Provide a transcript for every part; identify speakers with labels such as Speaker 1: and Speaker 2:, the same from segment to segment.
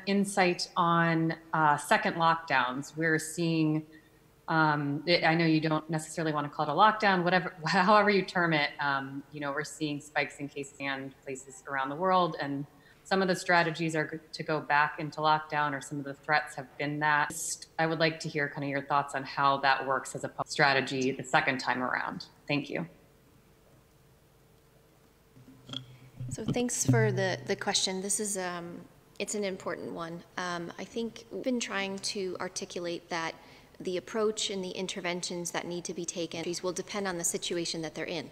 Speaker 1: Insight on second lockdowns. We're seeing, I know you don't necessarily want to call it a lockdown, however you term it, we're seeing spikes in cases in places around the world, and some of the strategies are to go back into lockdown, or some of the threats have been that. I would like to hear kind of your thoughts on how that works as a strategy the second time around. Thank you.
Speaker 2: So thanks for the question. This is it's an important one. I think we've been trying to articulate that the approach and the interventions that need to be taken will depend on the situation that they're in.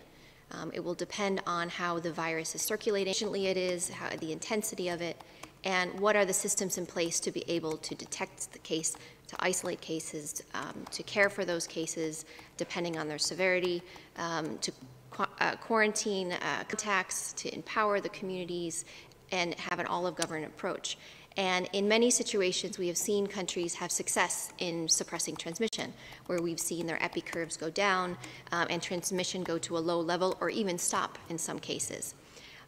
Speaker 2: It will depend on how the virus is circulating, how efficiently it is, how the intensity of it, and what are the systems in place to be able to detect the case, to isolate cases, to care for those cases depending on their severity, to quarantine contacts, to empower the communities, and have an all-of-government approach. And in many situations, we have seen countries have success in suppressing transmission, where we've seen their epi curves go down and transmission go to a low level or even stop in some cases.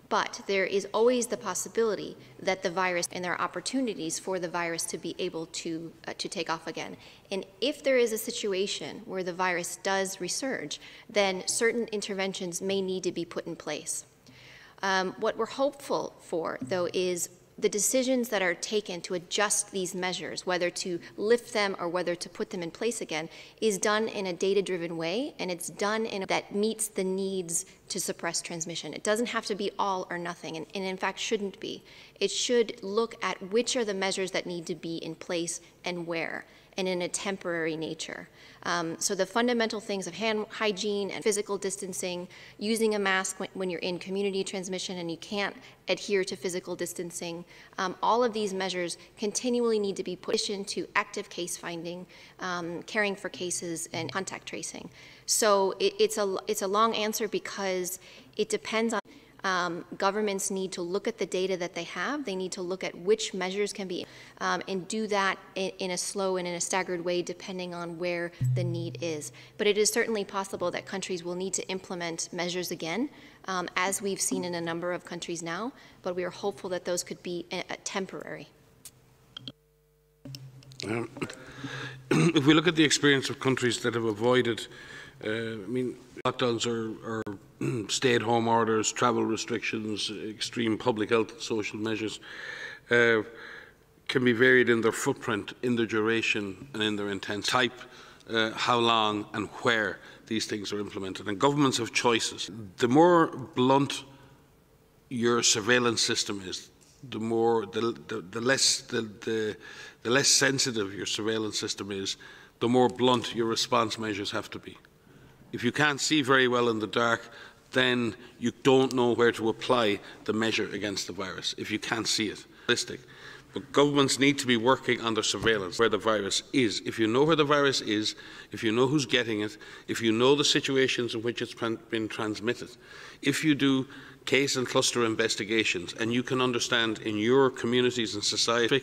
Speaker 2: But there is always the possibility that the virus, and there are opportunities for the virus to be able to take off again. And if there is a situation where the virus does resurge, then certain interventions may need to be put in place. What we're hopeful for, though, is the decisions that are taken to adjust these measures, whether to lift them or whether to put them in place again, is done in a data-driven way, and it's done in a that meets the needs to suppress transmission. It doesn't have to be all or nothing, and in fact shouldn't be. It should look at which are the measures that need to be in place and where, and in a temporary nature. So the fundamental things of hand hygiene and physical distancing, using a mask when you're in community transmission and you can't adhere to physical distancing, all of these measures continually need to be put into active case finding, caring for cases, and contact tracing. So it's a long answer because it depends on governments need to look at the data that they have. They need to look at which measures can be, and do that in a slow and in a staggered way depending on where the need is. But it is certainly possible that countries will need to implement measures again, as we've seen in a number of countries now, but we are hopeful that those could be temporary.
Speaker 3: If we look at the experience of countries that have avoided, lockdowns are stay-at-home orders, travel restrictions, extreme public health and social measures, can be varied in their footprint, in their duration, and in their intent. Type, how long and where these things are implemented. And governments have choices. The more blunt your surveillance system is, the less sensitive your surveillance system is, the more blunt your response measures have to be. If you can't see very well in the dark, then you don't know where to apply the measure against the virus, if you can't see it. But governments need to be working on their surveillance, where the virus is. If you know where the virus is, if you know who's getting it, if you know the situations in which it's been transmitted, if you do case and cluster investigations, and you can understand in your communities and society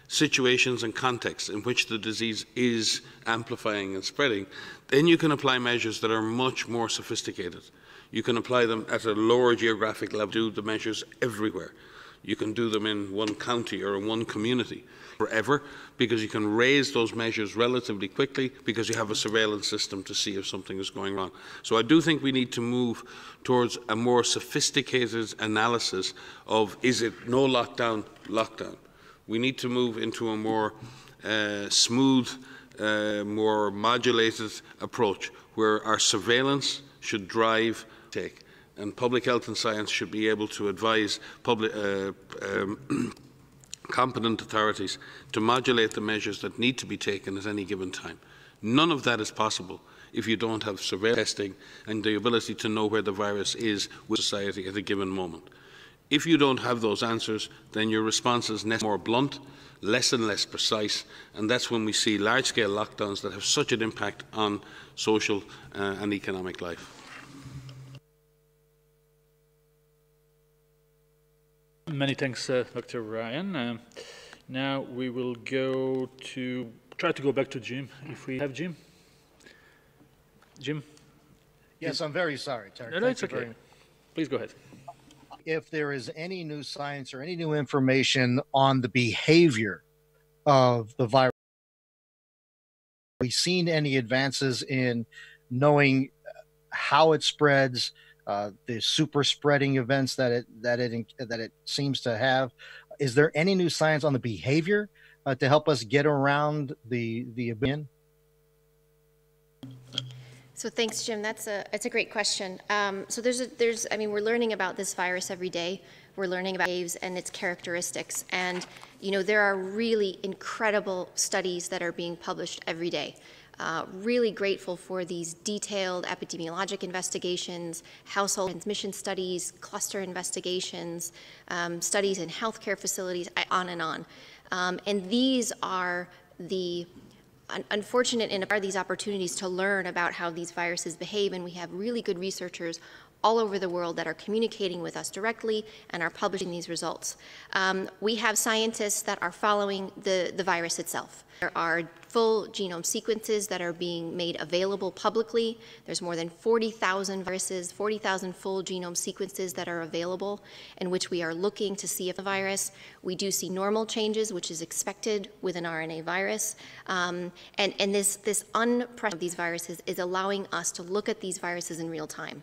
Speaker 3: situations and contexts in which the disease is amplifying and spreading, then you can apply measures that are much more sophisticated. You can apply them at a lower geographic level, do the measures everywhere. You can do them in one county or in one community forever, because you can raise those measures relatively quickly because you have a surveillance system to see if something is going wrong. So I do think we need to move towards a more sophisticated analysis of, is it no lockdown, lockdown? We need to move into a more smooth, more modulated approach where our surveillance should drive take, and public health and science should be able to advise competent authorities to modulate the measures that need to be taken at any given time. None of that is possible if you don't have surveillance testing and the ability to know where the virus is with society at a given moment. If you don't have those answers, then your response is more blunt, less and less precise, and that's when we see large-scale lockdowns that have such an impact on social and economic life.
Speaker 4: Many thanks, Dr. Ryan. Now we will try to go back to Jim, if we have Jim. Jim?
Speaker 5: Yes, I'm very sorry, Tarek.
Speaker 4: No, it's okay. Please go ahead.
Speaker 5: if there is any new science or any new information on the behavior of the virus. Have we seen any advances in knowing how it spreads, the super spreading events that it seems to have? Is there any new science on the behavior to help us get around the event?
Speaker 2: So thanks, Jim. That's a great question. So I mean, we're learning about this virus every day. We're learning about waves and its characteristics. And, there are really incredible studies that are being published every day. Really grateful for these detailed epidemiologic investigations, household transmission studies, cluster investigations, studies in healthcare facilities, on and on. And these are the unfortunate and are these opportunities to learn about how these viruses behave, and we have really good researchers all over the world that are communicating with us directly and are publishing these results. We have scientists that are following the virus itself. There are full genome sequences that are being made available publicly. There's more than 40,000 viruses, 40,000 full genome sequences that are available in which we are looking to see if the virus. We do see normal changes, which is expected with an RNA virus. And this unprecedented of these viruses is allowing us to look at these viruses in real time.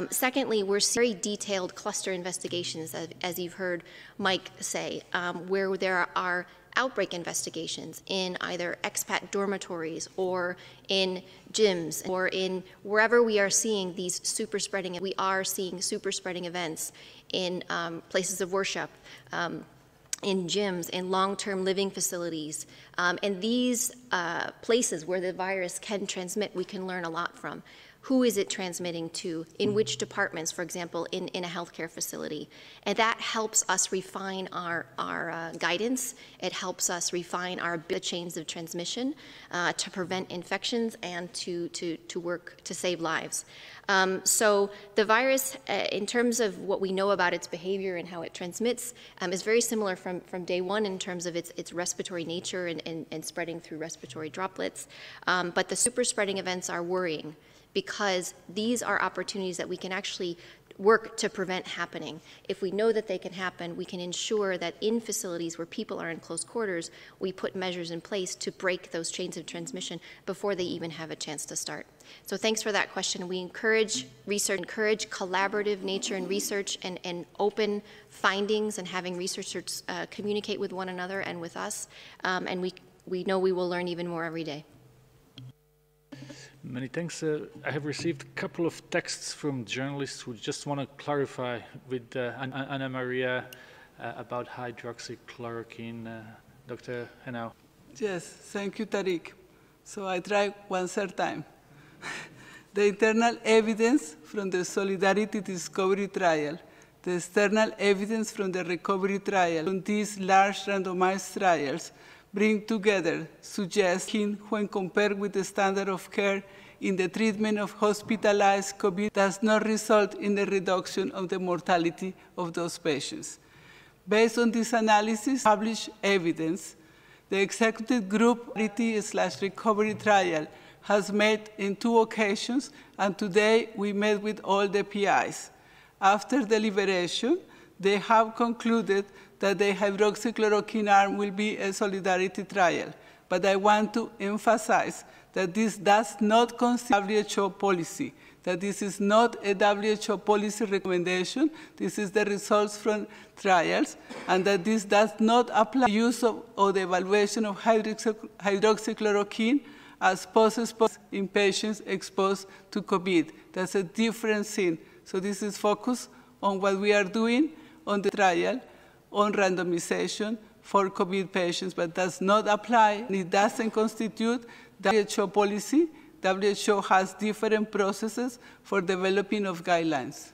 Speaker 2: Secondly, we're seeing very detailed cluster investigations, as you've heard Mike say, where there are outbreak investigations in either expat dormitories or in gyms or in wherever we are seeing these super spreading. We are seeing super spreading events in places of worship, in gyms, in long-term living facilities. And these places where the virus can transmit, we can learn a lot from. Who is it transmitting to? In which departments, for example, in a healthcare facility? And that helps us refine our guidance. It helps us refine our chains of transmission to prevent infections and to work to save lives. So the virus, in terms of what we know about its behavior and how it transmits, is very similar from day one in terms of its respiratory nature and spreading through respiratory droplets. But the super spreading events are worrying, because these are opportunities that we can actually work to prevent happening. If we know that they can happen, we can ensure that in facilities where people are in close quarters, we put measures in place to break those chains of transmission before they even have a chance to start. So thanks for that question. We encourage research, encourage collaborative nature and research and open findings and having researchers communicate with one another and with us. And we know we will learn even more every day.
Speaker 4: Many thanks. I have received a couple of texts from journalists who just want to clarify with Ana Maria about hydroxychloroquine. Dr. Henao.
Speaker 6: Yes, thank you, Tariq. So I try one third time. The internal evidence from the Solidarity Discovery Trial, the external evidence from the Recovery Trial, from these large randomized trials, bring together suggesting when compared with the standard of care in the treatment of hospitalized COVID does not result in a reduction of the mortality of those patients. Based on this analysis, published evidence, the executive group recovery trial has met in 2 occasions, and today we met with all the PIs. After deliberation, they have concluded that the hydroxychloroquine arm will be a solidarity trial. But I want to emphasize that this does not constitute WHO policy, that this is not a WHO policy recommendation. This is the results from trials, and that this does not apply to use or the evaluation of hydroxychloroquine as post-exposure in patients exposed to COVID. That's a different thing. So this is focused on what we are doing on the trial, on randomization for COVID patients, but does not apply, and it doesn't constitute WHO policy. WHO has different processes for developing of guidelines.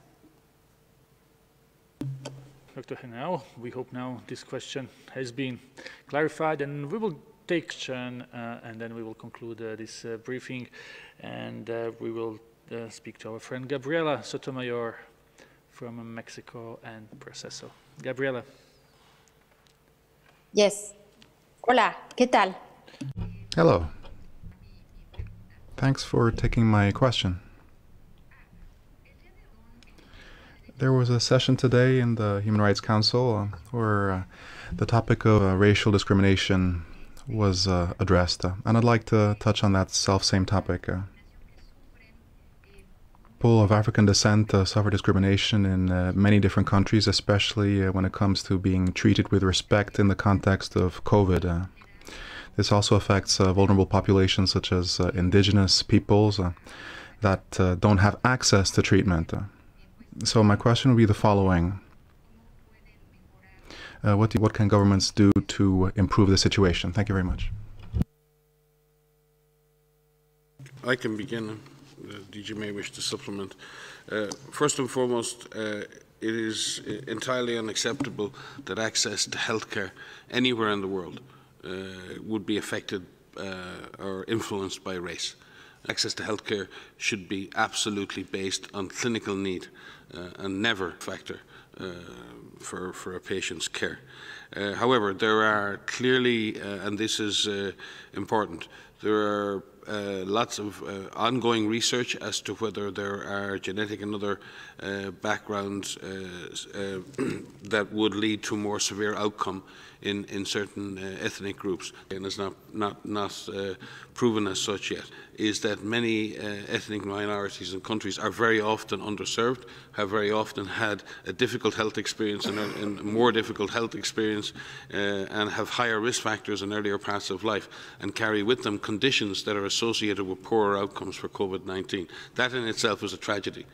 Speaker 4: Dr. Henao, we hope now this question has been clarified, and we will take turn, and then we will conclude this briefing, and we will speak to our friend Gabriela Sotomayor from Mexico and Proceso. Gabriela.
Speaker 7: Yes. Hola, ¿qué tal?
Speaker 8: Hello. Thanks for taking my question. There was a session today in the Human Rights Council where the topic of racial discrimination was addressed, and I'd like to touch on that same topic. People of African descent suffer discrimination in many different countries, especially when it comes to being treated with respect in the context of COVID. This also affects vulnerable populations such as indigenous peoples that don't have access to treatment. So my question would be the following. What can governments do to improve the situation? Thank you very much.
Speaker 3: I can begin. DG may wish to supplement. First and foremost, it is entirely unacceptable that access to healthcare anywhere in the world would be affected or influenced by race. Access to healthcare should be absolutely based on clinical need and never a factor for a patient's care. However, there are clearly, and this is important, there are lots of ongoing research as to whether there are genetic and other backgrounds that would lead to more severe outcome in certain ethnic groups, and it's not proven as such yet, is that many ethnic minorities in countries are very often underserved, have very often had a difficult health experience and a more difficult health experience, and have higher risk factors in earlier parts of life, and carry with them conditions that are associated with poorer outcomes for COVID-19. That in itself is a tragedy.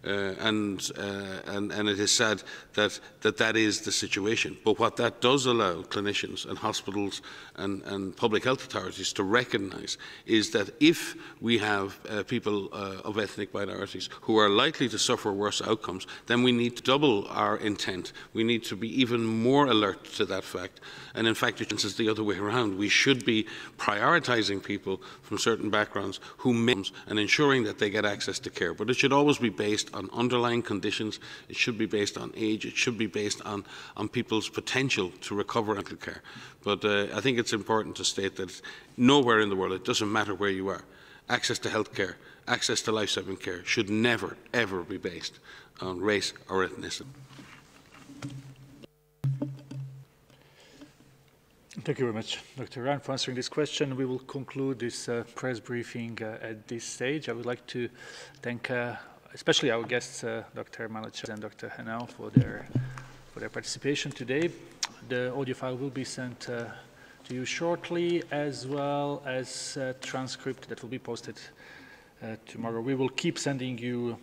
Speaker 3: And it is sad that is the situation. But what that does allow clinicians and hospitals and public health authorities to recognise is that if we have people of ethnic minorities who are likely to suffer worse outcomes, then we need to double our intent. We need to be even more alert to that fact. And in fact, it's the other way around. We should be prioritising people from certain backgrounds who may, and ensuring that they get access to care. But it should always be based on underlying conditions. It should be based on age. It should be based on people's potential to recover medical care. But I think it's important to state that nowhere in the world, it doesn't matter where you are, access to health care, access to life-saving care should never, ever be based on race or ethnicity.
Speaker 4: Thank you very much, Dr. Ryan, for answering this question. We will conclude this press briefing at this stage. I would like to thank especially our guests, Dr. Malach and Dr. Henao, for their participation today. The audio file will be sent to you shortly, as well as a transcript that will be posted tomorrow. We will keep sending you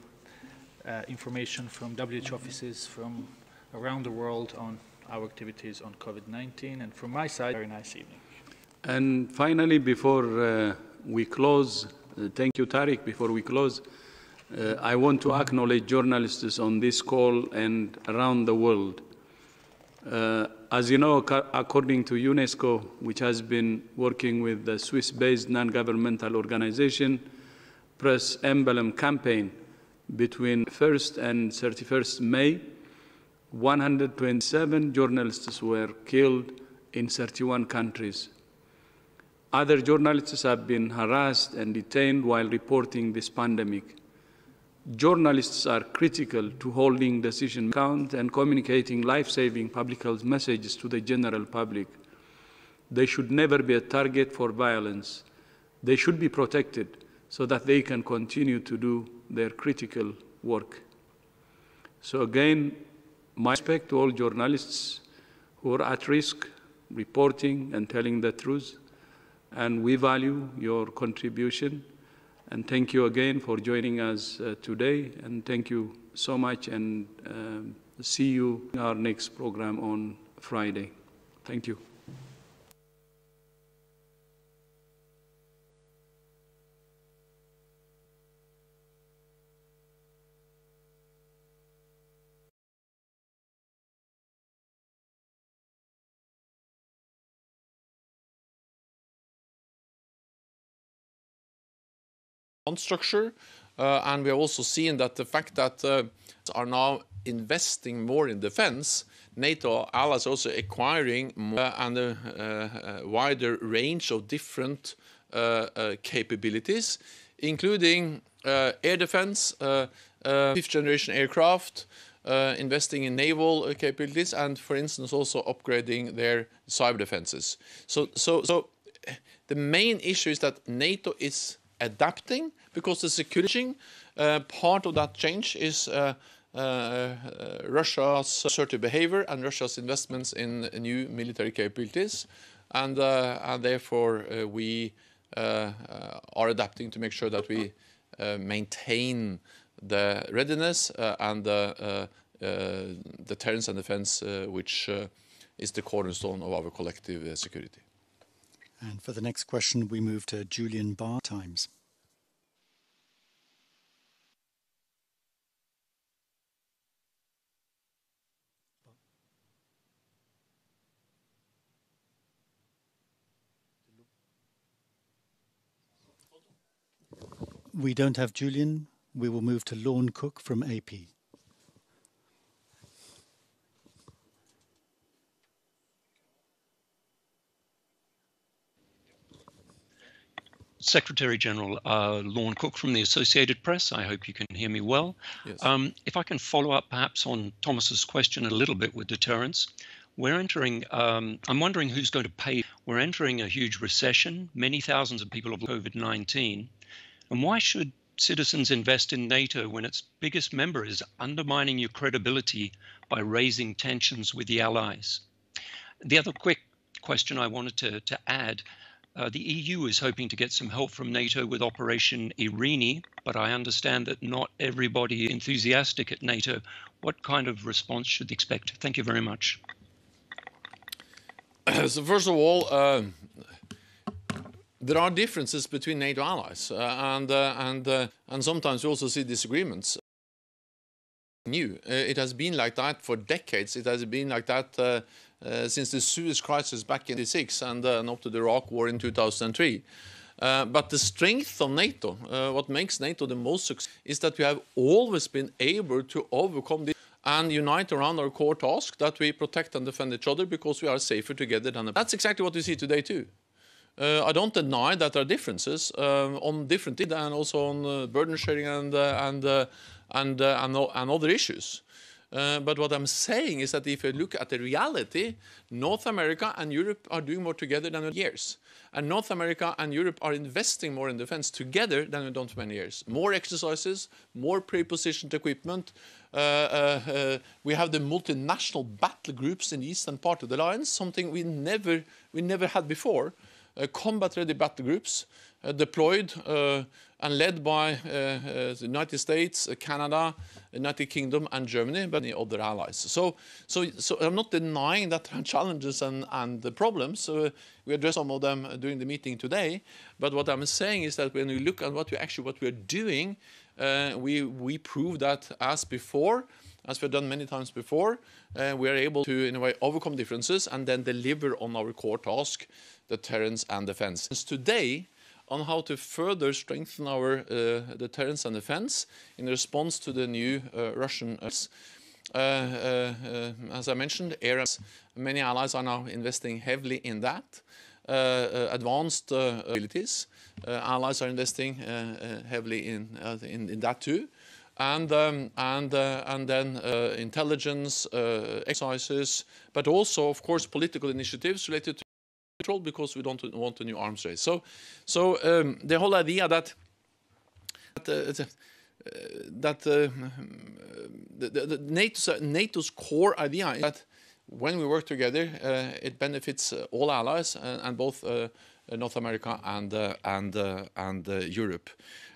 Speaker 4: information from WHO offices from around the world on our activities on COVID-19. And from my side, very nice evening.
Speaker 9: And finally, before we close, thank you, Tariq. Before we close, I want to acknowledge journalists on this call and around the world. As you know, according to UNESCO, which has been working with the Swiss-based non-governmental organization Press Emblem campaign between 1st and 31st May, 127 journalists were killed in 31 countries. Other journalists have been harassed and detained while reporting this pandemic. Journalists are critical to holding decision count and communicating life-saving public health messages to the general public. They should never be a target for violence. They should be protected so that they can continue to do their critical work. So again, my respect to all journalists who are at risk, reporting and telling the truth, and we value your contribution. And thank you again for joining us today, and thank you so much, and see you in our next program on Friday. Thank you.
Speaker 10: structure, and we are also seeing that the fact that are now investing more in defense, NATO allies also acquiring more and a wider range of different capabilities, including air defense, fifth-generation aircraft, investing in naval capabilities, and, for instance, also upgrading their cyber defenses. So the main issue is that NATO is adapting because the security part of that change is Russia's assertive behavior and Russia's investments in new military capabilities, and therefore we are adapting to make sure that we maintain the readiness and the deterrence and defense, which is the cornerstone of our collective security.
Speaker 11: And for the next question, we move to Julian Barr, Times. We don't have Julian. We will move to Lorne Cook from AP.
Speaker 12: Secretary General, Lorne Cook from the Associated Press. I hope you can hear me well.
Speaker 10: Yes.
Speaker 12: If I can follow up perhaps on Thomas's question a little bit with deterrence. We're entering, I'm wondering who's going to pay. We're entering a huge recession. Many thousands of people have COVID-19. And why should citizens invest in NATO when its biggest member is undermining your credibility by raising tensions with the allies? The other quick question I wanted to add, the EU is hoping to get some help from NATO with Operation Irini, but I understand that not everybody is enthusiastic at NATO. What kind of response should they expect? Thank you very much.
Speaker 10: So first of all, there are differences between NATO allies, and sometimes we also see disagreements. It has been like that for decades. It has been like that since the Suez Crisis back in '96 and up to the Iraq War in 2003. But the strength of NATO, what makes NATO the most successful, is that we have always been able to overcome this and unite around our core task, that we protect and defend each other because we are safer together than. That's exactly what we see today too. I don't deny that there are differences on different and also on burden sharing and other issues. But what I'm saying is that if you look at the reality, North America and Europe are doing more together than in years. And North America and Europe are investing more in defense together than we've done for many years. More exercises, more pre-positioned equipment. We have the multinational battle groups in the eastern part of the alliance, something we never had before. Combat-ready battle groups deployed and led by the United States, Canada, United Kingdom and Germany, but the other allies. So I'm not denying that there are challenges and the problems. We addressed some of them during the meeting today. But what I'm saying is that when we look at what we're doing, we prove that as before, as we've done many times before, we are able to, in a way, overcome differences and then deliver on our core task, deterrence and defense. Today, on how to further strengthen our deterrence and defense in response to the new Russian. As I mentioned, many allies are now investing heavily in that. Advanced abilities, allies are investing heavily in that too. And then intelligence exercises, but also, of course, political initiatives related to control, because we don't want a new arms race. So the whole idea that NATO's core idea is that when we work together, it benefits all allies and both North America and Europe.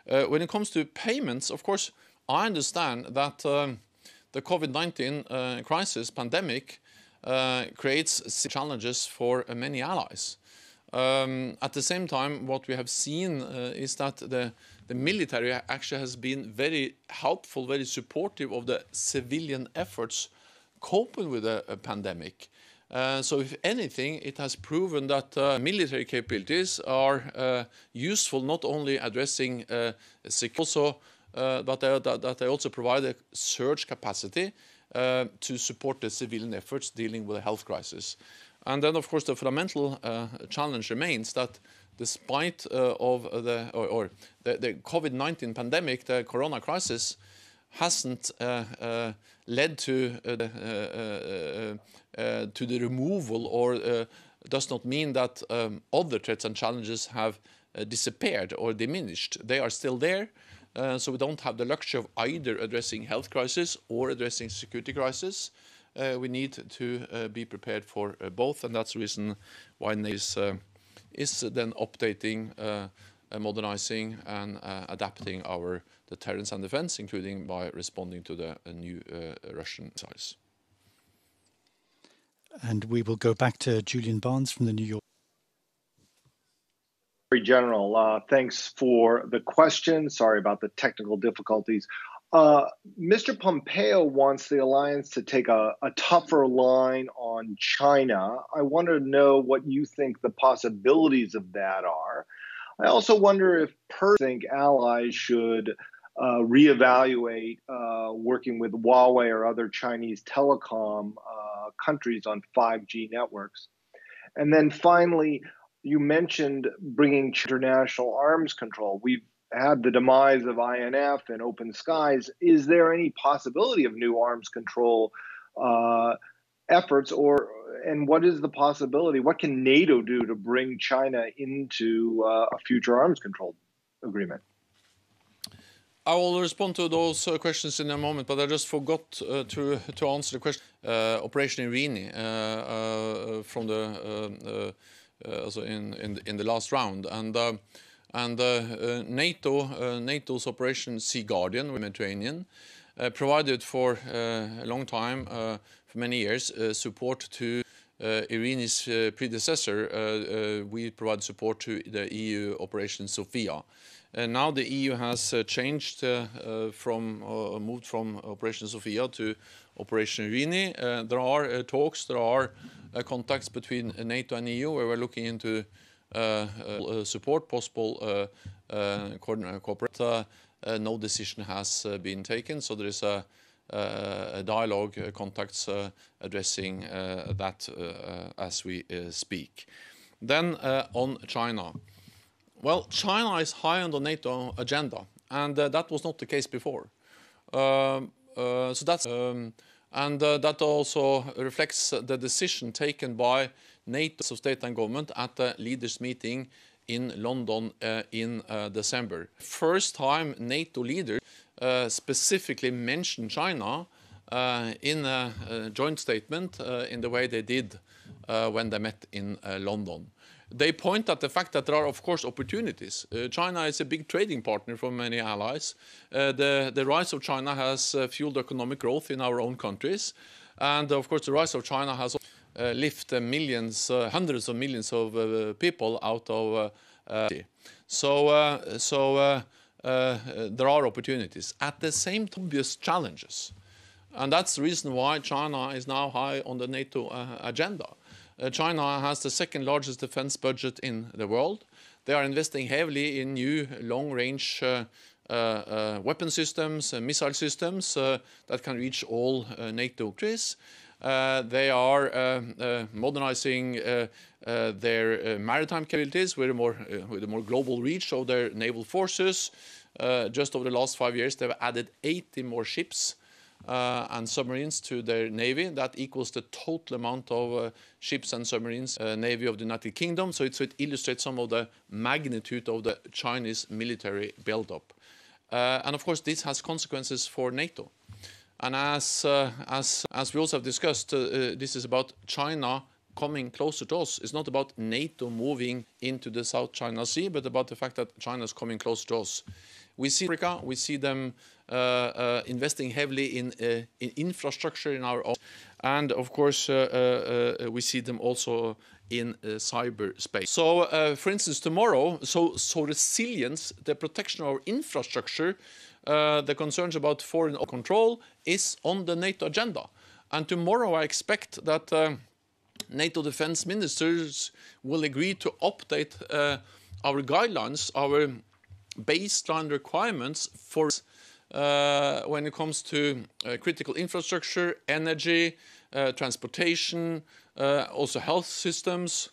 Speaker 10: When it comes to payments, of course, I understand that the COVID-19 crisis pandemic creates challenges for many allies. At the same time, what we have seen is that the military actually has been very helpful, very supportive of the civilian efforts coping with a pandemic. So if anything, it has proven that military capabilities are useful, not only addressing security, but that they also provide a surge capacity to support the civilian efforts dealing with the health crisis. And then, of course, the fundamental challenge remains that despite of the COVID-19 pandemic, the corona crisis hasn't led to the removal, or does not mean that other threats and challenges have disappeared or diminished. They are still there. So we don't have the luxury of either addressing health crisis or addressing security crisis. We need to be prepared for both, and that's the reason why NATO is then updating, modernizing, and adapting our deterrence and defense, including by responding to the new Russian missiles.
Speaker 11: And we will go back to Julian Barnes from the New York.
Speaker 13: General, thanks for the question. Sorry about the technical difficulties. Mr. Pompeo wants the alliance to take a tougher line on China. I want to know what you think the possibilities of that are. I also wonder if think allies should reevaluate working with Huawei or other Chinese telecom countries on 5G networks. And then finally, you mentioned bringing international arms control. We've had the demise of INF and Open Skies. Is there any possibility of new arms control efforts, and what is the possibility? What can NATO do to bring China into a future arms control agreement?
Speaker 10: I will respond to those questions in a moment, but I just forgot to answer the question. Operation Irini from the also in the last round, and NATO's Operation Sea Guardian, Mediterranean, provided for a long time, for many years, support to Irini's predecessor. We provide support to the EU Operation Sophia. Now the EU has changed moved from Operation Sophia to Operation Irini. There are talks, there are contacts between NATO and EU where we're looking into support, possible cooperation. No decision has been taken, so there is a dialogue, contacts addressing that as we speak. Then on China. Well, China is high on the NATO agenda, and that was not the case before. So that's and that also reflects the decision taken by NATO's of state and government at the leaders' meeting in London in December. First time NATO leaders specifically mentioned China in a joint statement in the way they did when they met in London. They point at the fact that there are, of course, opportunities. China is a big trading partner for many allies. The rise of China has fueled economic growth in our own countries. And, of course, the rise of China has lifted millions, hundreds of millions of people out of So there are opportunities. At the same time, obvious challenges. And that's the reason why China is now high on the NATO agenda. China has the second largest defense budget in the world. They are investing heavily in new long-range weapon systems, missile systems that can reach all NATO countries. They are modernizing their maritime capabilities with a more global reach of their naval forces. Just over the last 5 years, they've added 80 more ships and submarines to their navy. That equals the total amount of ships and submarines navy of the United Kingdom. So it illustrates some of the magnitude of the Chinese military buildup. And of course, this has consequences for NATO. And as we also have discussed, this is about China coming closer to us. It's not about NATO moving into the South China Sea, but about the fact that China is coming closer to us. We see Africa, we see them investing heavily in infrastructure in our own, and of course we see them also in cyberspace. So, for instance, tomorrow, so resilience, the protection of our infrastructure, the concerns about foreign control is on the NATO agenda. And tomorrow I expect that NATO defense ministers will agree to update our guidelines, our baseline requirements for when it comes to critical infrastructure, energy, transportation, also health systems,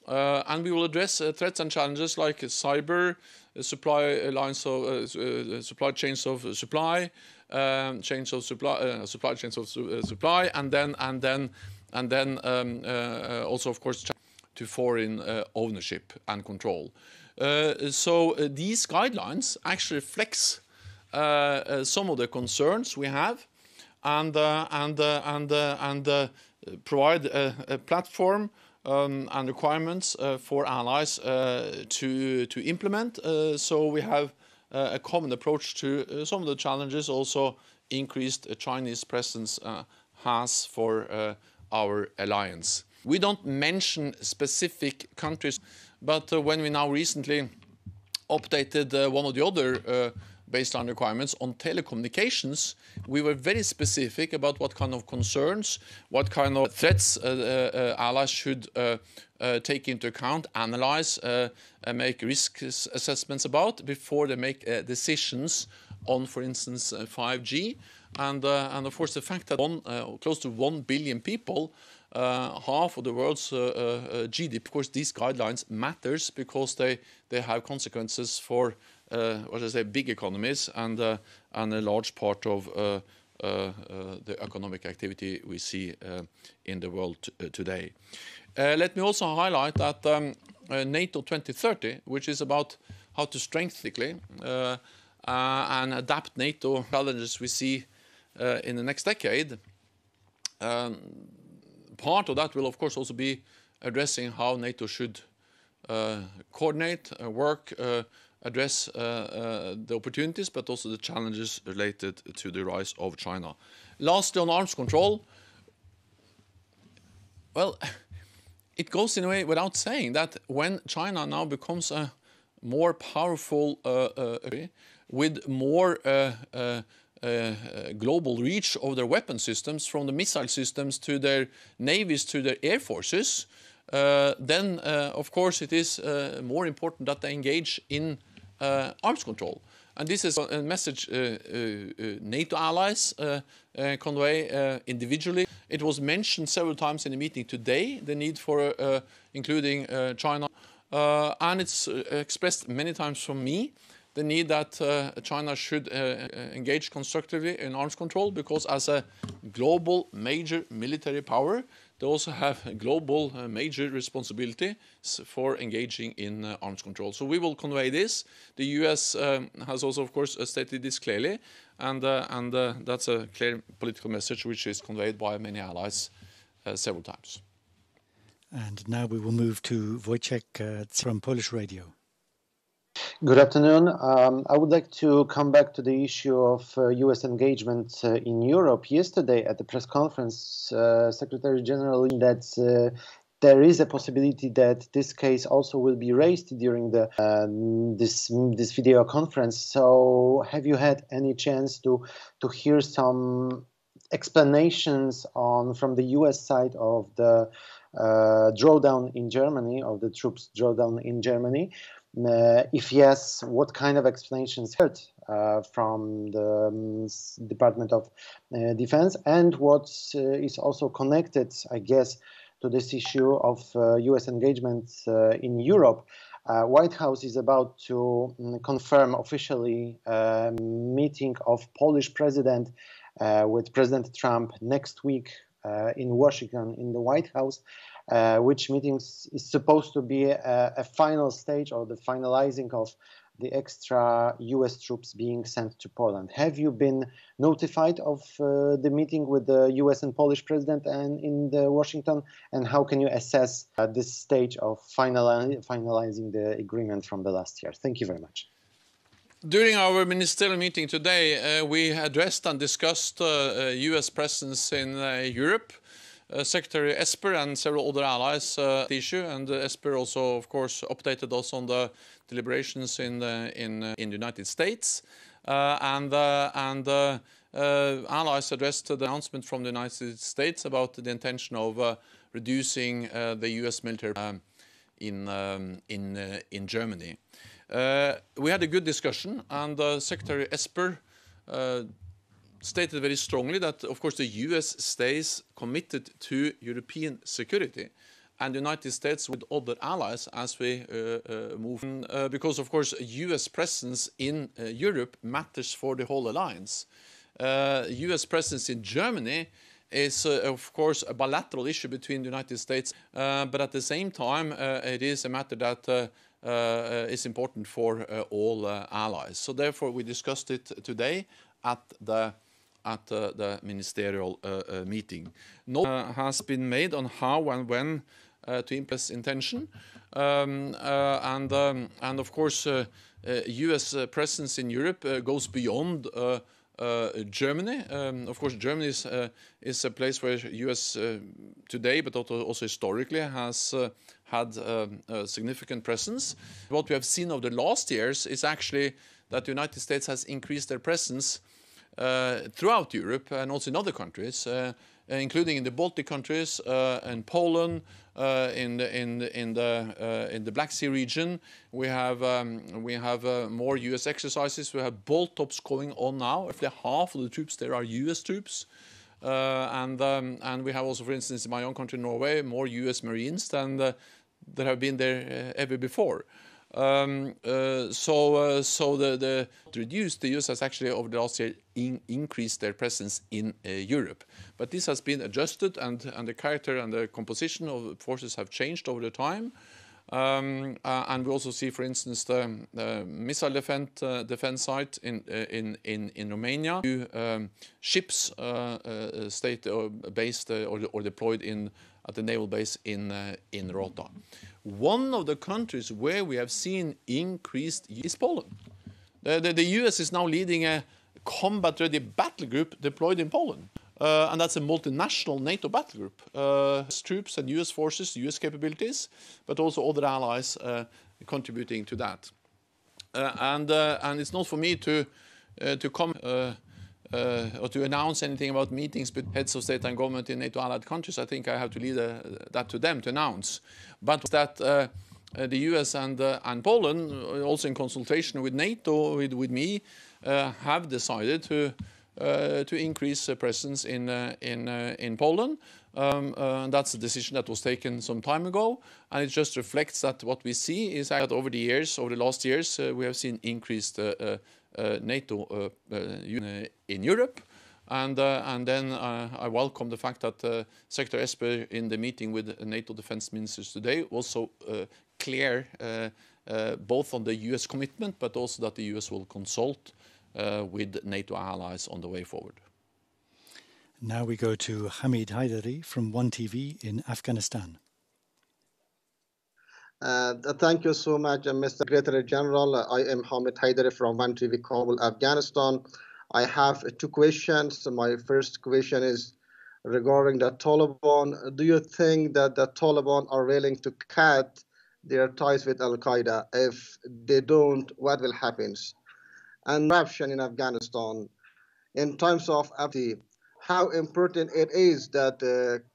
Speaker 10: and we will address threats and challenges like cyber, supply chains of supply, supply chains of supply, and then also, of course, to foreign ownership and control. So these guidelines actually reflects some of the concerns we have, and provide a platform and requirements for allies to implement. So we have a common approach to some of the challenges also increased Chinese presence has for our alliance. We don't mention specific countries, but when we now recently updated one of the other baseline requirements on telecommunications, we were very specific about what kind of concerns, what kind of threats allies should take into account, analyze, make risk assessments about before they make decisions on, for instance, 5G. And of course, the fact that close to 1 billion people, half of the world's GDP, of course, these guidelines matters because they have consequences for what I say, big economies and a large part of the economic activity we see in the world today. Let me also highlight that NATO 2030, which is about how to strengthen and adapt NATO challenges we see in the next decade. Part of that will, of course, also be addressing how NATO should coordinate, work, address the opportunities, but also the challenges related to the rise of China. Lastly, on arms control, well, it goes in a way without saying that when China now becomes a more powerful with more global reach of their weapon systems, from the missile systems to their navies to their air forces, then of course it is more important that they engage in arms control. And this is a message NATO allies convey individually. It was mentioned several times in the meeting today, the need for including China. And it's expressed many times from me, the need that China should engage constructively in arms control, because as a global major military power, they also have a global major responsibility for engaging in arms control. So we will convey this. The US has also, of course, stated this clearly, and that's a clear political message which is conveyed by many allies several times.
Speaker 11: And now we will move to Wojciech from Polish Radio.
Speaker 14: Good afternoon. I would like to come back to the issue of U.S. engagement in Europe. Yesterday at the press conference, Secretary General that there is a possibility that this case also will be raised during the this video conference. So have you had any chance to hear some explanations from the U.S. side of the drawdown in Germany, of the troops drawdown in Germany? If yes, what kind of explanations heard from the Department of Defense, and what is also connected, I guess, to this issue of U.S. engagement in Europe? White House is about to confirm officially a meeting of Polish president with President Trump next week in Washington in the White House. Which meetings is supposed to be a final stage, or the finalizing of the extra U.S. troops being sent to Poland. Have you been notified of the meeting with the U.S. and Polish president and in the Washington? And how can you assess this stage of finalizing the agreement from the last year? Thank you very much.
Speaker 10: During our ministerial meeting today, we addressed and discussed U.S. presence in Europe. Secretary Esper and several other allies the issue, and Esper also, of course, updated us on the deliberations in the United States, and allies addressed the announcement from the United States about the intention of reducing the U.S. military in Germany. We had a good discussion, and Secretary Esper stated very strongly that, of course, the US stays committed to European security, and the United States with other allies as we move on, because of course US presence in Europe matters for the whole alliance. US presence in Germany is of course a bilateral issue between the United States, but at the same time it is a matter that is important for all allies. So therefore we discussed it today at the ministerial meeting. No has been made on how and when to implement intention, and of course US presence in Europe goes beyond Germany. Of course, Germany is a place where US today, but also historically, has had a significant presence. What we have seen over the last years is actually that the United States has increased their presence throughout Europe and also in other countries, including in the Baltic countries, in Poland, in the Black Sea region. We have more U.S. exercises. We have bolt-ups going on now. Roughly half of the troops there are U.S. troops, and we have also, for instance, in my own country, Norway, more U.S. Marines than there have been there ever before. The US has actually over the last year increased their presence in Europe, but this has been adjusted, and the character and the composition of the forces have changed over the time. And we also see, for instance, the missile defense site in Romania, ships based or deployed at the naval base in Rota. One of the countries where we have seen increased is Poland. The US is now leading a combat-ready battle group deployed in Poland. And that's a multinational NATO battle group. Troops and US forces, US capabilities, but also other allies contributing to that. And it's not for me to come or to announce anything about meetings with heads of state and government in NATO allied countries. I think I have to leave that to them to announce. But that the US and Poland, also in consultation with NATO, with me, have decided to increase presence in Poland. That's a decision that was taken some time ago, and it just reflects that what we see is that over the last years, we have seen increased NATO in Europe, and then I welcome the fact that Secretary Esper, in the meeting with NATO defense ministers today, was so clear both on the US commitment, but also that the US will consult with NATO allies on the way forward.
Speaker 11: Now we go to Hamid Haidari from One TV in Afghanistan.
Speaker 15: Thank you so much, Mr. Secretary General. I am Hamid Haidari from One TV, Kabul, Afghanistan. I have two questions. My first question is regarding the Taliban. Do you think that the Taliban are willing to cut their ties with Al-Qaeda? If they don't, what will happen? And corruption in Afghanistan, in terms of how important it is that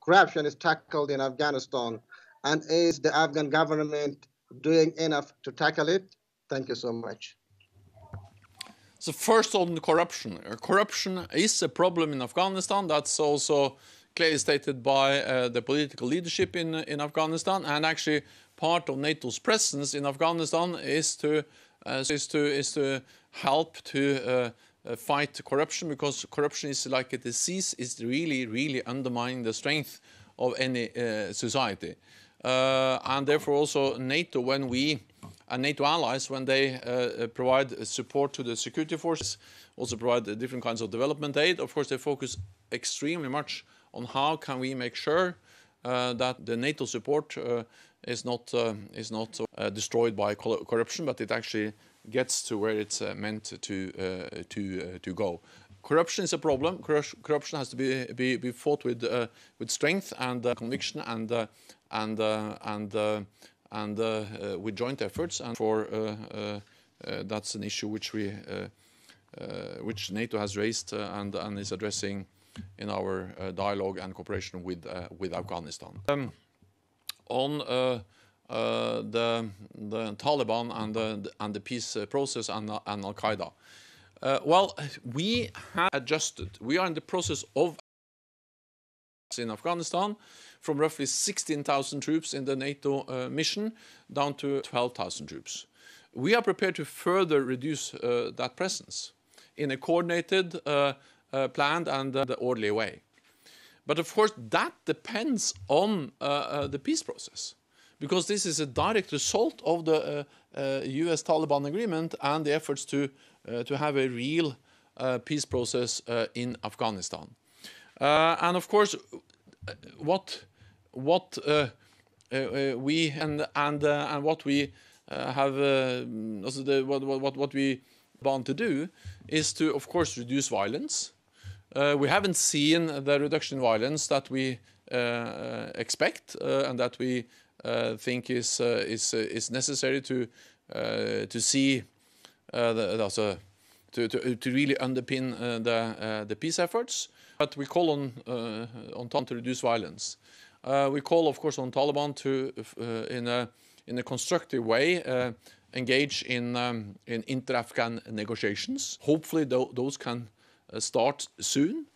Speaker 15: corruption is tackled in Afghanistan, and is the Afghan government doing enough to tackle it? Thank you so much.
Speaker 10: So first on corruption. Corruption is a problem in Afghanistan. That's also clearly stated by the political leadership in Afghanistan, and actually part of NATO's presence in Afghanistan is to help to fight corruption, because corruption is like a disease. It's really undermining the strength of any society. And therefore also NATO, and NATO allies, when they provide support to the security forces, also provide different kinds of development aid. Of course, they focus extremely much on how can we make sure that the NATO support is not destroyed by corruption, but it actually gets to where it's meant to go. Corruption is a problem. Corruption has to be fought with strength and conviction and with joint efforts. And for that's an issue which NATO has raised and is addressing in our dialogue and cooperation with Afghanistan. On the Taliban and the peace process and Al-Qaeda. Well, we have adjusted. We are in the process of in Afghanistan, from roughly 16,000 troops in the NATO mission down to 12,000 troops. We are prepared to further reduce that presence in a coordinated, planned and orderly way. But of course, that depends on the peace process, because this is a direct result of the US-Taliban agreement and the efforts to have a real peace process in Afghanistan. And of course, what we want to do is to, of course, reduce violence. We haven't seen the reduction in violence that we expect and that we think is necessary to see to really underpin the peace efforts. But we call on Taliban to reduce violence. We call, of course, on Taliban to, in a constructive way, engage in inter-Afghan negotiations. Hopefully, those can start soon.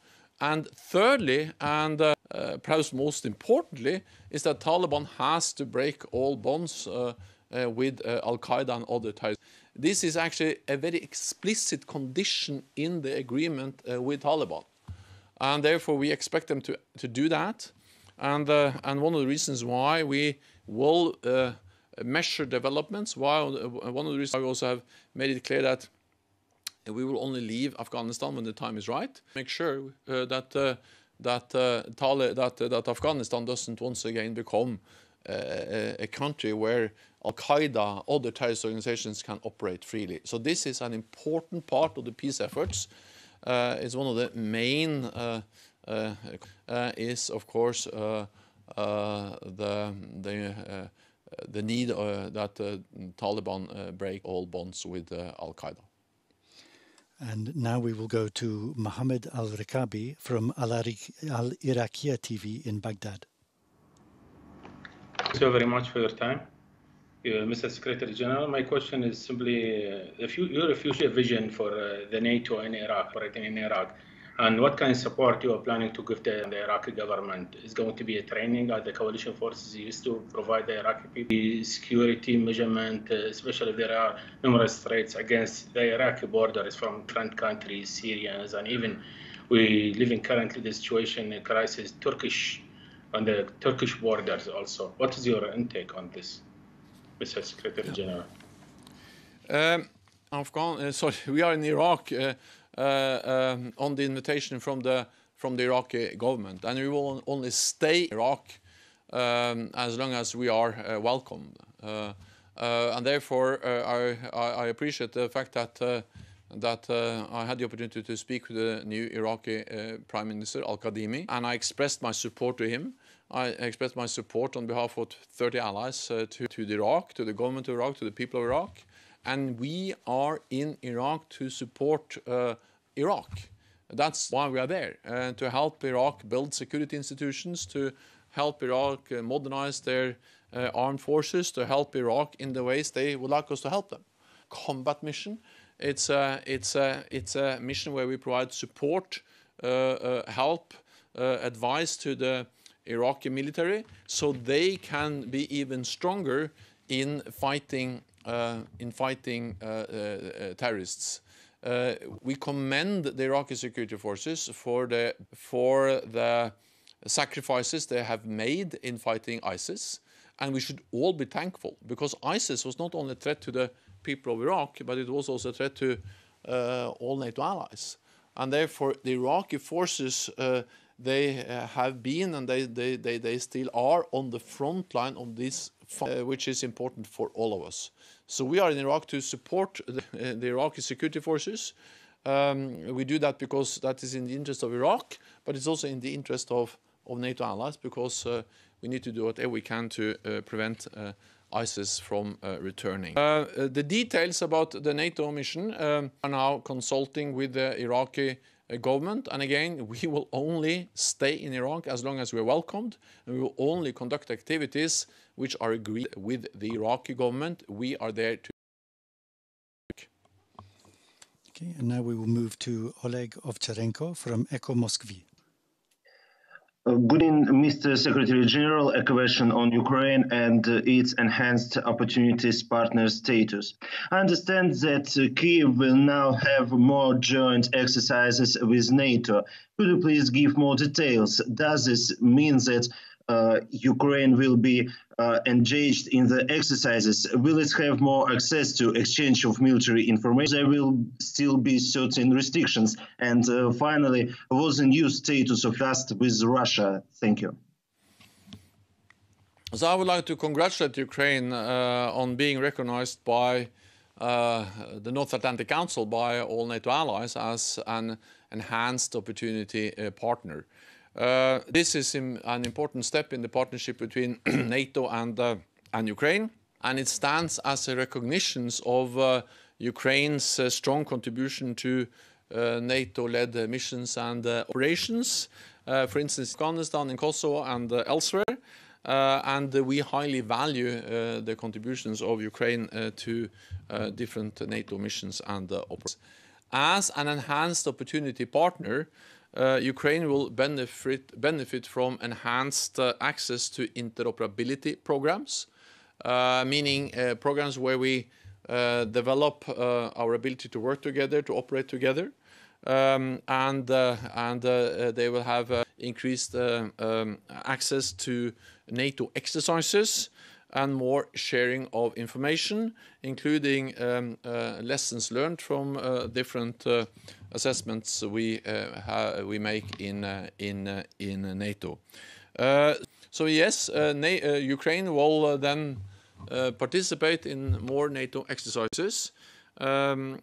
Speaker 10: And thirdly, and perhaps most importantly, is that Taliban has to break all bonds with Al-Qaeda and other terrorists. This is actually a very explicit condition in the agreement with Taliban. And therefore, we expect them to do that. And one of the reasons why we will measure developments, one of the reasons why we also have made it clear that we will only leave Afghanistan when the time is right. Make sure that Afghanistan doesn't once again become a country where Al-Qaeda, other terrorist organizations can operate freely. So this is an important part of the peace efforts. It's one of the main is, of course, the need that Taliban break all bonds with Al-Qaeda.
Speaker 11: And now we will go to Mohammed Al-Rikabi from Al-Iraqiyya TV in Baghdad.
Speaker 16: Thank you very much for your time. Mr. Secretary General, my question is simply your future vision for the NATO in Iraq, operating in Iraq, and what kind of support you are planning to give the Iraqi government? Is going to be a training as the coalition forces used to provide the Iraqi people, security measurement, especially if there are numerous threats against the Iraqi borders from different countries, Syrians, and even we living currently the situation, a crisis, on the Turkish borders also. What is your intake on this, Mr. Secretary General?
Speaker 10: We are in Iraq on the invitation from the Iraqi government, and we will only stay in Iraq as long as we are welcomed. And therefore, I appreciate the fact that I had the opportunity to speak with the new Iraqi Prime Minister Al-Kadhimi, and I expressed my support to him. I expressed my support on behalf of 30 allies to Iraq, to the government of Iraq, to the people of Iraq. And we are in Iraq to support Iraq. That's why we are there, to help Iraq build security institutions, to help Iraq modernize their armed forces, to help Iraq in the ways they would like us to help them. Combat mission, it's a mission where we provide support, help, advice to the Iraqi military so they can be even stronger in fighting terrorists. We commend the Iraqi security forces for the sacrifices they have made in fighting ISIS, and we should all be thankful, because ISIS was not only a threat to the people of Iraq, but it was also a threat to all NATO allies. And therefore, the Iraqi forces they have been and they still are on the front line of this, which is important for all of us. So we are in Iraq to support the Iraqi security forces. We do that because that is in the interest of Iraq, but it's also in the interest of NATO allies, because we need to do whatever we can to prevent ISIS from returning. The details about the NATO mission are now consulting with the Iraqi government, and again, we will only stay in Iraq as long as we're welcomed, and we will only conduct activities which are agreed with the Iraqi government. We are there to.
Speaker 11: Okay, and now we will move to Oleg Ovcharenko from Echo Moskvy.
Speaker 17: Good evening, Mr. Secretary General. A question on Ukraine and its enhanced opportunities partner status. I understand that Kyiv will now have more joint exercises with NATO. Could you please give more details? Does this mean that Ukraine will be engaged in the exercises? Will it have more access to exchange of military information? There will still be certain restrictions. And finally, was the new status of trust with Russia? Thank you.
Speaker 10: So I would like to congratulate Ukraine on being recognized by the North Atlantic Council, by all NATO allies, as an enhanced opportunity partner. This is an important step in the partnership between NATO and Ukraine, and it stands as a recognition of Ukraine's strong contribution to NATO-led missions and operations, for instance, in Afghanistan, in Kosovo, and elsewhere. And we highly value the contributions of Ukraine to different NATO missions and operations. As an enhanced opportunity partner, Ukraine will benefit from enhanced access to interoperability programs, meaning programs where we develop our ability to work together, to operate together, and they will have increased access to NATO exercises and more sharing of information, including lessons learned from different assessments we make in NATO. So yes, Ukraine will then participate in more NATO exercises. They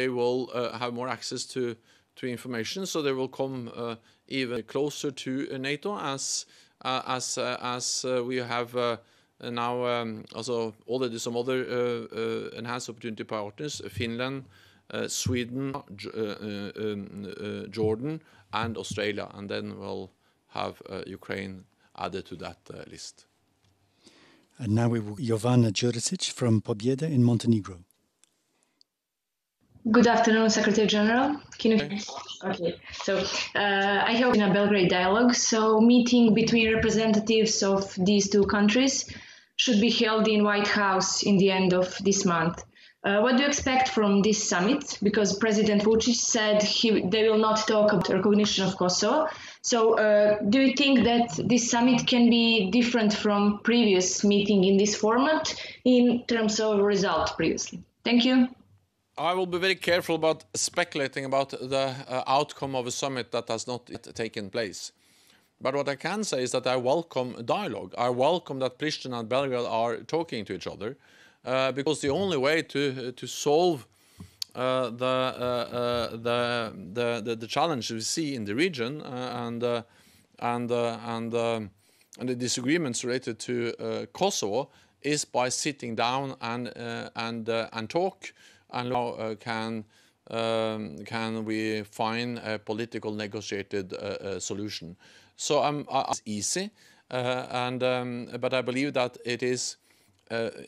Speaker 10: will have more access to information, so they will come even closer to NATO as we have now also already some other enhanced opportunity partners: Finland, Sweden, Jordan, and Australia, and then we'll have Ukraine added to that list.
Speaker 11: And now we will Jovana Juricic from Pobjeda in Montenegro.
Speaker 18: Good afternoon, Secretary General. Can you? Okay. So I have in a Belgrade dialogue. So meeting between representatives of these two countries should be held in White House in the end of this month. What do you expect from this summit? Because President Vučić said they will not talk about recognition of Kosovo. So do you think that this summit can be different from previous meeting in this format in terms of result previously? Thank you.
Speaker 10: I will be very careful about speculating about the outcome of a summit that has not yet taken place. But what I can say is that I welcome dialogue. I welcome that Pristina and Belgrade are talking to each other, because the only way to solve the challenge we see in the region and the disagreements related to Kosovo is by sitting down and talk. And now can we find a political negotiated solution? So it's easy, but I believe that it is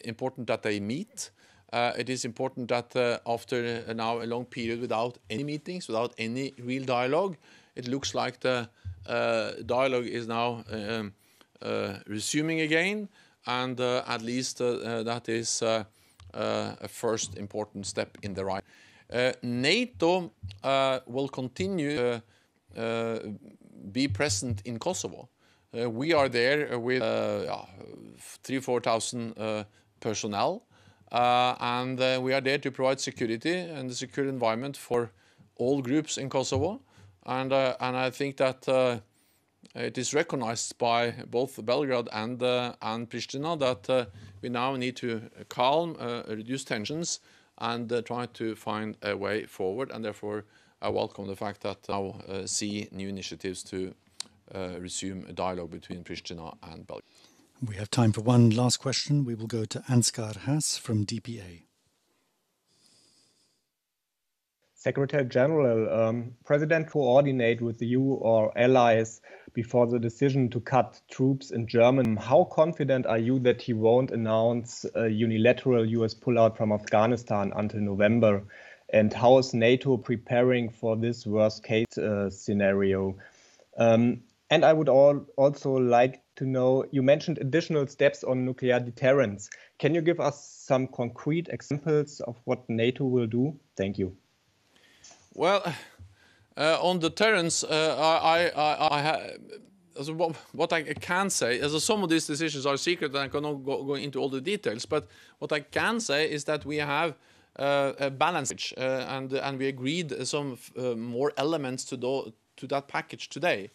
Speaker 10: important that they meet. It is important that after now a long period without any meetings, without any real dialogue, it looks like the dialogue is now resuming again, and at least that is a first important step in the right. NATO will continue to be present in Kosovo. We are there with 3,000–4,000 personnel, and we are there to provide security and the secure environment for all groups in Kosovo. And I think that it is recognized by both Belgrade and Pristina that we now need to calm, reduce tensions, and try to find a way forward. And therefore, I welcome the fact that now see new initiatives to resume a dialogue between Pristina and Belgrade.
Speaker 11: We have time for one last question. We will go to Ansgar Haas from DPA.
Speaker 19: Secretary General, President coordinate with you or allies before the decision to cut troops in Germany. How confident are you that he won't announce a unilateral US pullout from Afghanistan until November? And how is NATO preparing for this worst case scenario? And I would also like to know, you mentioned additional steps on nuclear deterrence. Can you give us some concrete examples of what NATO will do? Thank you.
Speaker 10: Well, on deterrence, what I can say, as some of these decisions are secret and I cannot go into all the details, but what I can say is that we have a balance and we agreed some more elements to that package today.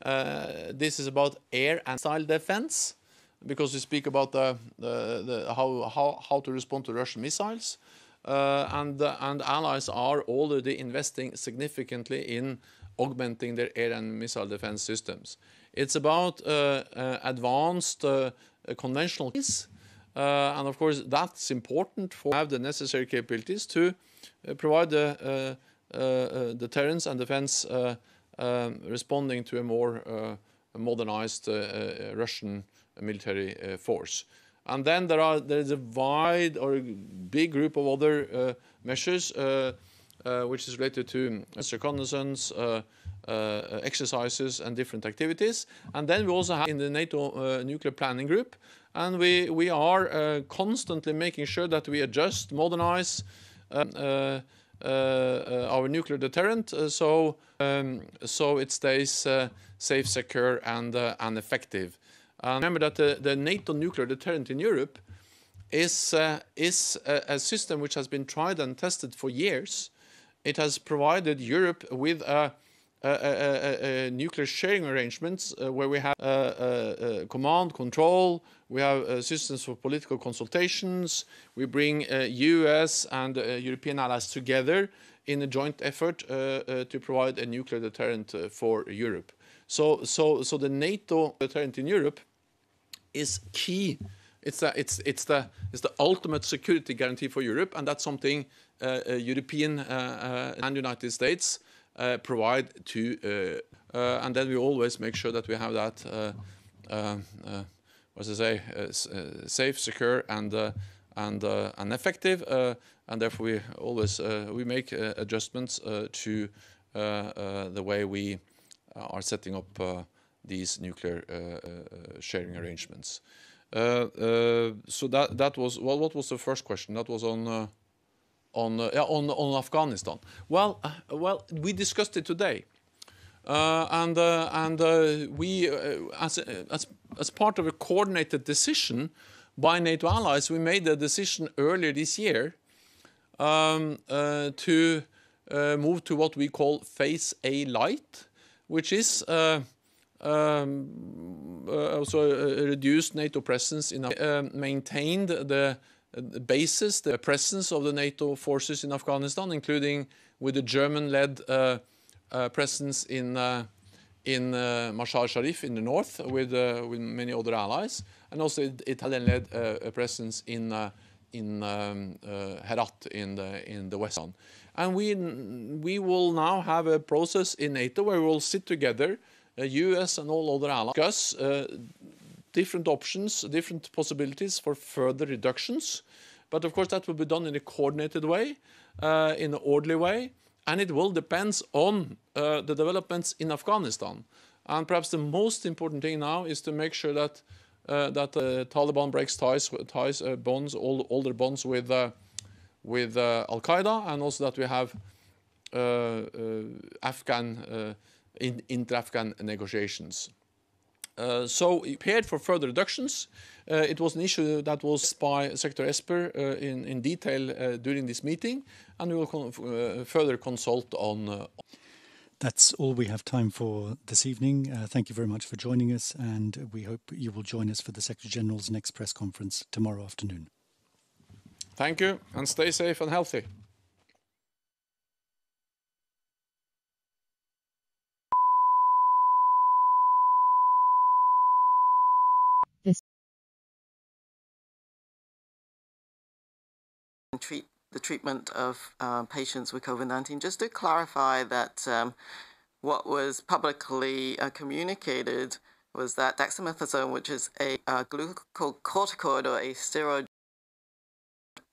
Speaker 10: This is about air and missile defense, because we speak about how to respond to Russian missiles, and allies are already investing significantly in augmenting their air and missile defense systems. It's about advanced conventional peace, and of course that's important for have the necessary capabilities to provide the deterrence and defense responding to a more modernized Russian military force. And then there's a wide or big group of other measures which is related to reconnaissance, exercises and different activities. And then we also have in the NATO nuclear planning group, and we are constantly making sure that we adjust, modernize our nuclear deterrent so it stays safe, secure and effective. Remember that the NATO nuclear deterrent in Europe is a system which has been tried and tested for years. It has provided Europe with nuclear sharing arrangements where we have command, control, we have systems for political consultations, we bring US and European allies together in a joint effort to provide a nuclear deterrent for Europe. So the NATO deterrent in Europe is key. It's the ultimate security guarantee for Europe, and that's something European and United States provide to, and then we always make sure that we have that, safe, secure, and effective, and therefore we always we make adjustments to the way we are setting up these nuclear sharing arrangements. So that was, well, what was the first question? That was on Afghanistan. Well, we discussed it today, and we, as part of a coordinated decision by NATO allies, we made a decision earlier this year to move to what we call Phase A Light, which is also a reduced NATO presence in maintained the basis, the presence of the NATO forces in Afghanistan, including with the German-led presence in Mashar Sharif in the north, with many other allies, and also Italian-led presence in Herat in the west. And we will now have a process in NATO where we will sit together, US and all other allies, discuss different options, different possibilities for further reductions. But of course that will be done in a coordinated way, in an orderly way, and it will depend on the developments in Afghanistan. And perhaps the most important thing now is to make sure that Taliban breaks bonds, all their bonds with Al-Qaeda, and also that we have inter-Afghan negotiations. So prepared for further reductions. It was an issue that was by Secretary Esper in detail during this meeting, and we will further consult on.
Speaker 11: That's all we have time for this evening. Thank you very much for joining us, and we hope you will join us for the Secretary General's next press conference tomorrow afternoon.
Speaker 10: Thank you, and stay safe and healthy.
Speaker 20: The treatment of patients with COVID-19. Just to clarify that what was publicly communicated was that dexamethasone, which is a glucocorticoid or a steroid,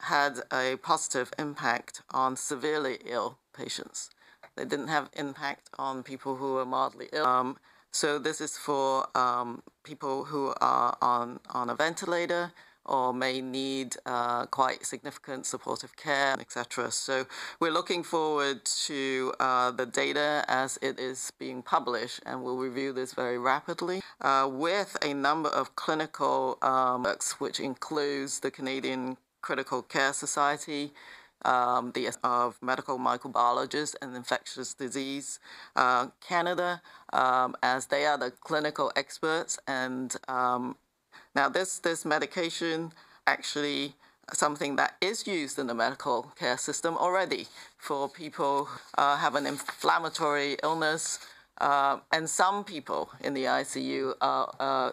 Speaker 20: had a positive impact on severely ill patients. They didn't have impact on people who are mildly ill. So this is for people who are on a ventilator or may need quite significant supportive care, etc. So we're looking forward to the data as it is being published, and we'll review this very rapidly with a number of clinical works, which includes the Canadian Critical Care Society, the of medical microbiologists and infectious disease Canada, as they are the clinical experts. And now this medication actually something that is used in the medical care system already for people who have an inflammatory illness. And some people in the ICU are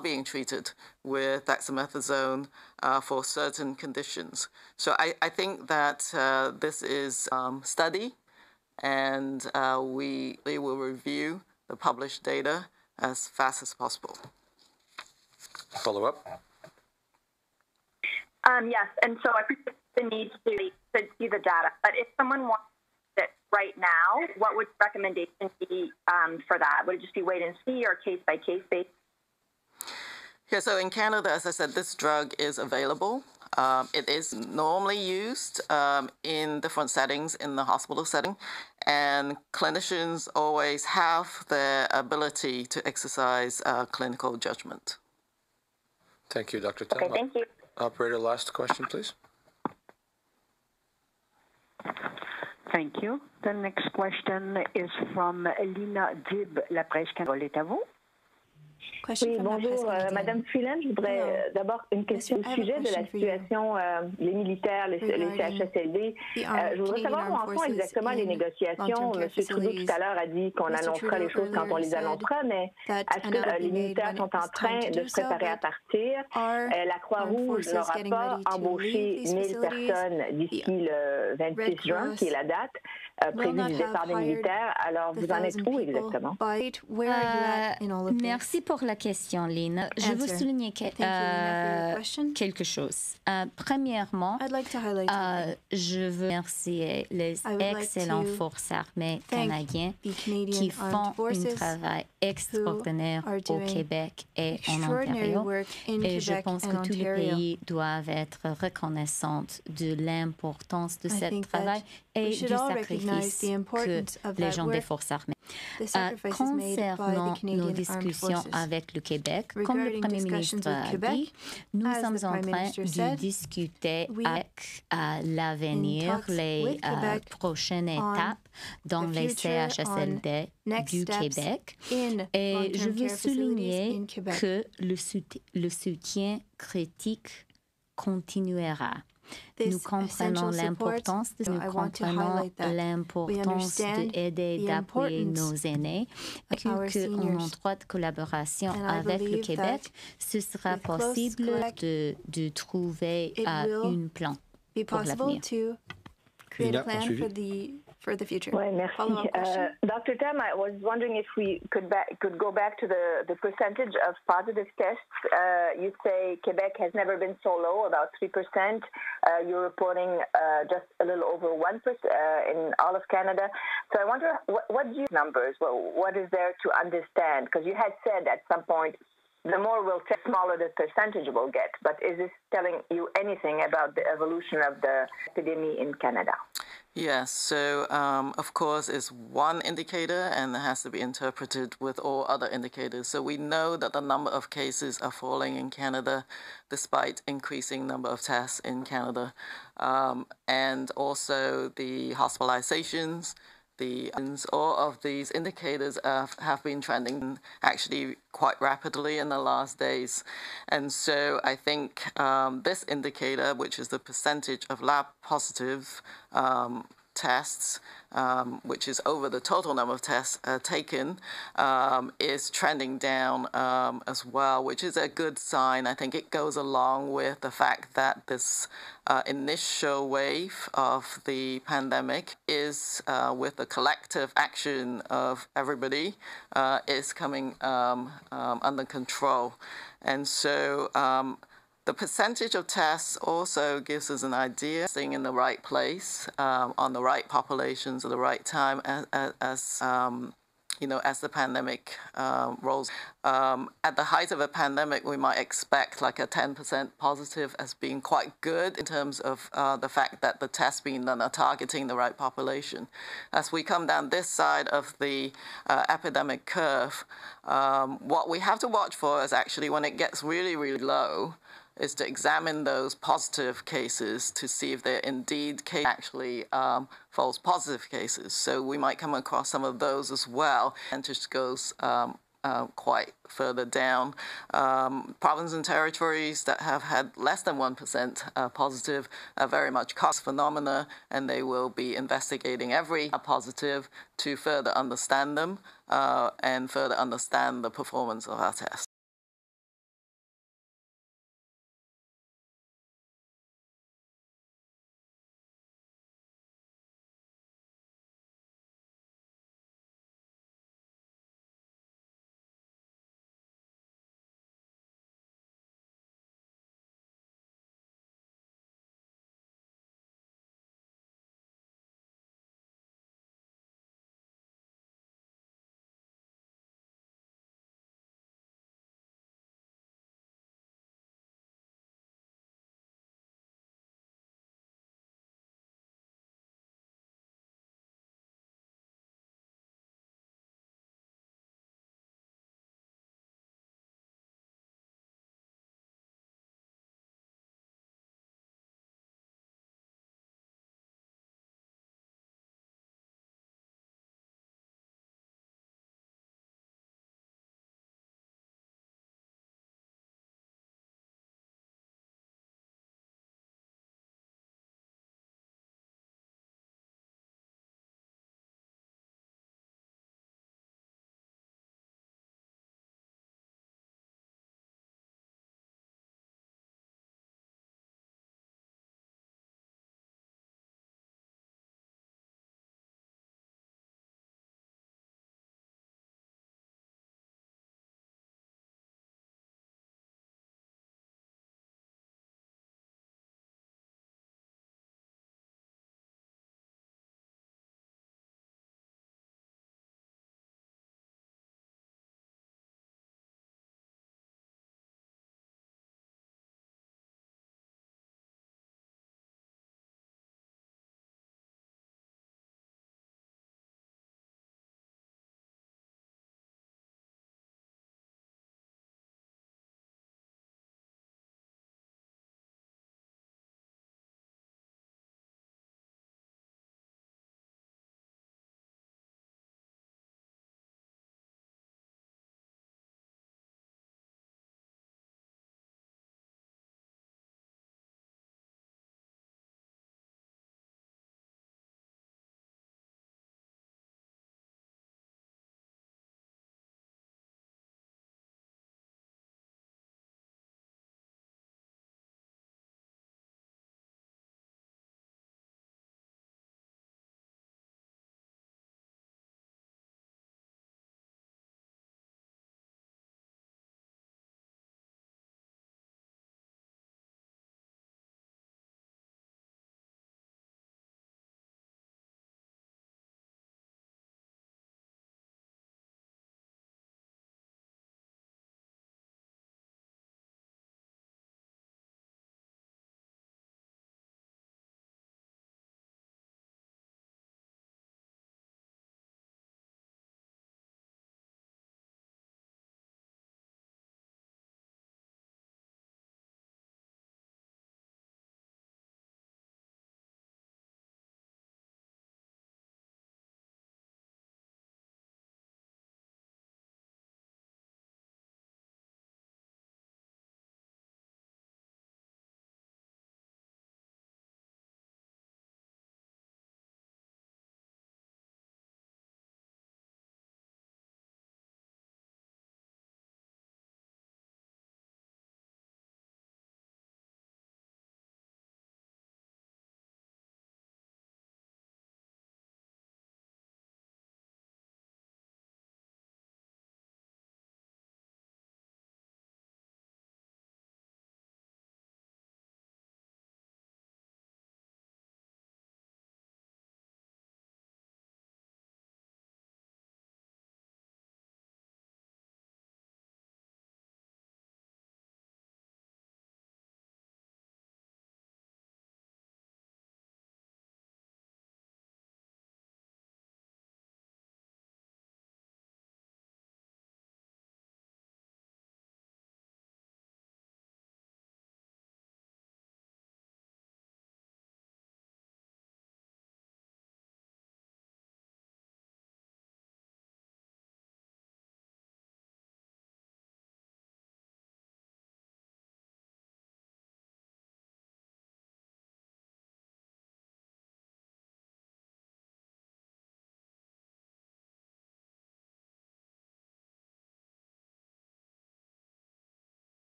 Speaker 20: being treated with dexamethasone for certain conditions. So I think that this is study, and we will review the published data as fast as possible.
Speaker 21: Follow up?
Speaker 7: Yes, and so I appreciate the need to see the data, but if someone wants it right now, what would the recommendation be for that? Would it just be wait and see or case-by-case basis?
Speaker 20: Yeah, so in Canada, as I said, this drug is available. It is normally used in different settings in the hospital setting, and clinicians always have the ability to exercise clinical judgment.
Speaker 21: Thank you, Dr. Tam.
Speaker 7: Okay, thank you.
Speaker 21: Operator, last question, please.
Speaker 22: Thank you. The next question is from Lina Dib, La Presse Canadienne. Est à vous.
Speaker 23: Oui, bonjour, Madame Phelan. Je voudrais d'abord une question au sujet de la situation des militaires, les CHSLD. Je voudrais savoir où en sont exactement les négociations. M. Trudeau tout à l'heure a dit qu'on annoncera les choses quand on les annoncera, mais est-ce que les militaires sont en train de se préparer à partir? La Croix-Rouge n'aura pas embauché 1000 personnes d'ici le 26 juin, qui est la date prévue du départ des militaires. Alors, vous en êtes où exactement?
Speaker 24: Merci pour la question, Lynn. Je veux souligner quelque chose. Premièrement, je veux remercier les excellentes forces armées canadiennes qui font un travail extraordinaire au Québec et en Ontario. Et je pense que tous les pays doivent être reconnaissants de l'importance de ce travail et du sacrifice que les gens des forces armées. Concernant nos discussions avec le Québec, comme le Premier ministre a dit, nous sommes en train de discuter avec l'avenir, les prochaines étapes dans les CHSLD du Québec. Et je veux souligner que le soutien critique continuera. Nous comprenons l'importance d'aider, d'appuyer nos aînés, qu'en étroite collaboration avec le Québec, ce sera possible de trouver un plan pour l'avenir.
Speaker 23: For the future.
Speaker 7: Oui, merci. Dr. Tam, I was wondering if we could go back to the percentage of positive tests. You say Quebec has never been so low, about 3%. You're reporting just a little over 1% in all of Canada. So I wonder, what do you numbers? What is there to understand? Because you had said at some point, the more we'll test, smaller the percentage we'll get. But is this telling you anything about the evolution of the epidemic in Canada?
Speaker 20: Yes, so of course it's one indicator and it has to be interpreted with all other indicators. So we know that the number of cases are falling in Canada despite increasing number of tests in Canada. And also the hospitalizations, all of these indicators have been trending actually quite rapidly in the last days. And so I think this indicator, which is the percentage of lab positive tests, which is over the total number of tests taken, is trending down as well, which is a good sign. I think it goes along with the fact that this initial wave of the pandemic is, with the collective action of everybody, is coming under control. And so The percentage of tests also gives us an idea, staying in the right place, on the right populations at the right time as the pandemic rolls. At the height of a pandemic, we might expect like a 10% positive as being quite good in terms of the fact that the tests being done are targeting the right population. As we come down this side of the epidemic curve, what we have to watch for is actually when it gets really, really low, is to examine those positive cases to see if they're indeed actually false positive cases. So we might come across some of those as well, and just goes quite further down. Provinces and territories that have had less than 1% positive are very much cost phenomena, and they will be investigating every positive to further understand them and further understand the performance of our tests.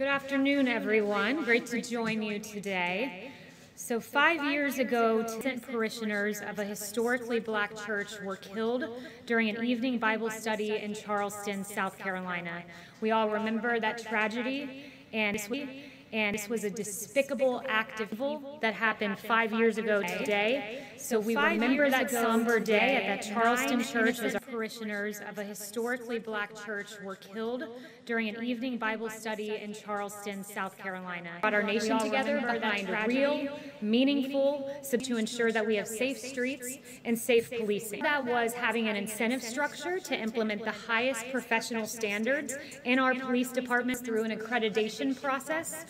Speaker 1: Good afternoon, everyone. Great to join you today. So 5 years ago, 10 parishioners of a historically black church were killed during an evening Bible study in Charleston, South Carolina. We all remember that tragedy, and this was a despicable act of evil that happened 5 years ago today. So we remember that somber day at that Charleston church as parishioners of a historically black church were killed during an evening Bible study in Charleston, South Carolina. Brought our nation together behind real, meaningful, to ensure that we have safe streets and safe policing. That was having an incentive structure to implement the highest professional standards in our police departments through an accreditation process.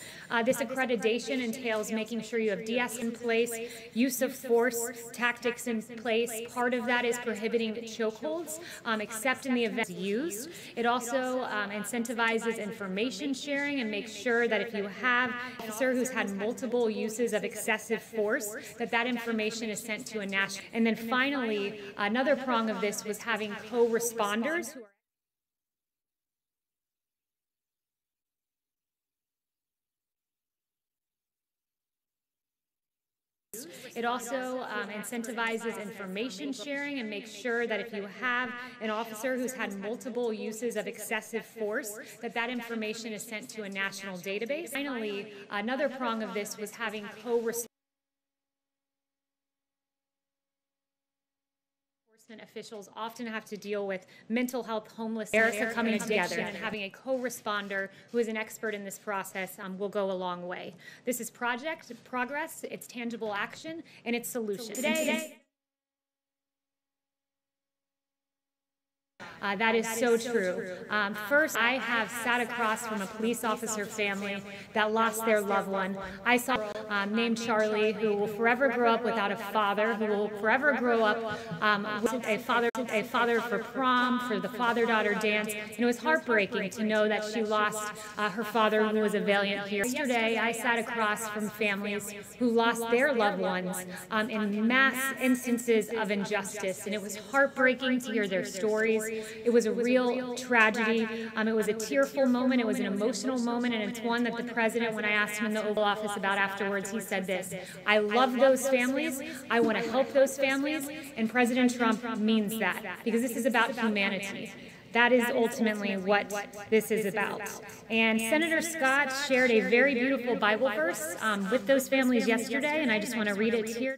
Speaker 1: This accreditation entails making sure you have DS in place, use of force tactics in place. Part of that is prohibiting chokeholds, except in the event used. It also incentivizes information sharing and makes sure that if you have an officer who's had multiple uses of excessive force, that information is sent to a national. And then finally, another prong of this was having co-responders who are It also incentivizes information sharing and makes sure that if you have an officer who's had multiple uses of excessive force, that information is sent to a national database. Finally, another prong of this was having co-responders. Officials often have to deal with mental health, homelessness, coming together, and having a co-responder who is an expert in this process will go a long way. This is progress, it's tangible action, and it's solution. Today that is so true. First, I have sat across from a police officer family that lost their loved one. I saw named Charlie, who will forever grow up without a father, who will forever grow up with a father for prom, for the father-daughter dance, and it was heartbreaking to know that she lost her father, who was a valiant hero. Yesterday, I sat across from families who lost their loved ones in mass instances of injustice, and it was heartbreaking to hear their stories. It was a real tragedy. It was a tearful moment. It was an emotional moment, and it's one that the president, when I asked him in the Oval Office about afterwards, he said this: I love those families. I want to help those families, and President Trump means that, because this is about humanity. That is ultimately what this is about. And Senator Scott shared a very beautiful Bible verse with those families yesterday, and I just want to read it here.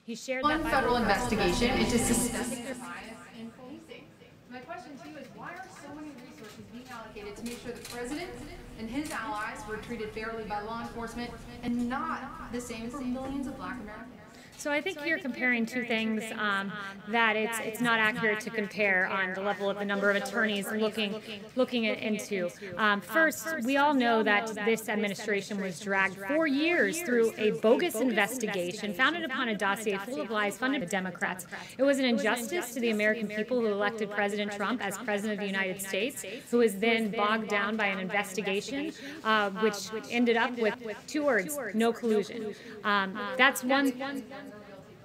Speaker 1: He shared
Speaker 2: one federal investigation into systemic bias in policing. My question to you is, why are so many resources being allocated to make sure the president and his allies were treated fairly by law enforcement and not the same for millions of Black Americans?
Speaker 1: So I think you're comparing two things that it's not accurate to compare on the level of the number of attorneys looking into. First, we all know that this administration was dragged for years through a bogus investigation founded upon a dossier full of lies funded by the Democrats. It was an injustice to the American people who elected President Trump as President of the United States, who was then bogged down by an investigation which ended up with two words: no collusion.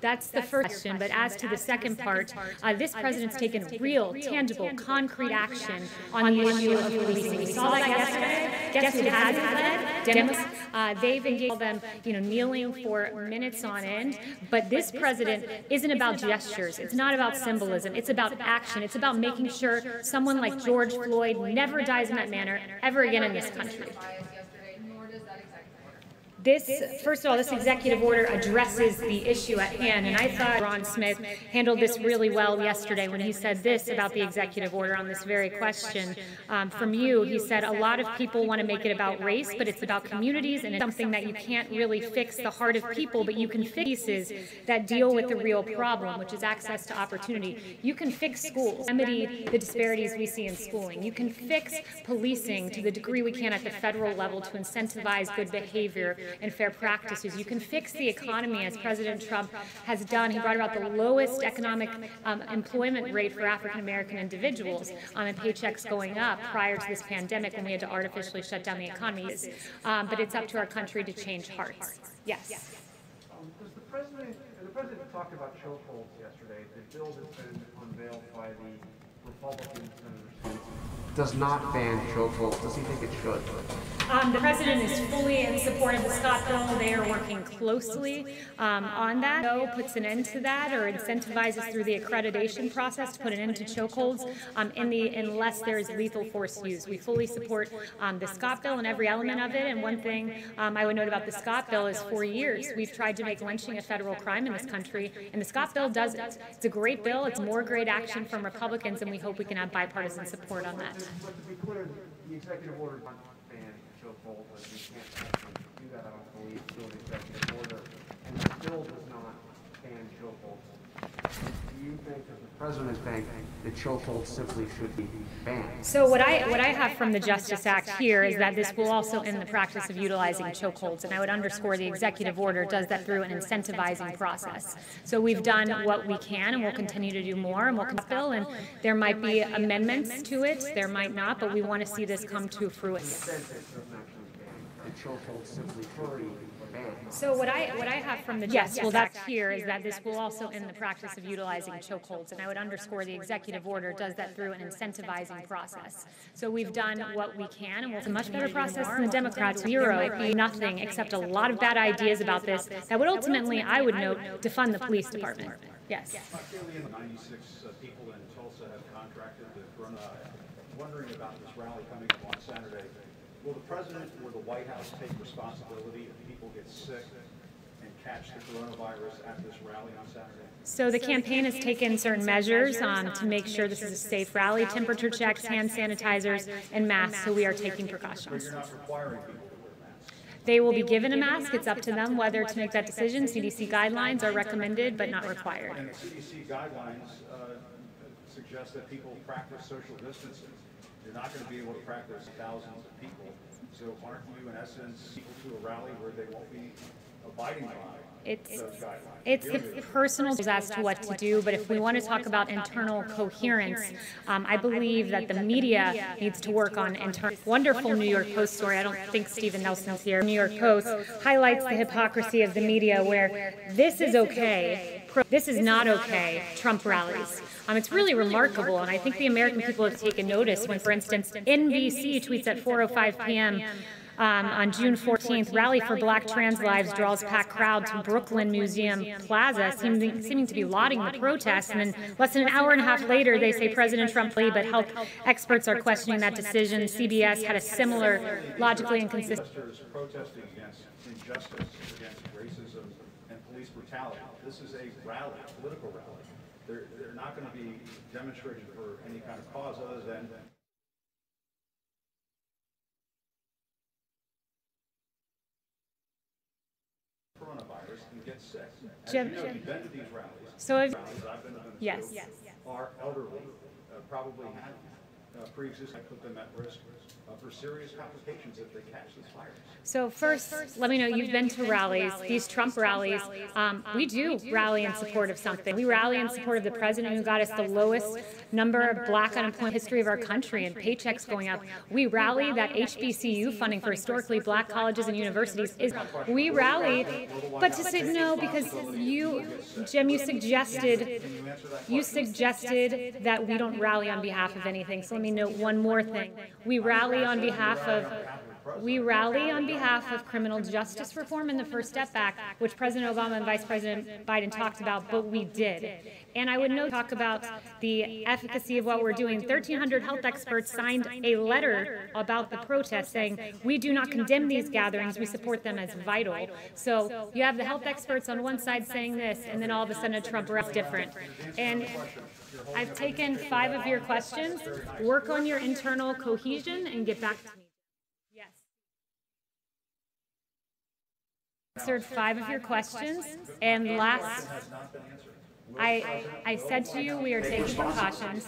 Speaker 1: That's the first question, but as to the second part, this president's taken real, tangible, concrete action on the issue of policing. We saw that yesterday. Guess who hasn't led? Democrats. They've engaged them, kneeling for minutes on end. But this president isn't about gestures. It's not about symbolism. It's about action. It's about making sure someone like George Floyd never dies in that manner ever again in this country. First of all, this executive order addresses the issue at hand, and I thought Ron Smith handled this really well yesterday when he said this about the executive order on this very question. From you, he said, a lot of people want to make it about race, but it's about communities, and it's something that you can't really fix the heart of people, but you can fix pieces that deal with the real problem, which is access to opportunity. You can fix schools, remedy the disparities we see in schooling. You can fix policing to the degree we can at the federal level to incentivize good behavior. and fair practices. You can fix the economy, as President Trump has done. He brought about the lowest economic employment rate for African American individuals, and paychecks going up prior to this pandemic when we had to artificially shut down the economy. But it's up to our country to change hearts. Yes.
Speaker 3: Does the president talked about chokeholds yesterday. The bill that's been unveiled by the Republican senators does not ban chokeholds. Does he think it should?
Speaker 1: The president is fully in support of the Scott bill. They are working closely on that. No puts an end to that or incentivizes through the accreditation process to put an end to chokeholds unless there is lethal force used. We fully support the Scott bill and every element of it. And one thing I would note about the Scott bill is for years we've tried to make lynching a federal crime in this country, and the Scott bill does it. It's a great bill. It's more great action from Republicans, and we hope we can have bipartisan support on that.
Speaker 3: But to be clear, the executive order does not ban chokeholds, and we can't actually do that, I don't believe, through an executive order. And the bill does not ban chokeholds. Do you think, as the president think, that chokeholds simply should be banned?
Speaker 1: So what I have from the Justice Act here is that this will also end the practice of utilizing chokeholds, and I would underscore the executive order does that through an incentivizing process. So we've done what we can, and we'll continue to do more, and we'll come bill, and there might be amendments to it, there might not, but we want to see this come to fruition. So what I have from the Justice Act here is that this will also end the practice of utilizing chokeholds, and I would underscore the executive order does that through an incentivizing process. So we've done what we can, and it's a much better process than the Democrats' Bureau. Nothing except a lot of bad ideas about this that would ultimately, I would note, defund the police department. Yes.
Speaker 5: 96 people in Tulsa have contracted the coronavirus. Wondering about this rally coming up on Saturday. Will the president or the White House take responsibility if people get sick and catch the coronavirus at this rally on Saturday?
Speaker 1: So the campaign has taken certain measures to make sure this is a safe rally, temperature checks, hand sanitizers, and masks, so we are taking precautions.
Speaker 5: But you're not requiring people to wear masks.
Speaker 1: They will be given a mask. It's up to them whether to make that decision. CDC guidelines are recommended but not required.
Speaker 5: And the CDC guidelines suggest that people practice social distancing. You're not going to be able to practice thousands of people. So aren't you, in essence, equal to a rally where they won't be abiding by those guidelines?
Speaker 1: It's the personal as to what to do, but if we want to talk about internal coherence, I believe that the media needs to work on internal. Wonderful New York Post story. I don't think Stephen Nelson's here. New York Post highlights the hypocrisy of the media where this is okay, this is not okay, Trump rallies. It's really remarkable, and I think the American people have taken notice when, for instance, NBC tweets at 4:05 p.m. On June 14th, rally for Black trans lives draws packed crowd to Brooklyn Museum Plaza, seeming to be lauding the protests, and then less than an hour and a half later, they say President Trump, but health experts are questioning that decision. CBS had a similar, logically inconsistent.
Speaker 5: Protesting against injustice, against racism and police brutality. This is a rally, a political rally. They're not going to be demonstrated for any kind of cause other than coronavirus and get sick. As you know, you've been to these rallies.
Speaker 1: So
Speaker 5: I've been to them too, are elderly, probably had pre-existing, put them at risk for serious complications if they catch this virus.
Speaker 1: So first, let me know, you've been to rallies, these Trump rallies. We do rally in support of something. We rally in support of the president who got us the lowest number of Black unemployment history of our country and paychecks going up. We rally that HBCU funding for historically Black colleges and universities is, we rally, but to say no, because you, Jim, you suggested that we don't rally on behalf of anything. So let me note one more thing. We rally on behalf of criminal justice reform and the First Step Act, which President Obama and Vice President Biden talked about, but we did. And I would talk about the efficacy of what we're doing. 1,300 health experts signed a letter about the protest saying, we do not condemn these gatherings, we support them as vital. So you have the health experts on one side saying this, and then all of a sudden a Trump rally is different. And I've taken 5 of your questions. Work on your internal cohesion and get back to me. Yes. Answered 5 of your questions, and last, I said to you we are taking precautions.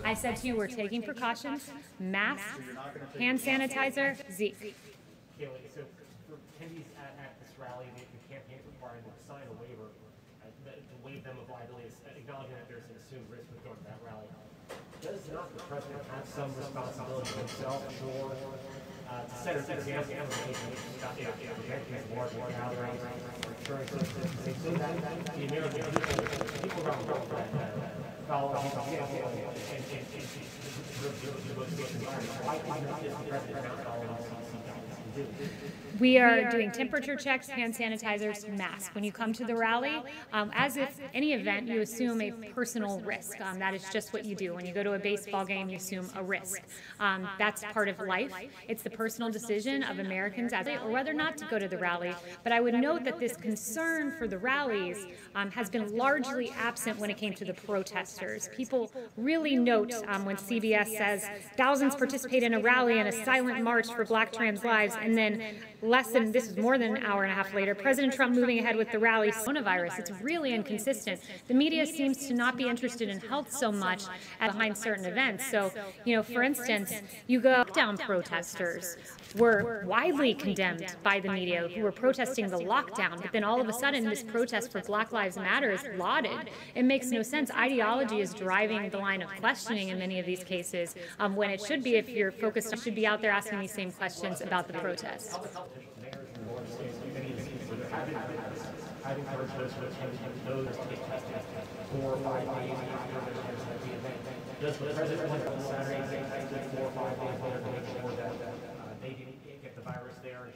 Speaker 1: I said to you we're taking precautions. Mask, hand sanitizer, Zeke.
Speaker 4: for attendees at this rally, the campaign requiring them to sign a waiver to waive them of liability, acknowledging that there's an assumed risk with going to that rally. Does not the president have some responsibility himself for to set an example of preventing large gatherings or ensuring so that the American people around the world follow his example and why can't the president not follow his
Speaker 1: We are doing temperature checks, hand sanitizers, masks. When you come to the rally, as if any event, you assume a personal risk. That is just what you do. When you go to a baseball game, you assume a risk. That's part of life. It's the personal decision of Americans or whether or not to go to the rally. But I would note that this concern for the rallies has been largely absent when it came to the protesters. People really note when CBS says thousands participate in a rally and a silent march for Black trans lives, and then this is more than an hour and a half later, President Trump moving ahead with the rally, coronavirus. It's really inconsistent. The media seems to not be interested in health so much behind certain events. So, for instance, you go lockdown protesters were widely condemned by the media who were protesting the lockdown, but then all of a sudden this protest for Black Lives Matter is lauded. It makes no sense. Ideology is driving the line of questioning in many of these cases, when it should be, if you're focused, should be out there asking these same questions about the protest.
Speaker 4: Having heard those take tested 4 or 5 days after the event, does the president want to Saturday take 4 or 5 days later to make sure that they didn't get the virus there, and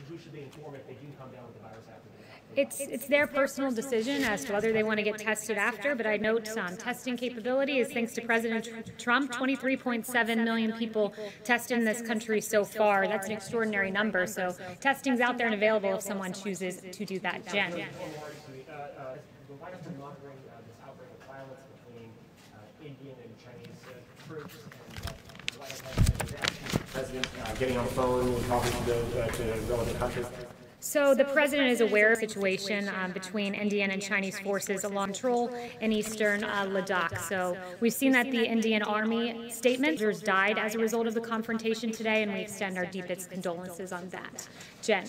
Speaker 4: who should they inform if they do come down with the virus after the event?
Speaker 1: It's their personal decision as to whether they want to get tested after, but I note testing capability is thanks to President Trump. 23.7 million people tested in this country so far. That's an extraordinary number. So testing's out there and available if someone chooses to do that. Jen.
Speaker 4: The White House been monitoring this outbreak of violence between Indian and Chinese troops, and the White House has the president getting on the phone and talking to relevant countries.
Speaker 1: So the president is aware of the situation between Indian and Chinese forces along control in eastern Ladakh. So we've seen that the Indian Army statement died as a result of the confrontation today, and we extend our deepest condolences on that. Jen.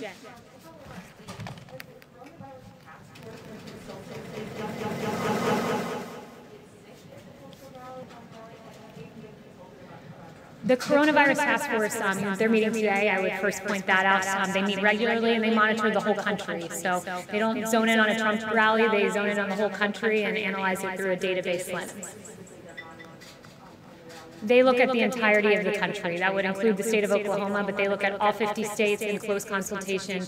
Speaker 1: The coronavirus task force, they're meeting today. I would first point that out. They meet regularly and they monitor the whole country. So they don't zone in on a Trump rally, they zone in on the whole country and analyze it through a database lens. They look at the entirety of the country. That would include the state of Oklahoma, but they look at all 50 states in close consultation.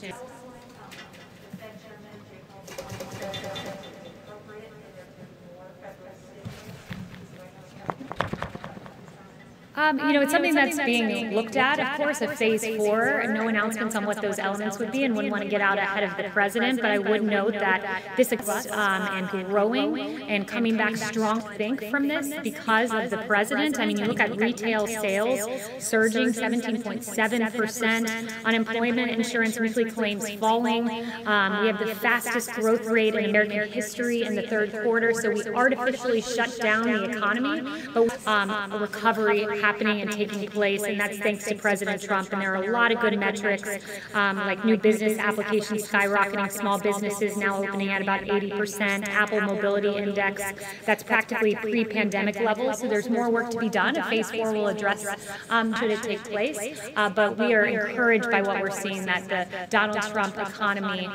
Speaker 1: It's something that's being looked at, of course, of phase 4. No announcements on what those elements would be, and wouldn't want to get out ahead of the president. But I would note that this and growing and coming back strong, I think, from this because of the president. I mean, you look at retail sales surging 17.7%, unemployment insurance weekly claims falling. We have the fastest growth rate in American history in the third quarter. So we artificially shut down the economy, but a recovery happening and taking place, and that's thanks to President Trump. And there are a lot of good metrics, like new business applications skyrocketing, small businesses now opening at about 80%, Apple Mobility Index, that's practically pre-pandemic levels. So there's more work to be done. Phase 4 will address should it take place. But we are encouraged by what we're seeing, that the Donald Trump economy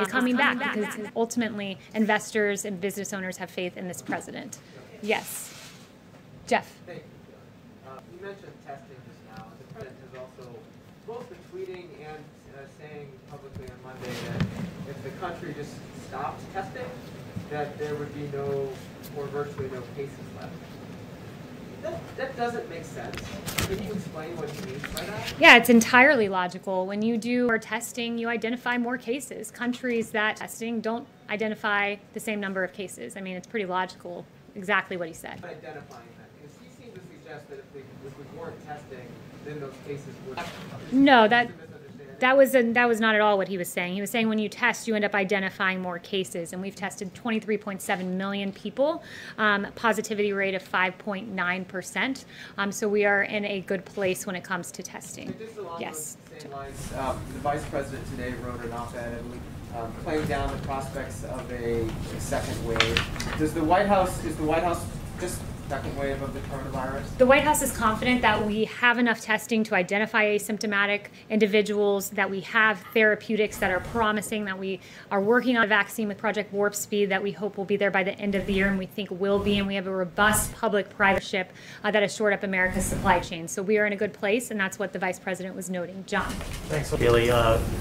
Speaker 1: is coming back, because ultimately investors and business owners have faith in this president. Yes. Jeff.
Speaker 3: You mentioned testing just now. The president has also both been tweeting and saying publicly on Monday that if the country just stopped testing, that there would be no, or virtually no cases left. That doesn't make sense. Can you explain what he means by that?
Speaker 1: Yeah, it's entirely logical. When you do more testing, you identify more cases. Countries that testing don't identify the same number of cases. I mean, it's pretty logical, exactly what he said.
Speaker 3: Identifying that, because he seemed to suggest that if we weren't testing, then those cases would...
Speaker 1: No, That was not at all what he was saying. He was saying when you test, you end up identifying more cases, and we've tested 23.7 million people, positivity rate of 5.9%. So we are in a good place when it comes to testing. Yes.
Speaker 3: Same lines, the Vice President today wrote an op-ed playing down the prospects of a second wave. Is the White House just second wave of the coronavirus?
Speaker 1: The White House is confident that we have enough testing to identify asymptomatic individuals, that we have therapeutics that are promising, that we are working on a vaccine with Project Warp Speed that we hope will be there by the end of the year and we think will be, and we have a robust public-private partnership that has shored up America's supply chain. So we are in a good place, and that's what the Vice President was noting. John.
Speaker 6: Thanks, Haley.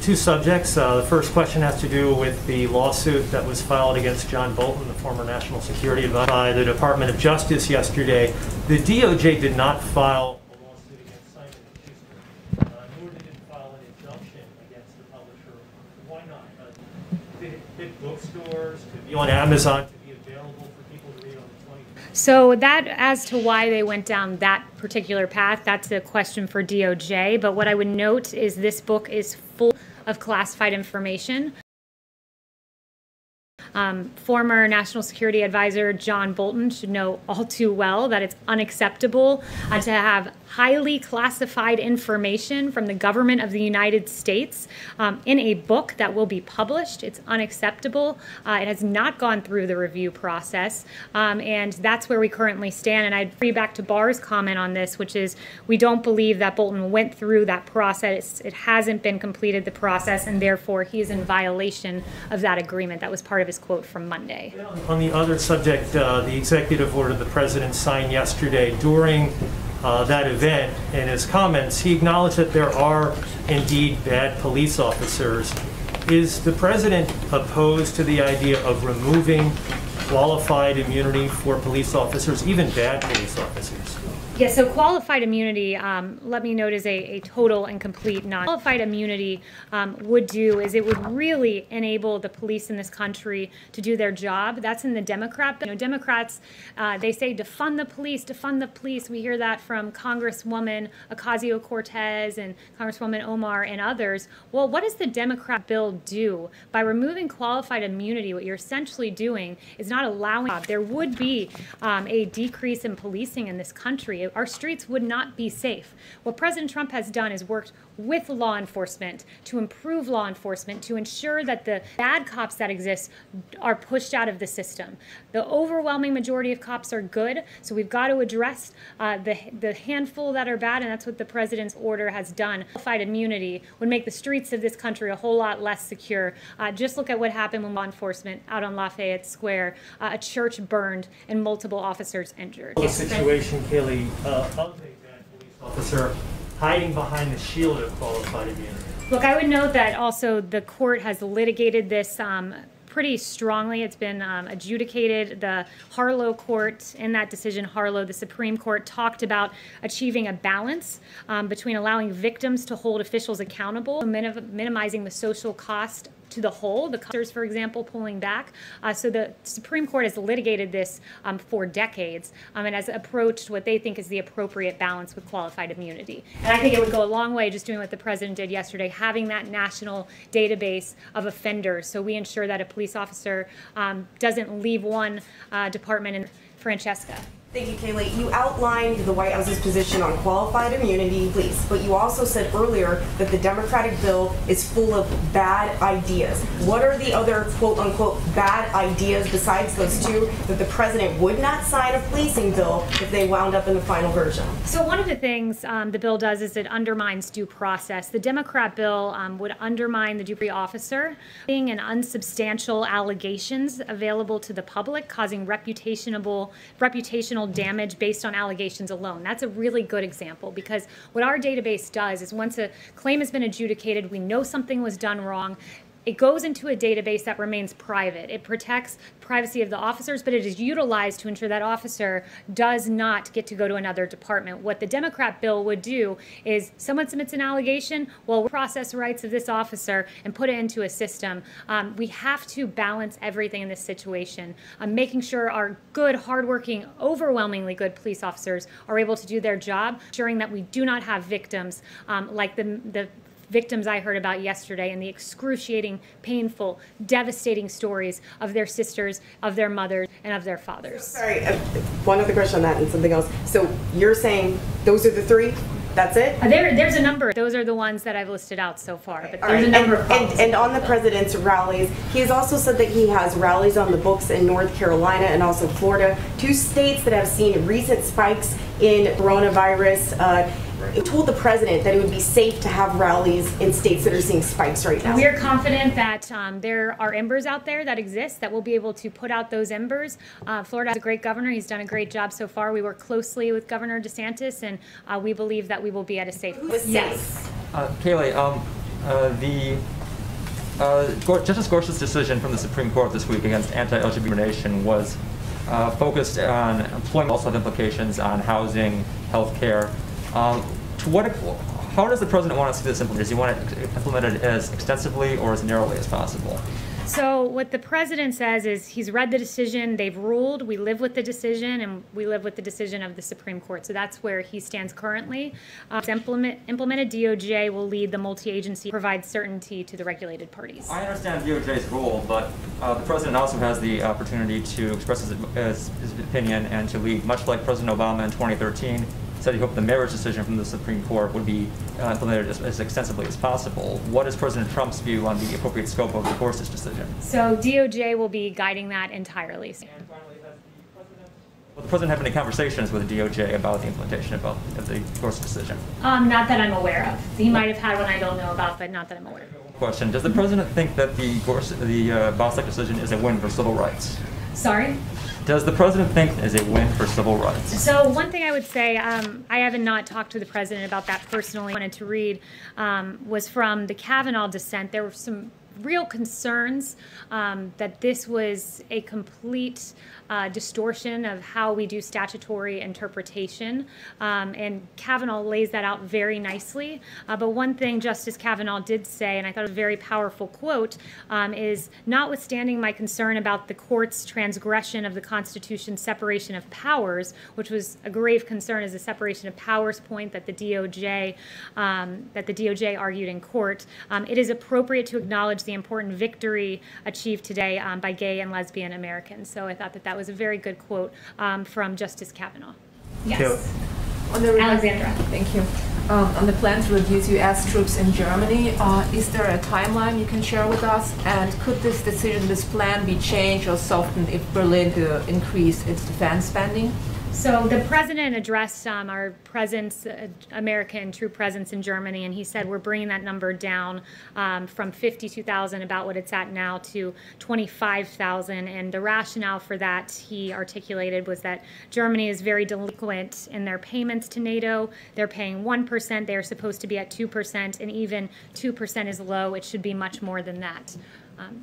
Speaker 6: Two subjects. The first question has to do with the lawsuit that was filed against John Bolton, the former National Security Advisor, by the Department of Justice yesterday. The DOJ did not file a lawsuit against Simon & Schuster, nor did it file an injunction against the publisher. Why not? Did it hit bookstores, to be on Amazon, to be available for people to read on the 20th?
Speaker 1: So that, as to why they went down that particular path, that's a question for DOJ. But what I would note is this book is full of classified information. Former National Security Advisor John Bolton should know all too well that it's unacceptable to have highly classified information from the government of the United States in a book that will be published. It's unacceptable. It has not gone through the review process, and that's where we currently stand. And I'd refer you back to Barr's comment on this, which is we don't believe that Bolton went through that process. It hasn't been completed, the process, and therefore he is in violation of that agreement. That was part of his quote from Monday.
Speaker 6: On the other subject, the executive order the president signed yesterday, during that event, in his comments, he acknowledged that there are indeed bad police officers. Is the president opposed to the idea of removing qualified immunity for police officers, even bad police officers?
Speaker 1: Yeah, so qualified immunity, let me note, is a total and complete non-qualified immunity would do is it would really enable the police in this country to do their job. That's in the Democrat. You know, Democrats, they say defund the police, defund the police. We hear that from Congresswoman Ocasio-Cortez and Congresswoman Omar and others. Well, what does the Democrat bill do? By removing qualified immunity, what you're essentially doing is not allowing, there would be a decrease in policing in this country. Our streets would not be safe. What President Trump has done is worked with law enforcement to improve law enforcement, to ensure that the bad cops that exist are pushed out of the system. The overwhelming majority of cops are good, so we've got to address the handful that are bad, and that's what the president's order has done. Qualified immunity would make the streets of this country a whole lot less secure. Just look at what happened when law enforcement out on Lafayette Square, a church burned and multiple officers injured.
Speaker 6: The situation, Kaylee, of a bad police officer hiding behind the shield of qualified immunity.
Speaker 1: Look, I would note that also the court has litigated this pretty strongly. It's been adjudicated. The Harlow court, in that decision, Harlow, the Supreme Court, talked about achieving a balance between allowing victims to hold officials accountable, minimizing the social cost to the whole, the officers, for example, pulling back. So the Supreme Court has litigated this for decades and has approached what they think is the appropriate balance with qualified immunity. And I think it would go a long way just doing what the president did yesterday, having that national database of offenders, so we ensure that a police officer doesn't leave one department in. Francesca.
Speaker 8: Thank you, Kaylee. You outlined the White House's position on qualified immunity, please, but you also said earlier that the Democratic bill is full of bad ideas. What are the other quote-unquote bad ideas besides those two that the president would not sign a policing bill if they wound up in the final version?
Speaker 1: So one of the things the bill does is it undermines due process. The Democrat bill would undermine the due process officer, being an unsubstantial allegations available to the public, causing reputational damage based on allegations alone. That's a really good example, because what our database does is once a claim has been adjudicated, we know something was done wrong, it goes into a database that remains private. It protects privacy of the officers, but it is utilized to ensure that officer does not get to go to another department. What the Democrat bill would do is someone submits an allegation, well, we'll process rights of this officer and put it into a system. We have to balance everything in this situation, making sure our good, hardworking, overwhelmingly good police officers are able to do their job, ensuring that we do not have victims like the victims I heard about yesterday and the excruciating, painful, devastating stories of their sisters, of their mothers, and of their fathers.
Speaker 8: Sorry, one other question on that and something else. So you're saying those are the three? That's it?
Speaker 1: There's a number. Those are the ones that I've listed out so far. But there's a number of problems.
Speaker 8: And on the president's rallies, he has also said that he has rallies on the books in North Carolina and also Florida, two states that have seen recent spikes in coronavirus. It told the president that it would be safe to have rallies in states that are seeing spikes right now.
Speaker 1: We are confident that there are embers out there that exist that will be able to put out those embers. Florida has a great governor. He's done a great job so far. We work closely with Governor DeSantis, and we believe that we will be at a safe place. Yes.
Speaker 9: Kayleigh, Justice Gorsuch's decision from the Supreme Court this week against anti-LGBT discrimination was focused on employment, also have implications on housing, health care. How does the president want to see this implemented? Does he want it implemented as extensively or as narrowly as possible?
Speaker 1: So what the president says is he's read the decision, they've ruled, we live with the decision, and we live with the decision of the Supreme Court. So that's where he stands currently. Implemented DOJ will lead the multi-agency, provide certainty to the regulated parties.
Speaker 9: I understand DOJ's role, but the president also has the opportunity to express his opinion and to lead, much like President Obama in 2013. Said he hoped the marriage decision from the Supreme Court would be implemented as extensively as possible. What is President Trump's view on the appropriate scope of the Gorsuch decision?
Speaker 1: So DOJ will be guiding that entirely.
Speaker 9: And finally, will the president have any conversations with the DOJ about the implementation of the Gorsuch decision?
Speaker 1: Not that I'm aware of. He might have had one I don't know about, but not that I'm aware of.
Speaker 9: Question: does the president think that the Bostock decision is a win for civil rights?
Speaker 1: Sorry?
Speaker 9: Does the president think it is a win for civil rights?
Speaker 1: So one thing I would say, I haven't not talked to the president about that personally. I wanted to read was from the Kavanaugh dissent. There were some real concerns that this was a complete distortion of how we do statutory interpretation, and Kavanaugh lays that out very nicely. But one thing Justice Kavanaugh did say, and I thought it was a very powerful quote, is, notwithstanding my concern about the court's transgression of the Constitution's separation of powers, which was a grave concern as a separation of powers point that the DOJ argued in court, it is appropriate to acknowledge the important victory achieved today by gay and lesbian Americans. So I thought that was a very good quote from Justice Kavanaugh. Yes. Alexandra.
Speaker 12: Thank you. On the plan to reduce U.S. troops in Germany, is there a timeline you can share with us? And could this decision, this plan, be changed or softened if Berlin to increase its defense spending?
Speaker 1: So the president addressed our presence, American troop presence in Germany, and he said we're bringing that number down from 52,000, about what it's at now, to 25,000. And the rationale for that, he articulated, was that Germany is very delinquent in their payments to NATO. They're paying 1%. They're supposed to be at 2%, and even 2% is low. It should be much more than that.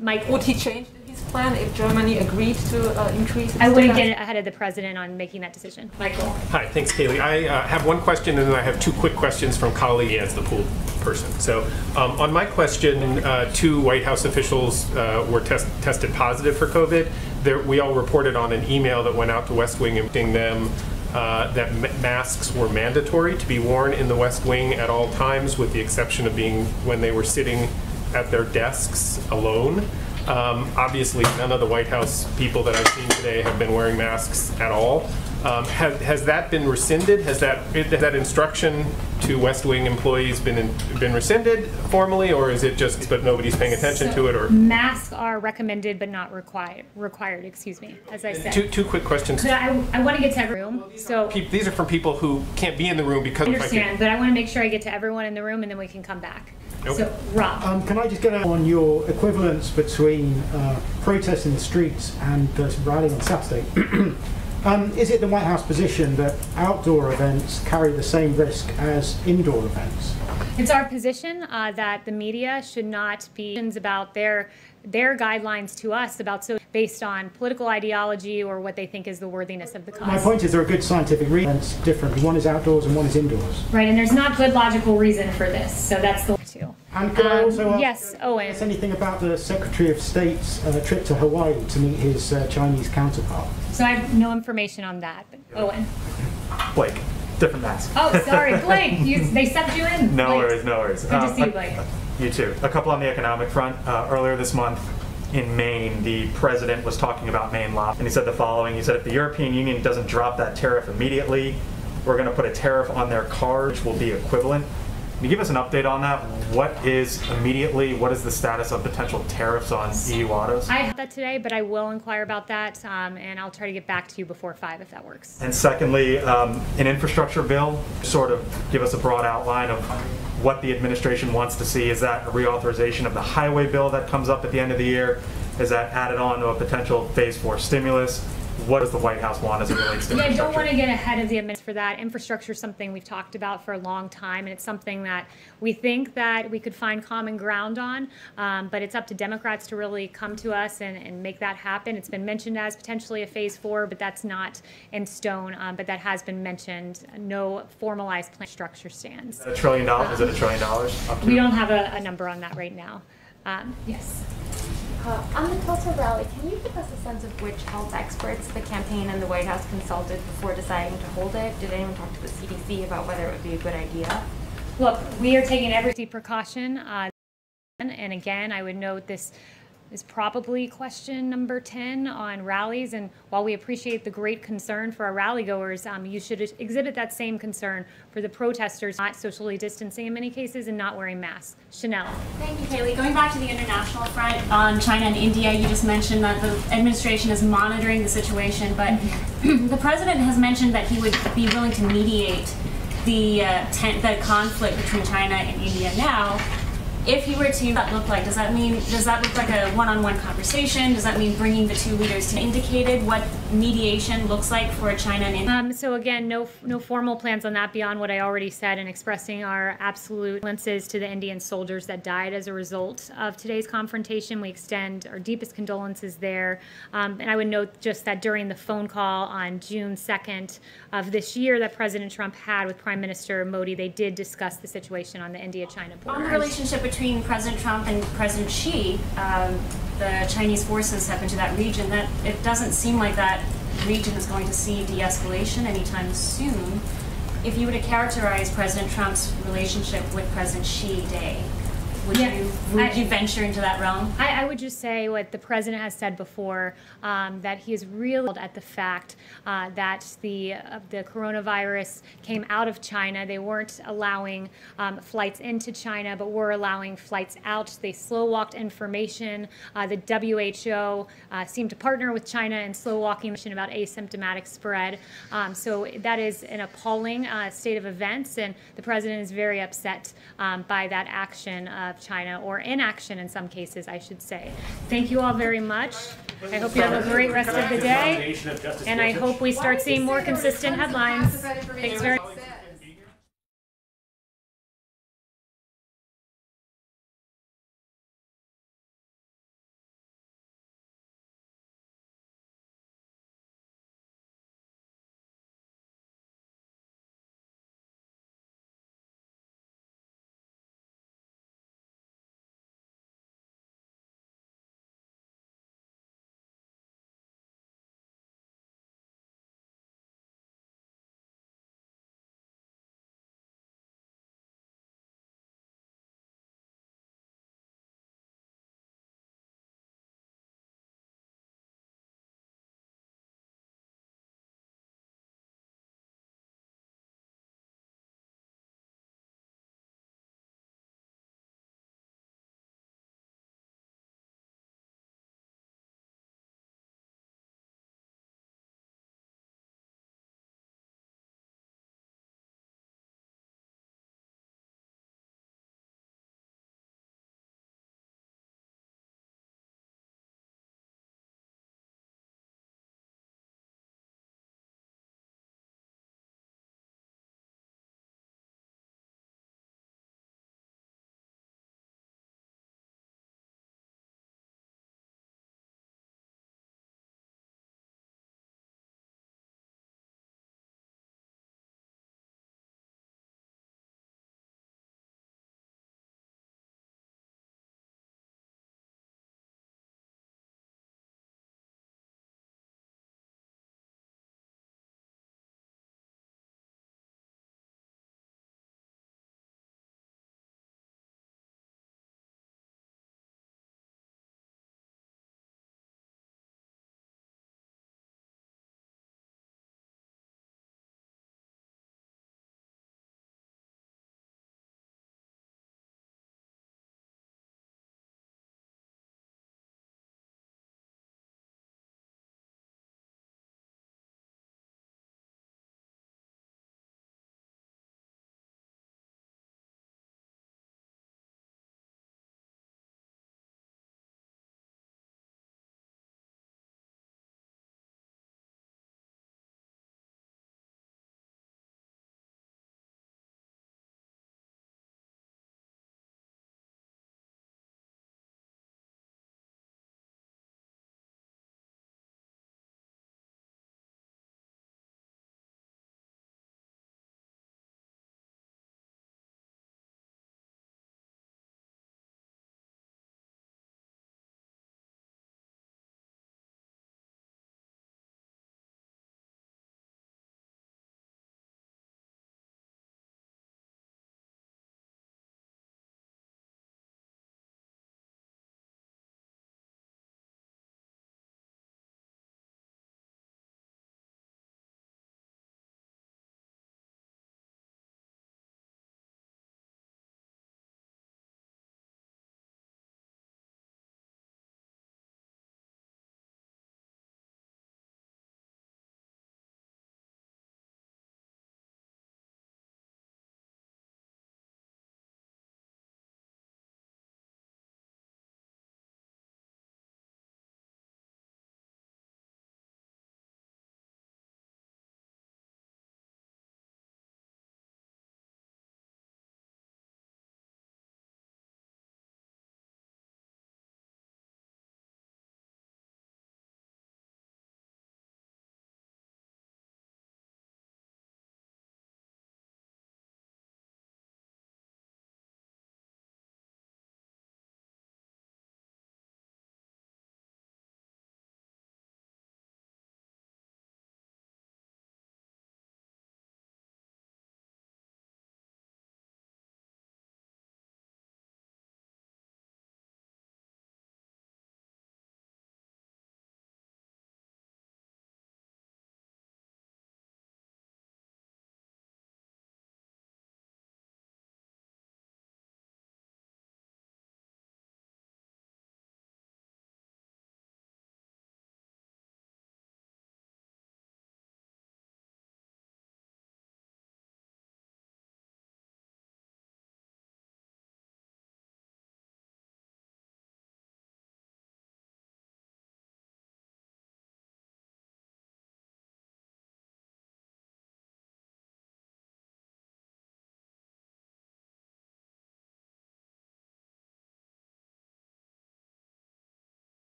Speaker 1: Michael.
Speaker 12: Would he change his plan if Germany agreed to increase its
Speaker 1: I wouldn't get ahead of the president on making that decision. Michael.
Speaker 13: Hi, thanks, Kayleigh. I have one question, and then I have two quick questions from Kali as the pool person. So on my question, 2 White House officials were tested positive for COVID. We all reported on an email that went out to West Wing inviting them that masks were mandatory to be worn in the West Wing at all times, with the exception of being when they were sitting at their desks alone. Obviously, none of the White House people that I've seen today have been wearing masks at all. Has that been rescinded? Has that instruction to West Wing employees been rescinded formally, or is it just but nobody's paying attention to it? Or
Speaker 1: masks are recommended but not required. Excuse me. As I said.
Speaker 13: Two quick questions.
Speaker 1: I want to get to every room. So
Speaker 13: these are from people who can't be in the room because
Speaker 1: I understand, but I want to make sure I get to everyone in the room, and then we can come back.
Speaker 13: Okay.
Speaker 1: So, Rob.
Speaker 14: Can I just get on your equivalence between protests in the streets and rallying on Saturday? Is it the White House position that outdoor events carry the same risk as indoor events?
Speaker 1: It's our position that the media should not be about their guidelines to us about based on political ideology or what they think is the worthiness of the cause.
Speaker 14: My point is there are good scientific reasons different. One is outdoors and one is indoors.
Speaker 1: Right, and there's not good logical reason for this, so that's the two.
Speaker 14: And could I also ask,
Speaker 1: yes, Owen.
Speaker 14: Anything about the Secretary of State's trip to Hawaii to meet his Chinese counterpart?
Speaker 1: So I have no information on that, but Owen.
Speaker 25: Blake,
Speaker 15: different mask.
Speaker 1: Oh, sorry, Blake. They subbed you in.
Speaker 15: No
Speaker 1: Blake.
Speaker 15: worries, no worries.
Speaker 1: Good to see you, Blake.
Speaker 15: You too. A couple on the economic front. Earlier this month in Maine, the president was talking about Maine law, and he said the following. He said, if the European Union doesn't drop that tariff immediately, we're going to put a tariff on their cars, which will be equivalent. Can you give us an update on that? What is immediately, what is the status of potential tariffs on EU autos?
Speaker 1: I have that today, but I will inquire about that, and I'll try to get back to you before 5 if that works.
Speaker 15: And secondly, an infrastructure bill, sort of give us a broad outline of what the administration wants to see. Is that a reauthorization of the highway bill that comes up at the end of the year? Is that added on to a potential phase 4 stimulus? What does the White House want as it relates to infrastructure?
Speaker 1: I don't want to get ahead of the administration for that. Infrastructure is something we've talked about for a long time, and it's something that we think that we could find common ground on, but it's up to Democrats to really come to us and make that happen. It's been mentioned as potentially a phase 4, but that's not in stone, but that has been mentioned. No formalized plan structure stands.
Speaker 15: Is it $1 trillion? Is it $1 trillion? Up to?
Speaker 1: We don't have a number on that right now. Yes.
Speaker 16: On the Tulsa rally, can you give us a sense of which health experts the campaign and the White House consulted before deciding to hold it? Did anyone talk to the CDC about whether it would be a good idea?
Speaker 1: Look, we are taking every precaution. And again, I would note this is probably question number 10 on rallies. And while we appreciate the great concern for our rally goers, you should exhibit that same concern for the protesters not socially distancing in many cases and not wearing masks. Chanel.
Speaker 17: Thank you, Kaylee. Going back to the international front on China and India, you just mentioned that the administration is monitoring the situation, but the president has mentioned that he would be willing to mediate the conflict between China and India now. If he were to, that look like? Does that look like a one-on-one conversation? Does that mean bringing the two leaders to indicated what mediation looks like for China and India?
Speaker 1: So again, no formal plans on that beyond what I already said, and expressing our absolute condolences to the Indian soldiers that died as a result of today's confrontation. We extend our deepest condolences there. And I would note just that during the phone call on June 2nd of this year that President Trump had with Prime Minister Modi, they did discuss the situation on the India-China border.
Speaker 17: On the relationship between President Trump and President Xi, the Chinese forces have been to that region. That it doesn't seem like that region is going to see de-escalation anytime soon. If you were to characterize President Trump's relationship with President Xi today, would you venture into that realm?
Speaker 1: I would just say what the president has said before, that he is really at the fact that the coronavirus came out of China. They weren't allowing flights into China, but were allowing flights out. They slow-walked information. The WHO seemed to partner with China in slow-walking information about asymptomatic spread. So that is an appalling state of events, and the president is very upset by that action of China, or inaction in some cases, I should say. Thank you all very much. I hope you have a great rest of the day, and I hope we start seeing more consistent headlines. Thanks very much.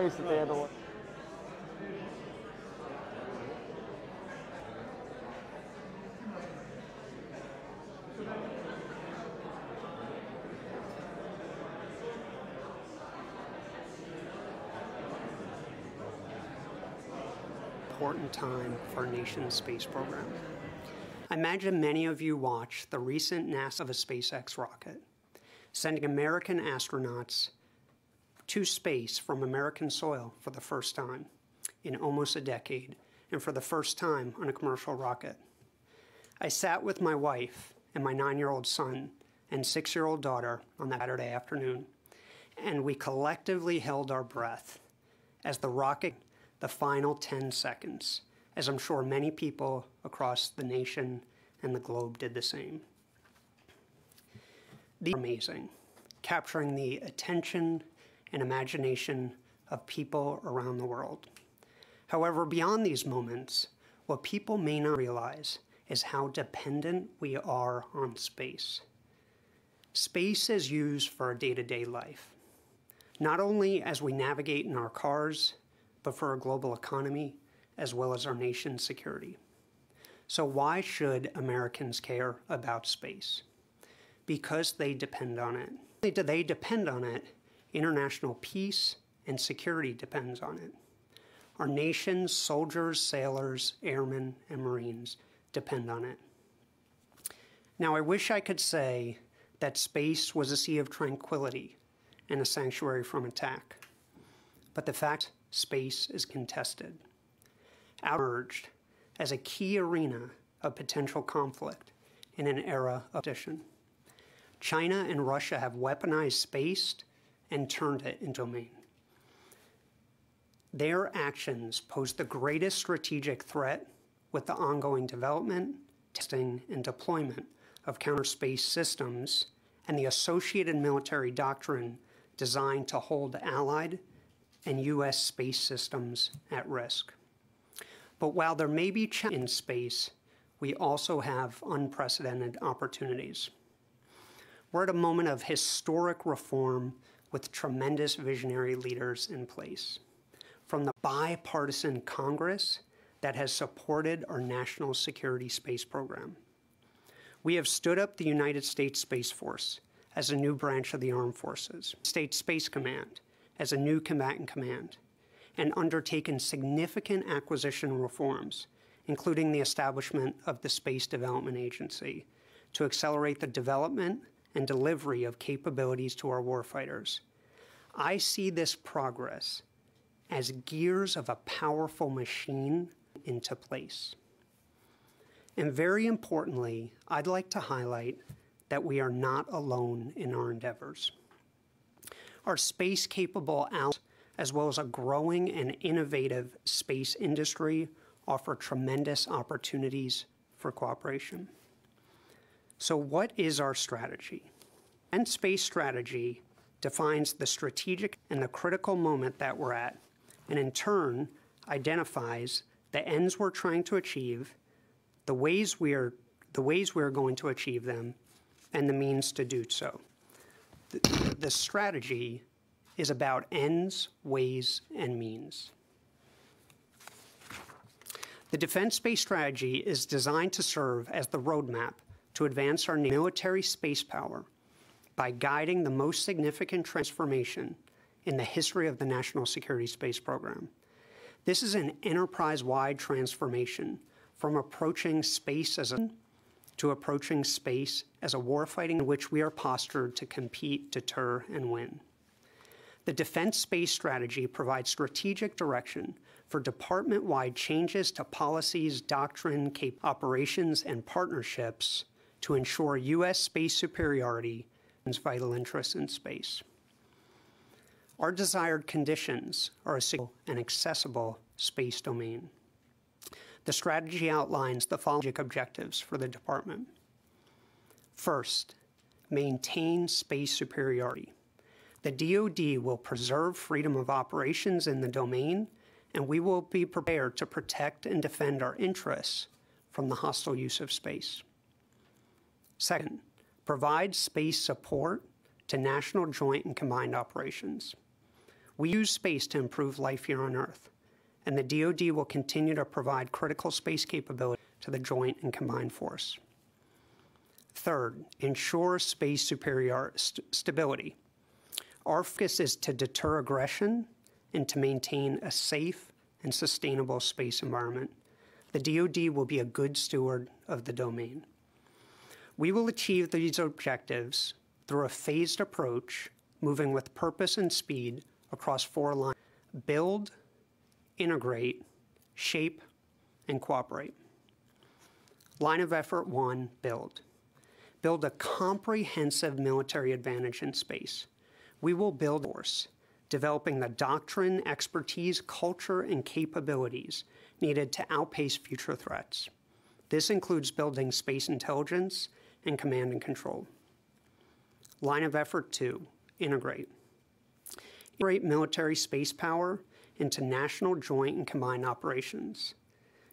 Speaker 10: place that they had to look.
Speaker 11: Important time for our nation's space program. I imagine many of you watched the recent NASA of a SpaceX rocket, sending American astronauts to space from American soil for the first time in almost a decade, and for the first time on a commercial rocket. I sat with my wife and my 9-year-old son and 6-year-old daughter on that Saturday afternoon, and we collectively held our breath as the rocket the final 10 seconds, as I'm sure many people across the nation and the globe did the same. These are amazing, capturing the attention and imagination of people around the world. However, beyond these moments, what people may not realize is how dependent we are on space. Space is used for our day-to-day life, not only as we navigate in our cars, but for our global economy, as well as our nation's security. So why should Americans care about space? Because they depend on it. Not only do they depend on it, international peace and security depends on it. Our nation's soldiers, sailors, airmen, and Marines depend on it. Now, I wish I could say that space was a sea of tranquility and a sanctuary from attack, but the fact space is contested, emerged as a key arena of potential conflict in an era of competition. China and Russia have weaponized space and turned it into a domain. Their actions pose the greatest strategic threat with the ongoing development, testing, and deployment of counter-space systems and the associated military doctrine designed to hold Allied and U.S. space systems at risk. But while there may be challenges in space, we also have unprecedented opportunities. We're at a moment of historic reform with tremendous visionary leaders in place. From the bipartisan Congress that has supported our national security space program. We have stood up the United States Space Force as a new branch of the armed forces, State Space Command as a new combatant command, and undertaken significant acquisition reforms, including the establishment of the Space Development Agency, to accelerate the development and delivery of capabilities to our warfighters. I see this progress as gears of a powerful machine into place. And very importantly, I'd like to highlight that we are not alone in our endeavors. Our space-capable allies, as well as a growing and innovative space industry, offer tremendous opportunities for cooperation. So what is our strategy? And space strategy defines the strategic and the critical moment that we're at, and in turn identifies the ends we're trying to achieve, the ways we are going to achieve them, and the means to do so. The strategy is about ends, ways, and means. The defense space strategy is designed to serve as the roadmap to advance our military space power by guiding the most significant transformation in the history of the national security space program. This is an enterprise-wide transformation from approaching space as a to approaching space as a warfighting in which we are postured to compete, deter, and win. The defense space strategy provides strategic direction for department-wide changes to policies, doctrine, operations, and partnerships to ensure U.S. space superiority and vital interests in space. Our desired conditions are a secure and accessible space domain. The strategy outlines the following objectives for the department. First, maintain space superiority. The DoD will preserve freedom of operations in the domain, and we will be prepared to protect and defend our interests from the hostile use of space. Second, provide space support to national joint and combined operations. We use space to improve life here on Earth, and the DoD will continue to provide critical space capability to the Joint and Combined Force. Third, ensure space stability. Our focus is to deter aggression and to maintain a safe and sustainable space environment. The DoD will be a good steward of the domain. We will achieve these objectives through a phased approach, moving with purpose and speed across 4 lines: build, integrate, shape, and cooperate. Line of effort 1, build. Build a comprehensive military advantage in space. We will build a force, developing the doctrine, expertise, culture, and capabilities needed to outpace future threats. This includes building space intelligence and command and control. Line of effort 2, integrate. Integrate military space power into national joint and combined operations.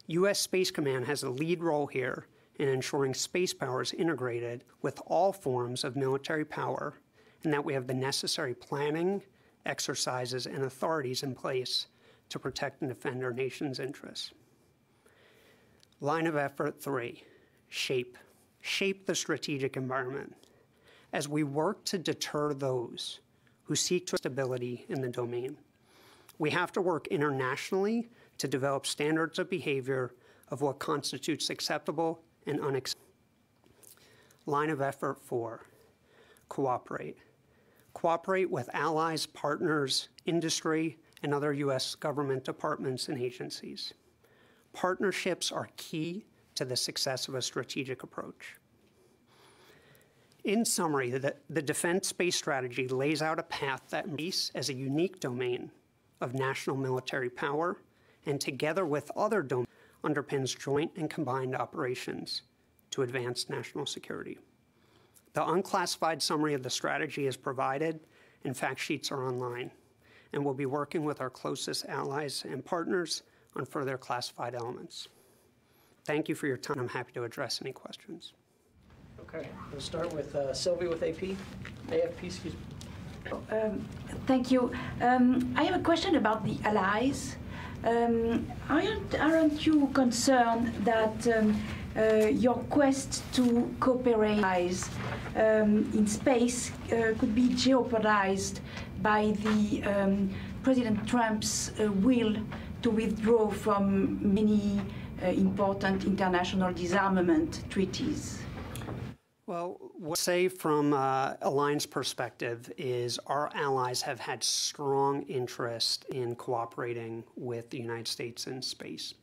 Speaker 11: U.S. Space Command has a lead role here in ensuring space power is integrated with all forms of military power, and that we have the necessary planning, exercises, and authorities in place to protect and defend our nation's interests. Line of effort 3, shape. Shape the strategic environment. As we work to deter those who seek to stability in the domain, we have to work internationally to develop standards of behavior of what constitutes acceptable and unacceptable. Line of effort 4, cooperate. Cooperate with allies, partners, industry, and other U.S. government departments and agencies. Partnerships are key to the success of a strategic approach. In summary, the defense space strategy lays out a path that space as a unique domain of national military power, and together with other domains, underpins joint and combined operations to advance national security. The unclassified summary of the strategy is provided, and fact sheets are online, and we'll be working with our closest allies and partners on further classified elements. Thank you for your time. I'm happy to address any questions.
Speaker 10: Okay, we'll start with Sylvie with AFP, excuse me.
Speaker 18: Thank you. I have a question about the allies. Aren't you concerned that your quest to cooperate in space could be jeopardized by the President Trump's will to withdraw from many important international disarmament treaties?
Speaker 11: Well, what I say from Alliance perspective is our allies have had strong interest in cooperating with the United States in space.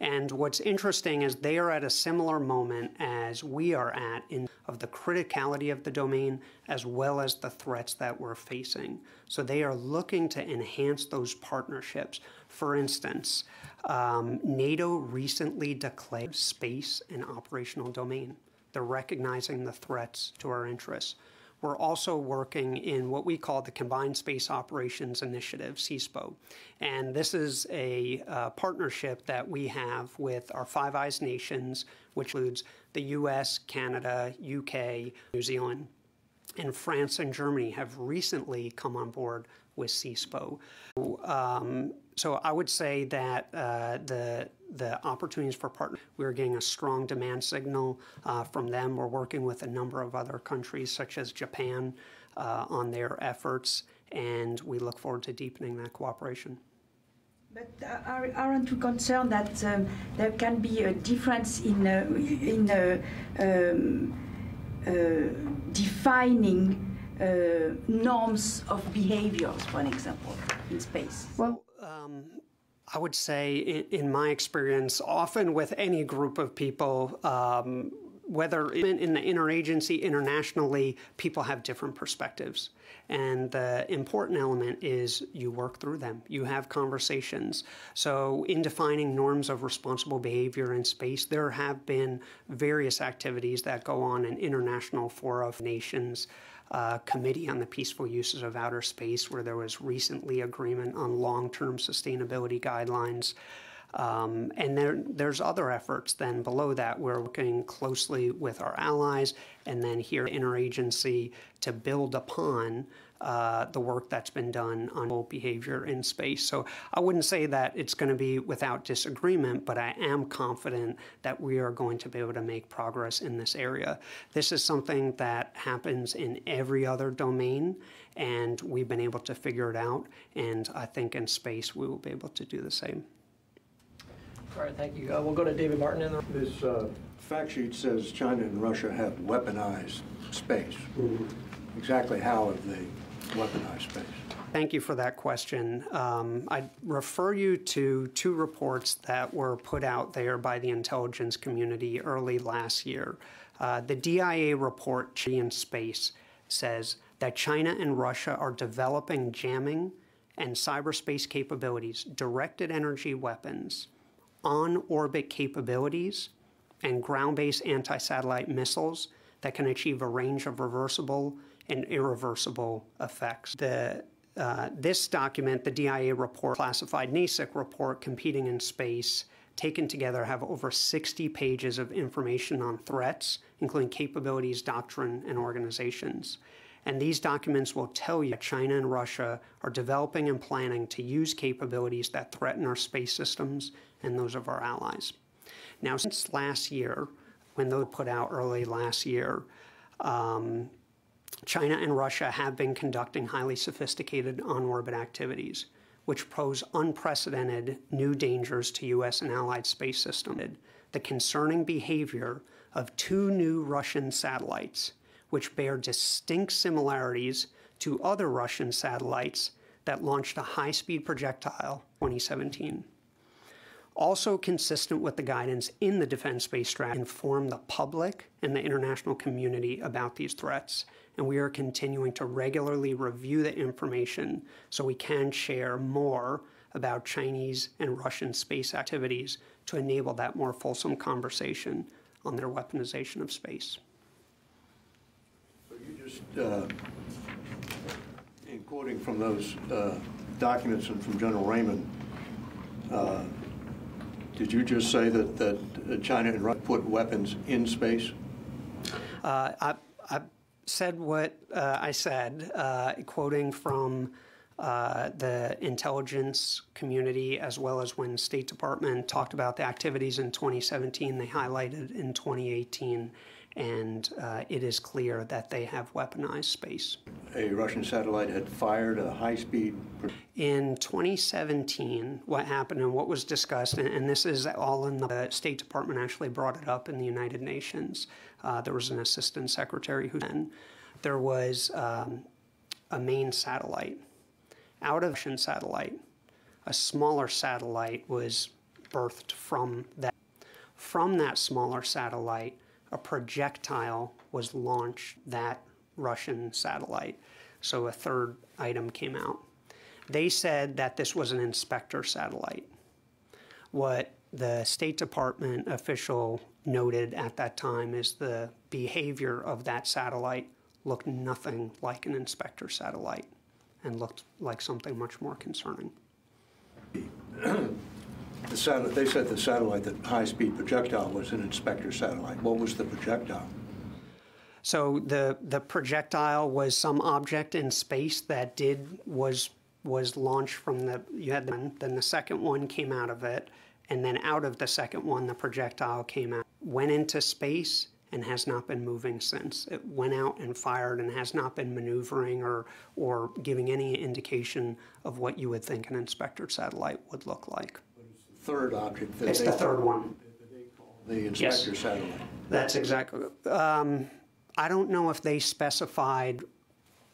Speaker 11: And what's interesting is they are at a similar moment as we are at of the criticality of the domain as well as the threats that we're facing. So they are looking to enhance those partnerships. For instance, NATO recently declared space an operational domain. They're recognizing the threats to our interests. We're also working in what we call the Combined Space Operations Initiative, CSPO. And this is a partnership that we have with our Five Eyes nations, which includes the US, Canada, UK, New Zealand. And France and Germany have recently come on board with CSPO. So I would say that the opportunities for partners, we're getting a strong demand signal from them. We're working with a number of other countries, such as Japan, on their efforts, and we look forward to deepening that cooperation.
Speaker 18: But aren't you concerned that there can be a difference in defining norms of behaviors, for example, in space?
Speaker 11: Well, I would say, in my experience, often with any group of people, whether in the interagency, internationally, people have different perspectives. And the important element is you work through them. You have conversations. So in defining norms of responsible behavior in space, there have been various activities that go on in international fora of nations. Committee on the Peaceful Uses of Outer Space, where there was recently agreement on long-term sustainability guidelines. And there's other efforts then below that. We're working closely with our allies and then here interagency to build upon the work that's been done on behavior in space. So I wouldn't say that it's going to be without disagreement, but I am confident that we are going to be able to make progress in this area. This is something that happens in every other domain, and we've been able to figure it out, and I think in space we will be able to do the same.
Speaker 10: All right, thank you. We'll go to David Martin.
Speaker 19: This fact sheet says China and Russia have weaponized space. Exactly how have they weaponized space?
Speaker 11: Thank you for that question. I refer you to two reports that were put out there by the intelligence community early last year. The DIA report in space says that China and Russia are developing jamming and cyberspace capabilities, directed energy weapons, on-orbit capabilities, and ground-based anti-satellite missiles that can achieve a range of reversible and irreversible effects. This document, the DIA report, classified NASIC report, Competing in Space, taken together have over 60 pages of information on threats, including capabilities, doctrine, and organizations. And these documents will tell you that China and Russia are developing and planning to use capabilities that threaten our space systems and those of our allies. Now, since last year, when those were put out early last year, China and Russia have been conducting highly sophisticated on-orbit activities, which pose unprecedented new dangers to U.S. and allied space systems. The concerning behavior of two new Russian satellites, which bear distinct similarities to other Russian satellites that launched a high-speed projectile in 2017. Also consistent with the guidance in the Defense Space Strategy, inform the public and the international community about these threats, and we are continuing to regularly review the information so we can share more about Chinese and Russian space activities to enable that more fulsome conversation on their weaponization of space.
Speaker 19: Just in quoting from those documents and from General Raymond, did you just say that China and Russia put weapons in space?
Speaker 11: I said what I said, quoting from the intelligence community, as well as when State Department talked about the activities in 2017, they highlighted in 2018. And it is clear that they have weaponized space.
Speaker 19: A Russian satellite had fired a high-speed...
Speaker 11: In 2017, what happened and what was discussed, and this is all in the State Department actually brought it up in the United Nations. There was an assistant secretary who then, there was a main satellite. Out of Russian satellite, a smaller satellite was birthed from that. From that smaller satellite, a projectile was launched that Russian satellite. So a third item came out. They said that this was an inspector satellite. What the State Department official noted at that time is the behavior of that satellite looked nothing like an inspector satellite and looked like something much more concerning.
Speaker 19: They said the satellite, the high-speed projectile, was an inspector satellite. What was the projectile?
Speaker 11: So the projectile was some object in space that was launched from the, you had then the second one came out of it, and then out of the second one, the projectile came out, went into space, and has not been moving since. It went out and fired and has not been maneuvering or giving any indication of what you would think an inspector satellite would look like.
Speaker 19: Third object.
Speaker 11: It's the third one.
Speaker 19: The inspector satellite.
Speaker 11: That's exactly. I don't know if they specified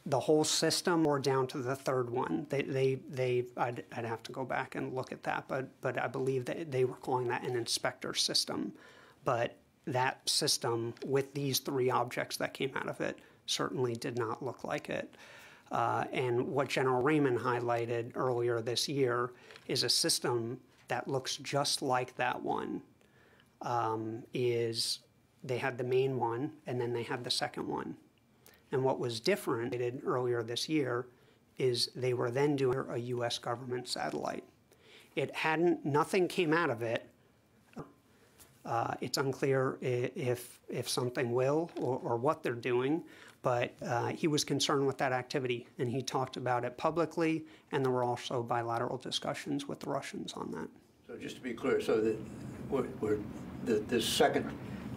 Speaker 11: the whole system or down to the third one. I'd have to go back and look at that, but I believe that they were calling that an inspector system. But that system with these three objects that came out of it certainly did not look like it. And what General Raymond highlighted earlier this year is a system that looks just like that one. They had the main one, and then they had the second one. And what was different earlier this year is they were then doing a U.S. government satellite. Nothing came out of it It's unclear if something will or what they're doing, but he was concerned with that activity, and he talked about it publicly, and there were also bilateral discussions with the Russians on that.
Speaker 19: So just to be clear, so that this second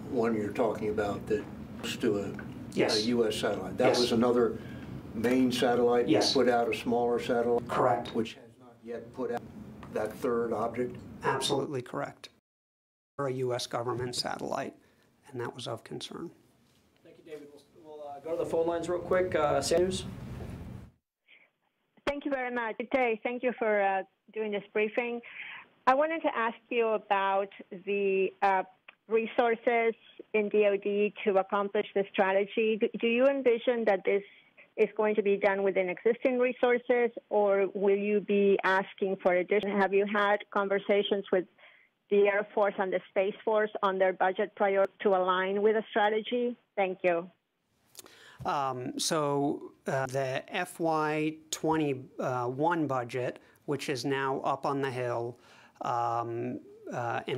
Speaker 19: one you're talking about that was to a U.S. satellite, that was another main satellite that put out a smaller satellite?
Speaker 11: Correct.
Speaker 19: Which has not yet put out that third object?
Speaker 11: Absolutely correct. Or a U.S. government satellite, and that was of concern.
Speaker 10: Thank you, David. We'll go to the phone lines real quick. Sanders?
Speaker 21: Thank you very much. Good day. Thank you for doing this briefing. I wanted to ask you about the resources in DoD to accomplish this strategy. Do you envision that this is going to be done within existing resources, or will you be asking for additional? Have you had conversations with the Air Force and the Space Force on their budget priorities to align with a strategy? Thank you.
Speaker 11: The FY21 budget, which is now up on the Hill and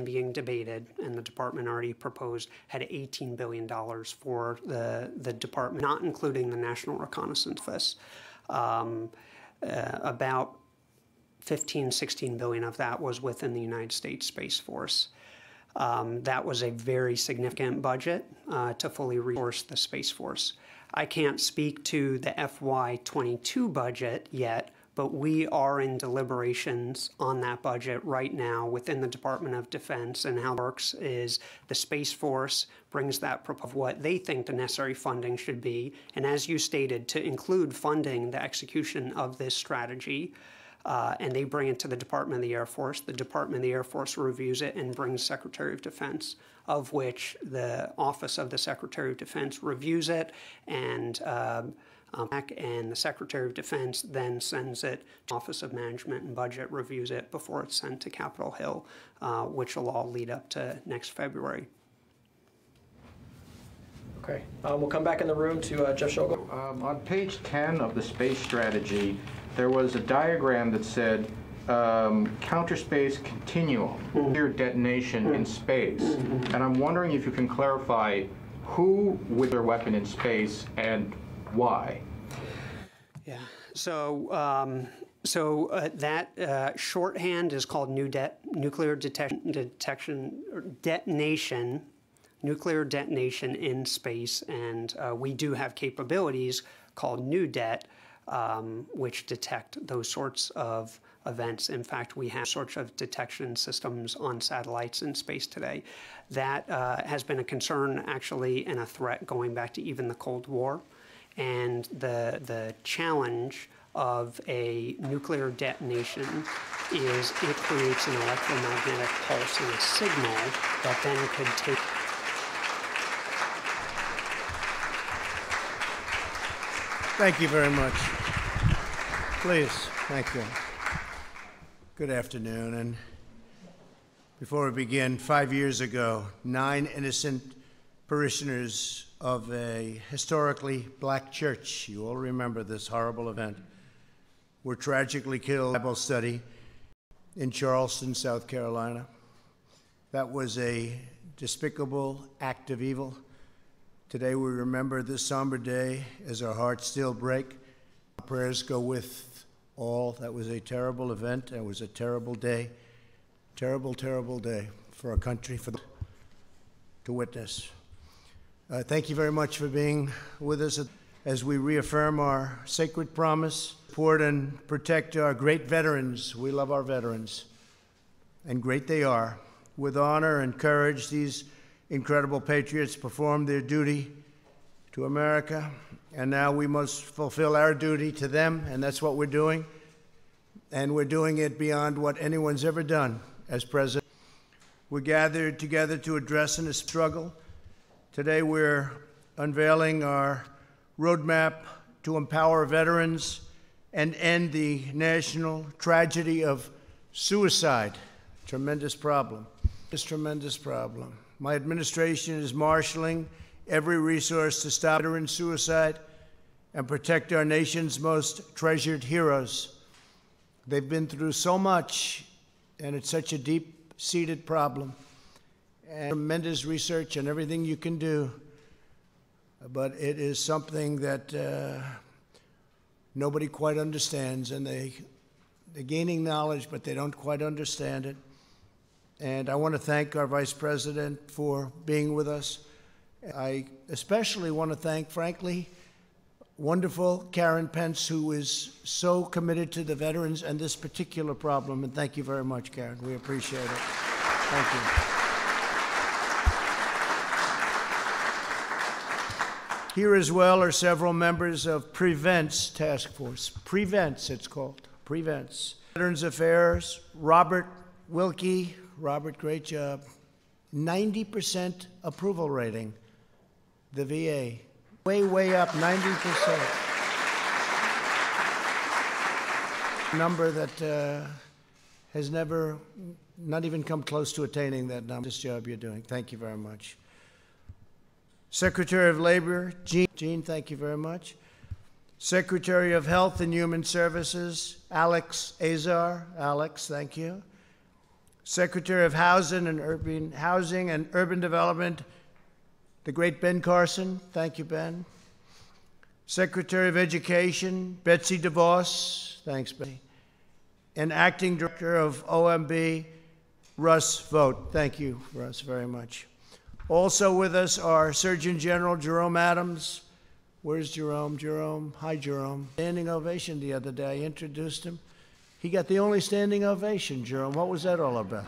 Speaker 11: being debated, and the department already proposed, had $18 billion for the department, not including the National Reconnaissance Office. About 16 billion of that was within the United States Space Force. That was a very significant budget to fully resource the Space Force. I can't speak to the FY22 budget yet, but we are in deliberations on that budget right now within the Department of Defense, and how it works is the Space Force brings that of what they think the necessary funding should be, and as you stated, to include funding the execution of this strategy, and they bring it to the Department of the Air Force. The Department of the Air Force reviews it and brings Secretary of Defense, of which the Office of the Secretary of Defense reviews it, and the Secretary of Defense then sends it to Office of Management and Budget, reviews it before it's sent to Capitol Hill, which will all lead up to next February.
Speaker 10: Okay, we'll come back in the room to Jeff Shogel.
Speaker 22: On page 10 of the space strategy, there was a diagram that said counter space continuum, nuclear detonation in space. And I'm wondering if you can clarify who with their weapon in space and why?
Speaker 11: Yeah. So that shorthand is called nuclear detonation in space, and we do have capabilities called NUDET, which detect those sorts of events. In fact, we have sorts of detection systems on satellites in space today. That has been a concern, actually, and a threat going back to even the Cold War. And the challenge of a nuclear detonation is it creates an electromagnetic pulse and a signal that then could take.
Speaker 23: Thank you very much. Please, thank you. Good afternoon. And before we begin, 5 years ago, 9 innocent parishioners of a historically black church, you all remember this horrible event, were tragically killed in a Bible study in Charleston, South Carolina. That was a despicable act of evil. Today we remember this somber day as our hearts still break. Our prayers go with all. That was a terrible event. It was a terrible day. Terrible, terrible day for our country, to witness. Thank you very much for being with us as we reaffirm our sacred promise, support and protect our great veterans. We love our veterans, and great they are. With honor and courage, these incredible patriots performed their duty to America, and now we must fulfill our duty to them, and that's what we're doing. And we're doing it beyond what anyone's ever done as president. We're gathered together to address in a struggle. Today we're unveiling our roadmap to empower veterans and end the national tragedy of suicide. Tremendous problem. This tremendous problem. My administration is marshaling every resource to stop veteran suicide and protect our nation's most treasured heroes. They've been through so much, and it's such a deep-seated problem. and tremendous research and everything you can do, but it is something that nobody quite understands, and they're gaining knowledge, but they don't quite understand it. And I want to thank our Vice President for being with us. I especially want to thank, frankly, wonderful Karen Pence, who is so committed to the veterans and this particular problem. And thank you very much, Karen. We appreciate it. Thank you. Here as well are several members of Prevent's task force. Prevent's, it's called. Prevent's. Veterans Affairs, Robert Wilkie. Robert, great job. 90% approval rating. The VA. Way up, 90%. Number that has never, not even come close to attaining that number. This job you're doing. Thank you very much. Secretary of Labor, Jean, thank you very much. Secretary of Health and Human Services, Alex Azar. Alex, thank you. Secretary of Housing and Urban Development, the great Ben Carson. Thank you, Ben. Secretary of Education, Betsy DeVos. Thanks, Betsy. And Acting Director of OMB, Russ Vogt. Thank you, Russ, very much. Also with us are Surgeon General Jerome Adams. Where's Jerome? Jerome, hi, Jerome. Standing ovation the other day. I introduced him. He got the only standing ovation, Jerome. What was that all about?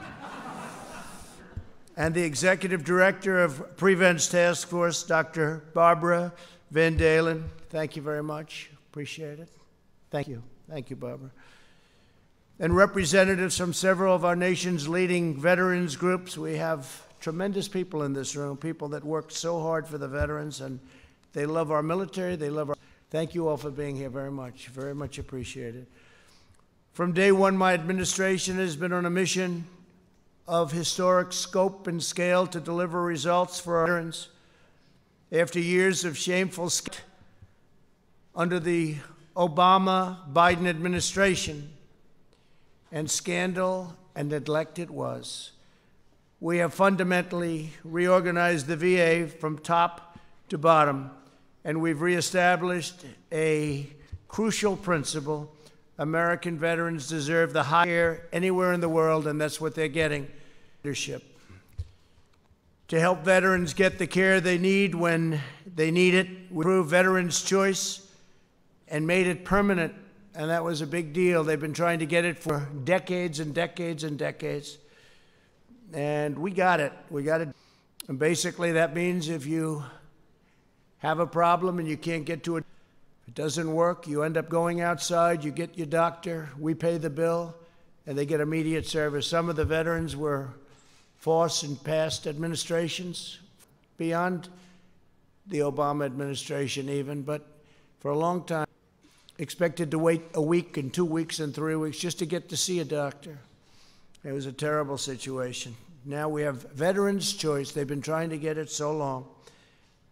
Speaker 23: And the Executive Director of Prevent's Task Force, Dr. Barbara Van Dalen. Thank you very much. Appreciate it. Thank you. Thank you, Barbara. And representatives from several of our nation's leading veterans groups. We have tremendous people in this room, people that work so hard for the veterans, and they love our military, they love our... Thank you all for being here very much appreciated. From day one, my administration has been on a mission of historic scope and scale to deliver results for our veterans. After years of shameful under the Obama-Biden administration, and scandal and neglect it was, we have fundamentally reorganized the VA from top to bottom, and we've reestablished a crucial principle. American veterans deserve the highest care anywhere in the world, and that's what they're getting. Leadership. To help veterans get the care they need when they need it, we improved Veterans' Choice and made it permanent, and that was a big deal. They've been trying to get it for decades and decades and decades. And we got it. We got it. And basically that means if you have a problem and you can't get to it, if it doesn't work, you end up going outside, you get your doctor, we pay the bill, and they get immediate service. Some of the veterans were forced in past administrations, beyond the Obama administration even, but for a long time, expected to wait a week and 2 weeks and 3 weeks just to get to see a doctor. It was a terrible situation. Now we have Veterans' Choice. They've been trying to get it so long,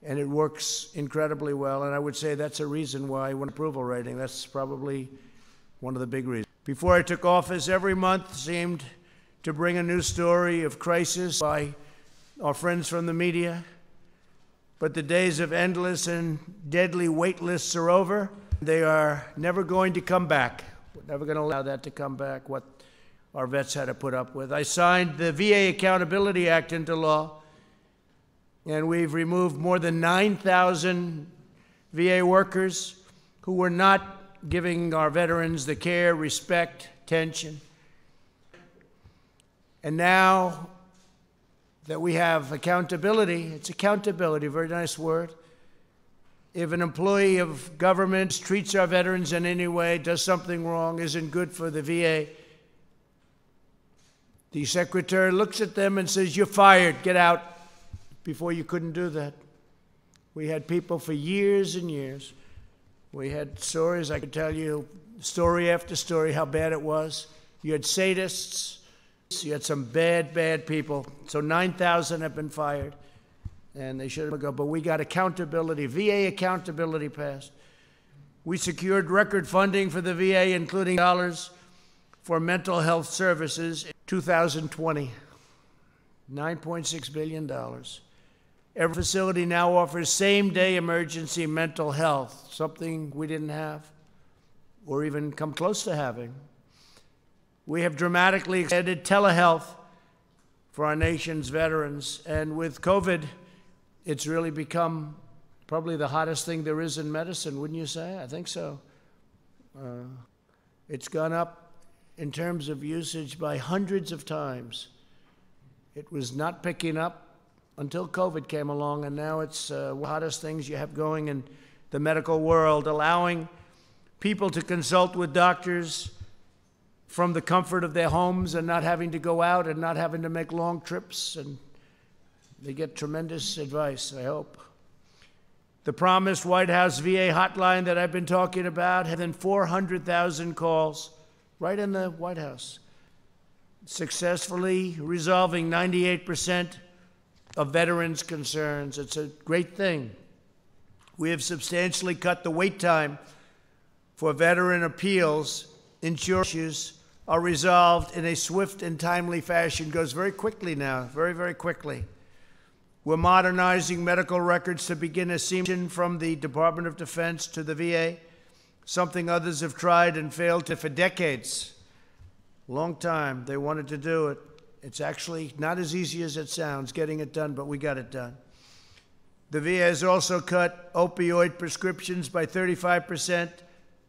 Speaker 23: and it works incredibly well. And I would say that's a reason why I want approval rating. That's probably one of the big reasons. Before I took office, every month seemed to bring a new story of crisis by our friends from the media. But the days of endless and deadly wait lists are over. They are never going to come back. We're never going to allow that to come back, what our vets had to put up with. I signed the VA Accountability Act into law, and we've removed more than 9,000 VA workers who were not giving our veterans the care, respect, attention. And now that we have accountability, it's accountability, very nice word. If an employee of government treats our veterans in any way, does something wrong, isn't good for the VA, the secretary looks at them and says, "You're fired, get out." Before you couldn't do that. We had people for years and years. We had stories, I could tell you, story after story, how bad it was. You had sadists, you had some bad, bad people. So 9,000 have been fired, and they should have gone. But we got accountability, VA accountability passed. We secured record funding for the VA, including dollars for mental health services in 2020.
Speaker 2: $9.6 billion. Every facility now offers same-day emergency mental health, something we didn't have or even come close to having. We have dramatically extended telehealth for our nation's veterans, and with COVID, it's really become probably the hottest thing there is in medicine, wouldn't you say? I think so. It's gone up in terms of usage by hundreds of times. It was not picking up until COVID came along, and now it's one of the hottest things you have going in the medical world, allowing people to consult with doctors from the comfort of their homes and not having to go out and not having to make long trips, and they get tremendous advice, I hope. The promised White House VA hotline that I've been talking about had than 400,000 calls right in the White House, successfully resolving 98% of veterans' concerns. It's a great thing. We have substantially cut the wait time for veteran appeals. Insurance issues are resolved in a swift and timely fashion. It goes very quickly now, very, very quickly. We're modernizing medical records to begin a seamless from the Department of Defense to the VA, something others have tried and failed to for decades. Long time they wanted to do it. It's actually not as easy as it sounds, getting it done, but we got it done. The VA has also cut opioid prescriptions by 35%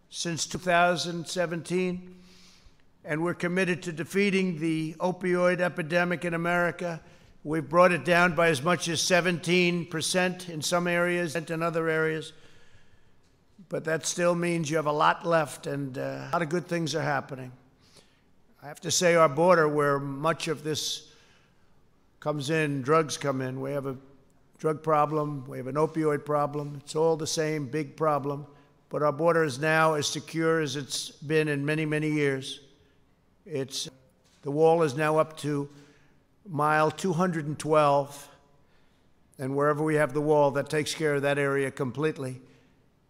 Speaker 2: since 2017, and we're committed to defeating the opioid epidemic in America. We've brought it down by as much as 17% in some areas and in other areas, but that still means you have a lot left, and a lot of good things are happening. I have to say our border, where much of this comes in, drugs come in, we have a drug problem, we have an opioid problem. It's all the same big problem, but our border is now as secure as it's been in many, many years. The wall is now up to mile 212, and wherever we have the wall, that takes care of that area completely.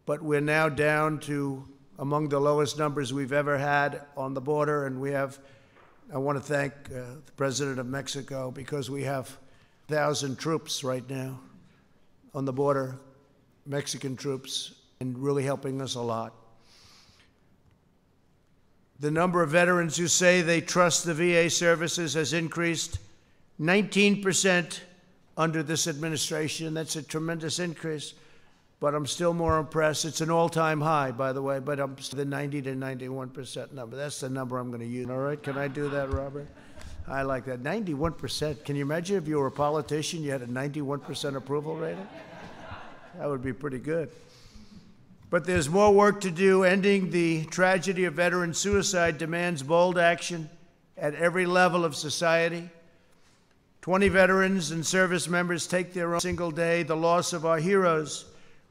Speaker 2: But we're now down to among the lowest numbers we've ever had on the border, and I want to thank the President of Mexico, because we have 1,000 troops right now on the border, Mexican troops, and really helping us a lot. The number of veterans who say they trust the VA services has increased 19% under this administration. That's a tremendous increase, but I'm still more impressed. It's an all-time high, by the way, but I'm still the 90 to 91% number. That's the number I'm going to use. All right, can I do that, Robert? I like that. 91%. Can you imagine if you were a politician, you had a 91% approval rating? That would be pretty good. But there's more work to do. Ending the tragedy of veteran suicide demands bold action at every level of society. 20 veterans and service members take their own single day. The loss of our heroes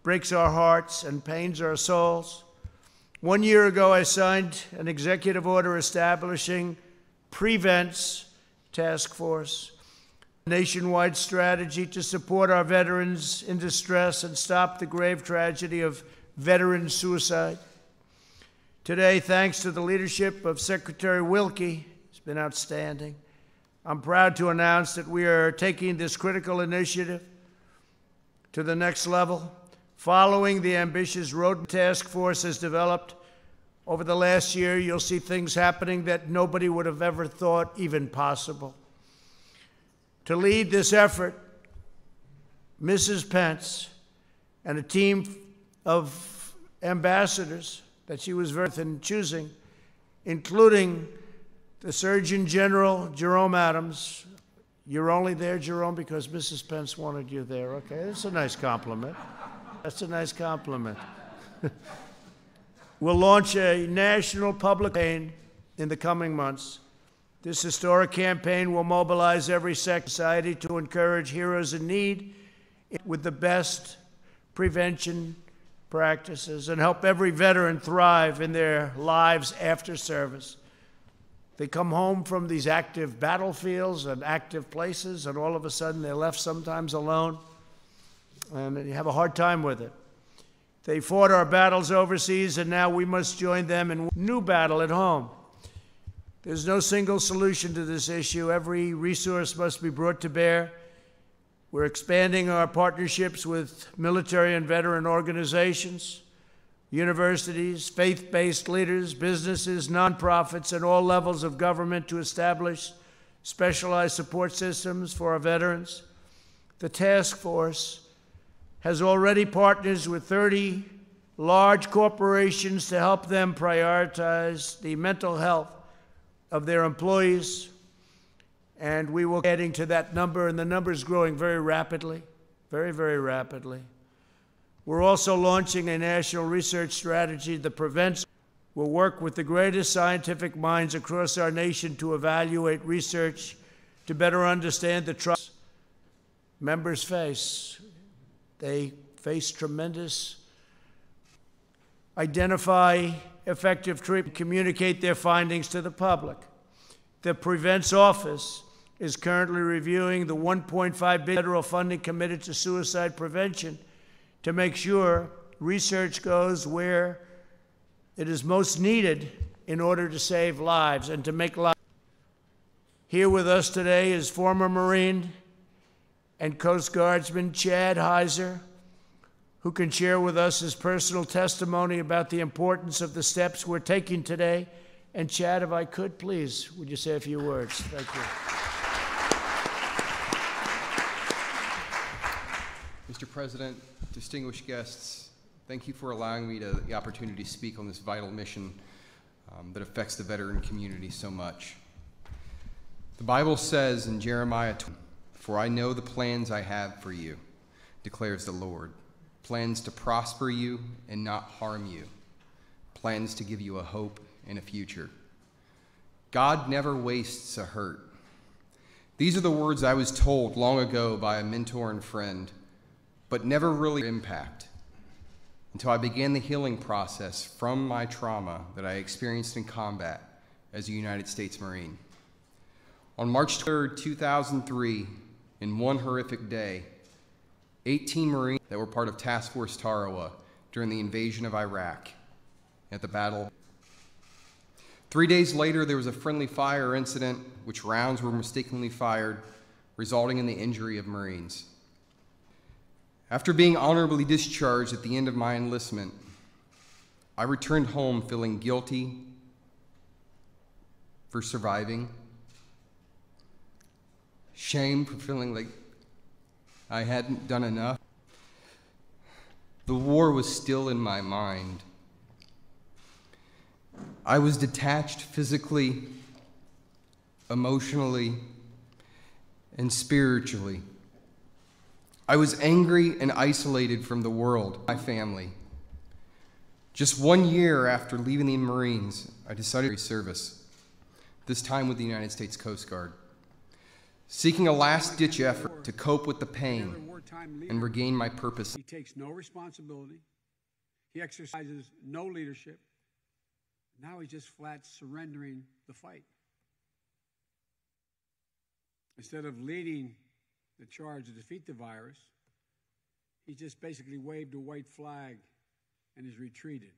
Speaker 2: breaks our hearts and pains our souls. 1 year ago, I signed an executive order establishing Prevent's Task Force, a nationwide strategy to support our veterans in distress and stop the grave tragedy of veteran suicide. Today, thanks to the leadership of Secretary Wilkie, it's been outstanding, I'm proud to announce that we are taking this critical initiative to the next level. Following the ambitious road task force has developed over the last year, you'll see things happening that nobody would have ever thought even possible. To lead this effort, Mrs. Pence and a team of ambassadors that she was very in choosing, including the Surgeon General, Jerome Adams. You're only there, Jerome, because Mrs. Pence wanted you there. Okay, that's a nice compliment. That's a nice compliment. We'll launch a national public campaign in the coming months. This historic campaign will mobilize every sector of society to encourage heroes in need with the best prevention practices and help every veteran thrive in their lives after service. They come home from these active battlefields and active places, and all of a sudden they're left sometimes alone, and you have a hard time with it. They fought our battles overseas, and now we must join them in a new battle at home. There's no single solution to this issue. Every resource must be brought to bear. We're expanding our partnerships with military and veteran organizations, universities, faith-based leaders, businesses, nonprofits, and all levels of government to establish specialized support systems for our veterans. The task force has already partnered with 30 large corporations to help them prioritize the mental health of their employees, and we will be adding to that number, and the number is growing very rapidly, very, very rapidly. We're also launching a national research strategy that prevents. We'll work with the greatest scientific minds across our nation to evaluate research to better understand the trust members face. They face tremendous. Identify effective treatment, communicate their findings to the public. The Prevents Office is currently reviewing the $1.5 billion federal funding committed to suicide prevention to make sure research goes where it is most needed in order to save lives and to make lives. Here with us today is former Marine and Coast Guardsman Chad Heiser, who can share with us his personal testimony about the importance of the steps we're taking today. And Chad, if I could, please, would you say a few words? Thank you.
Speaker 5: Mr. President, distinguished guests, thank you for allowing me the opportunity to speak on this vital mission that affects the veteran community so much. The Bible says in Jeremiah 20, "For I know the plans I have for you, declares the Lord, plans to prosper you and not harm you, plans to give you a hope and a future." God never wastes a hurt. These are the words I was told long ago by a mentor and friend, but never really impact until I began the healing process from my trauma that I experienced in combat as a United States Marine. On March 3rd, 2003, in one horrific day, 18 Marines that were part of Task Force Tarawa during the invasion of Iraq at the battle. 3 days later, there was a friendly fire incident which rounds were mistakenly fired, resulting in the injury of Marines. After being honorably discharged at the end of my enlistment, I returned home feeling guilty for surviving, shame for feeling like I hadn't done enough. The war was still in my mind. I was detached physically, emotionally, and spiritually. I was angry and isolated from the world, my family. Just 1 year after leaving the Marines, I decided to service, this time with the United States Coast Guard, seeking a last-ditch effort to cope with the pain and regain my purpose.
Speaker 7: He takes no responsibility. He exercises no leadership. Now he's just flat surrendering the fight. Instead of leading the charge to defeat the virus, he just basically waved a white flag and has retreated.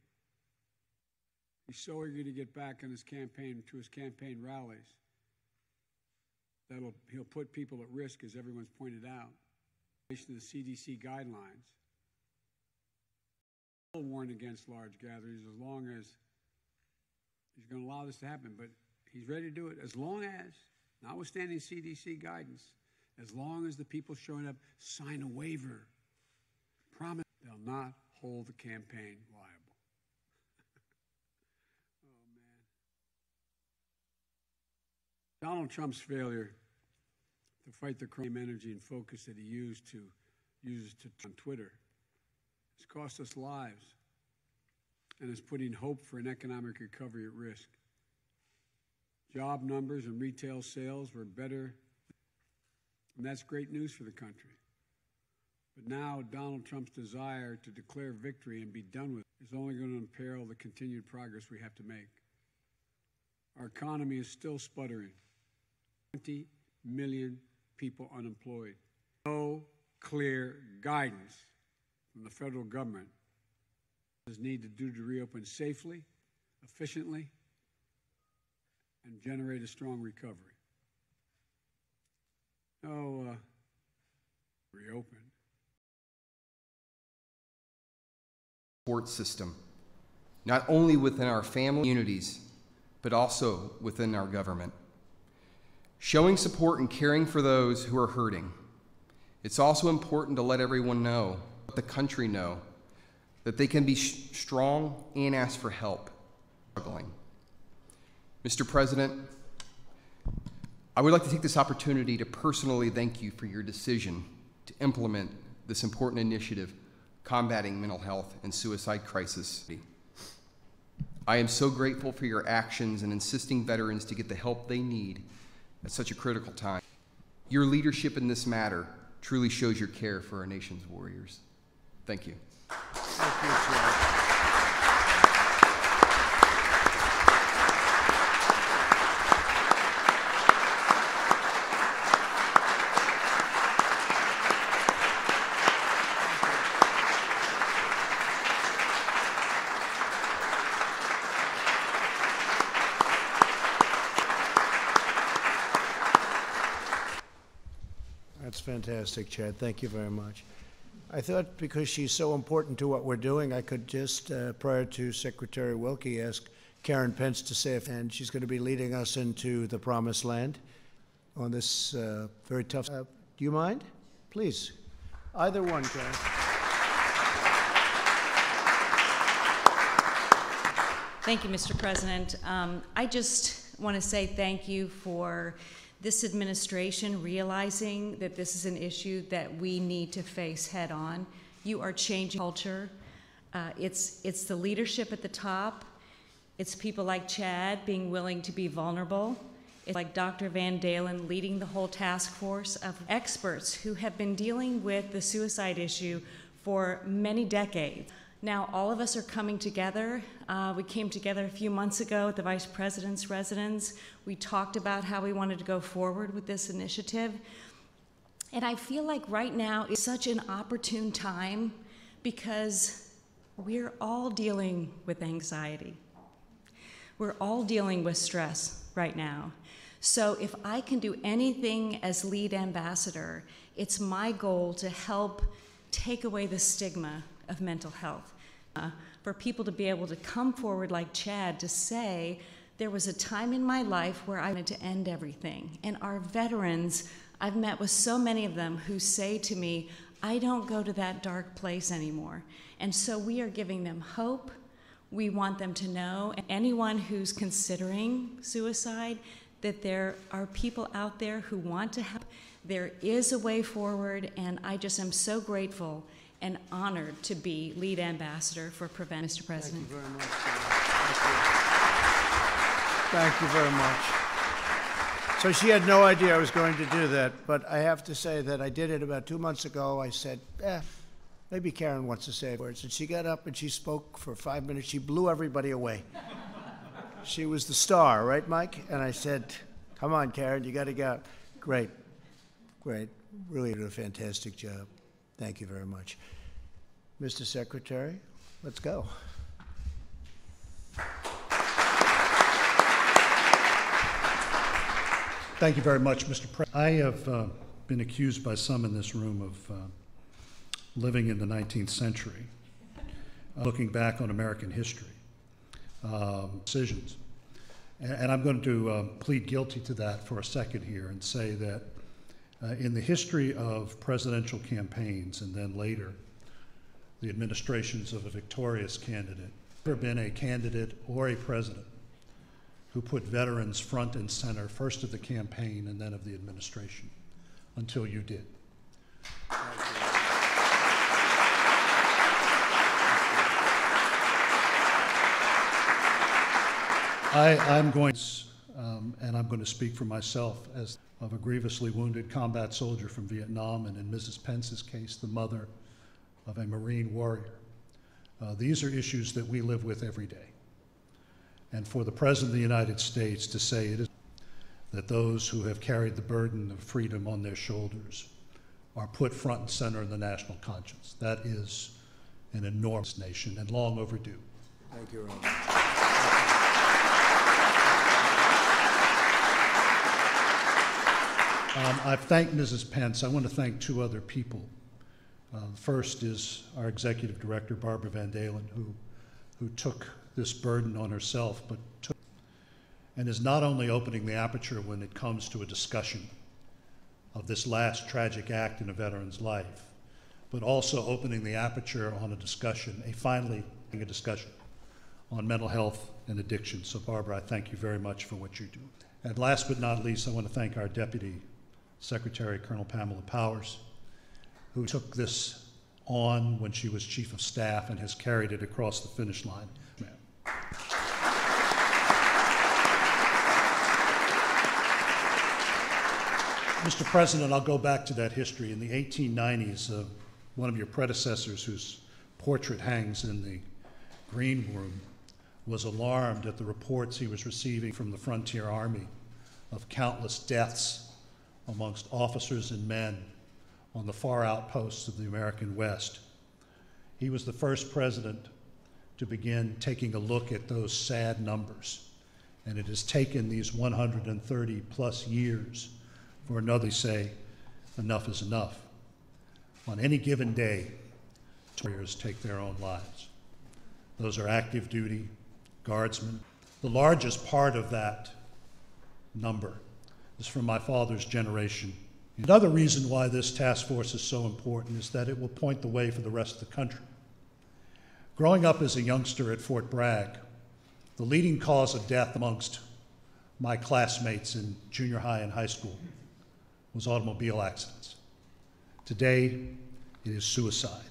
Speaker 7: He's so eager to get back on his campaign, to his campaign rallies, that he'll put people at risk, as everyone's pointed out. The CDC guidelines will warn against large gatherings as long as he's going to allow this to happen, but he's ready to do it as long as, notwithstanding CDC guidance, as long as the people showing up sign a waiver, promise they'll not hold the campaign liable. Oh, man. Donald Trump's failure to fight the crime, energy, and focus that he uses on Twitter has cost us lives and is putting hope for an economic recovery at risk. Job numbers and retail sales were better, and that's great news for the country. But now Donald Trump's desire to declare victory and be done with it is only going to imperil the continued progress we have to make. Our economy is still sputtering. 20 million people unemployed. No clear guidance from the federal government is needed to reopen safely, efficiently, and generate a strong recovery. No, reopen.
Speaker 5: Support system, not only within our family communities, but also within our government. Showing support and caring for those who are hurting. It's also important to let everyone know, let the country know, that they can be strong and ask for help. Struggling. Mr. President, I would like to take this opportunity to personally thank you for your decision to implement this important initiative combating mental health and suicide crisis. I am so grateful for your actions in insisting veterans to get the help they need at such a critical time. Your leadership in this matter truly shows your care for our nation's warriors. Thank you.
Speaker 2: Thank you, Chad. That's fantastic, Chad. Thank you very much. I thought because she's so important to what we're doing, I could just, prior to Secretary Wilkie, ask Karen Pence to say if, and she's going to be leading us into the promised land on this very tough. Do you mind? Please. Either one, Karen.
Speaker 3: Thank you, Mr. President. I just want to say thank you for this administration realizing that this is an issue that we need to face head on. You are changing culture. It's the leadership at the top. It's people like Chad being willing to be vulnerable. It's like Dr. Van Dalen leading the whole task force of experts who have been dealing with the suicide issue for many decades. Now all of us are coming together. We came together a few months ago at the Vice President's residence. We talked about how we wanted to go forward with this initiative. And I feel like right now is such an opportune time because we're all dealing with anxiety. We're all dealing with stress right now. So if I can do anything as lead ambassador, it's my goal to help take away the stigma of mental health. For people to be able to come forward like Chad to say, there was a time in my life where I wanted to end everything. And our veterans, I've met with so many of them who say to me, I don't go to that dark place anymore. And so we are giving them hope. We want them to know, anyone who's considering suicide, that there are people out there who want to help. There is a way forward, and I just am so grateful and honored to be lead ambassador for Prevent, Mr. President.
Speaker 2: Thank you very much. Thank you very much. So she had no idea I was going to do that, but I have to say that I did it about 2 months ago. I said, maybe Karen wants to say words. And she got up and she spoke for 5 minutes. She blew everybody away. She was the star, right, Mike? And I said, come on, Karen, you got to go. Great, great. Really did a fantastic job. Thank you very much. Mr. Secretary, let's go.
Speaker 4: Thank you very much, Mr. President. I have been accused by some in this room of living in the 19th century, looking back on American history, decisions. And I'm going to plead guilty to that for a second here and say that in the history of presidential campaigns and then later the administrations of a victorious candidate, there has never been a candidate or a president who put veterans front and center, first of the campaign and then of the administration, until you did. I'm going and I'm going to speak for myself as of a grievously wounded combat soldier from Vietnam, and in Mrs. Pence's case, the mother of a Marine warrior. These are issues that we live with every day. And for the President of the United States to say it is that those who have carried the burden of freedom on their shoulders are put front and center in the national conscience, that is an enormous nation and long overdue.
Speaker 2: Thank you, Ron.
Speaker 4: I've thanked Mrs. Pence. I want to thank two other people. The first is our executive director, Barbara Van Dalen, who took this burden on herself, but took and is not only opening the aperture when it comes to a discussion of this last tragic act in a veteran's life, but also opening the aperture on a discussion, a discussion on mental health and addiction. So Barbara, I thank you very much for what you do. And last but not least, I want to thank our Deputy Secretary, Colonel Pamela Powers, who took this on when she was Chief of Staff and has carried it across the finish line. Mr. President, I'll go back to that history. In the 1890s, one of your predecessors, whose portrait hangs in the green room, was alarmed at the reports he was receiving from the Frontier Army of countless deaths amongst officers and men on the far outposts of the American West. He was the first president to begin taking a look at those sad numbers, and it has taken these 130 plus years for another to say, enough is enough. On any given day, warriors take their own lives. Those are active duty, guardsmen. The largest part of that number is from my father's generation. Another reason why this task force is so important is that it will point the way for the rest of the country. Growing up as a youngster at Fort Bragg, the leading cause of death amongst my classmates in junior high and high school was automobile accidents. Today, it is suicide.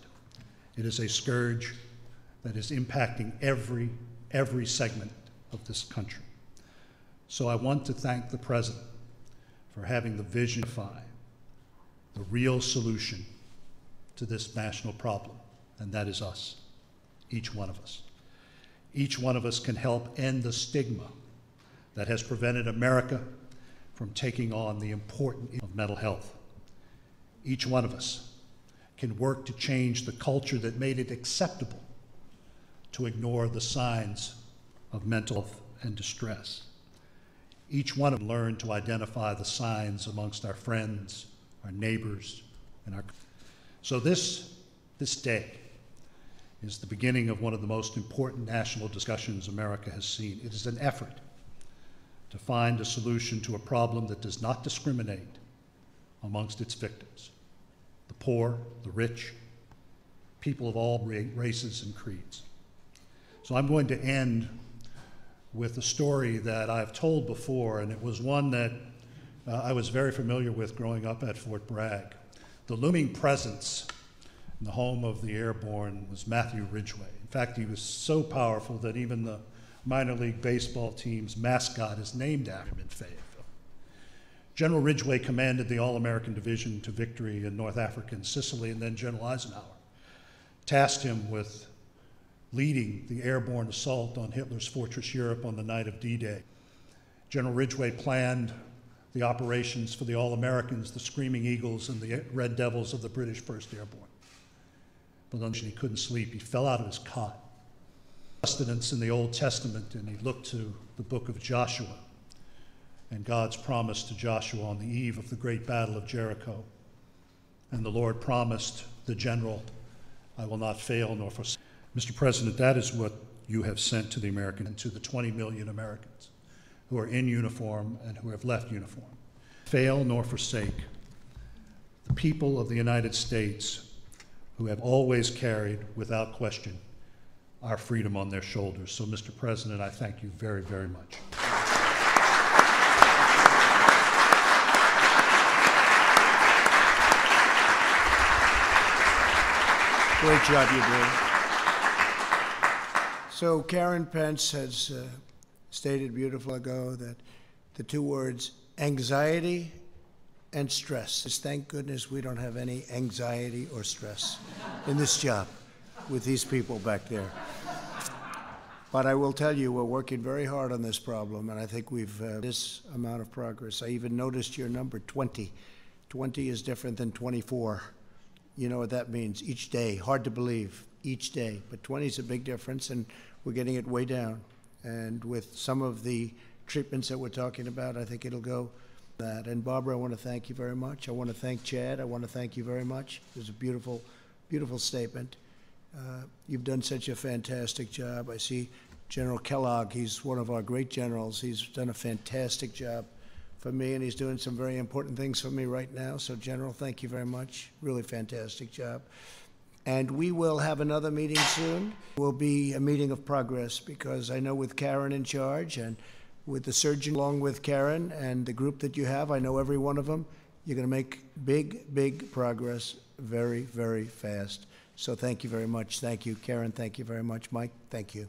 Speaker 4: It is a scourge that is impacting every segment of this country. So I want to thank the President for having the vision to find the real solution to this national problem, and that is us, each one of us. Each one of us can help end the stigma that has prevented America from taking on the important issue of mental health. Each one of us can work to change the culture that made it acceptable to ignore the signs of mental health and distress. Each one of us learn to identify the signs amongst our friends, our neighbors, and our... So this day is the beginning of one of the most important national discussions America has seen. It is an effort to find a solution to a problem that does not discriminate amongst its victims. The poor, the rich, people of all races and creeds. So I'm going to end with a story that I've told before, and it was one that I was very familiar with growing up at Fort Bragg. The looming presence in the home of the airborne was Matthew Ridgway. In fact, he was so powerful that even the minor league baseball team's mascot is named after him in Fayetteville. General Ridgway commanded the All-American Division to victory in North Africa and Sicily, and then General Eisenhower tasked him with leading the airborne assault on Hitler's fortress Europe on the night of D-Day. General Ridgway planned the operations for the All-Americans, the Screaming Eagles, and the Red Devils of the British 1st Airborne. But he couldn't sleep. He fell out of his cot. Sustenance in the Old Testament, and he looked to the book of Joshua and God's promise to Joshua on the eve of the great battle of Jericho. And the Lord promised the general, I will not fail nor forsake. Mr. President, that is what you have sent to the American and to the 20 million Americans who are in uniform and who have left uniform. Fail nor forsake the people of the United States who have always carried, without question, our freedom on their shoulders. So, Mr. President, I thank you very, very much.
Speaker 2: Great job you're doing. So Karen Pence has stated beautifully ago that the two words anxiety and stress. Thank goodness we don't have any anxiety or stress in this job with these people back there. But I will tell you, we're working very hard on this problem, and I think we've this amount of progress. I even noticed your number 20. 20 is different than 24. You know what that means, each day. Hard to believe, each day. But 20 is a big difference, and we're getting it way down. And with some of the treatments that we're talking about, I think it'll go That. And Barbara, I want to thank you very much. I want to thank Chad. I want to thank you very much. It was a beautiful, beautiful statement. You've done such a fantastic job. I see General Kellogg. He's one of our great generals. He's done a fantastic job for me, and he's doing some very important things for me right now. So, General, thank you very much. Really fantastic job. And we will have another meeting soon. It will be a meeting of progress, because I know with Karen in charge and with the surgeon along with Karen and the group that you have, I know every one of them, you're going to make big, big progress very, very fast. So thank you very much. Thank you, Karen. Thank you very much. Mike, thank you.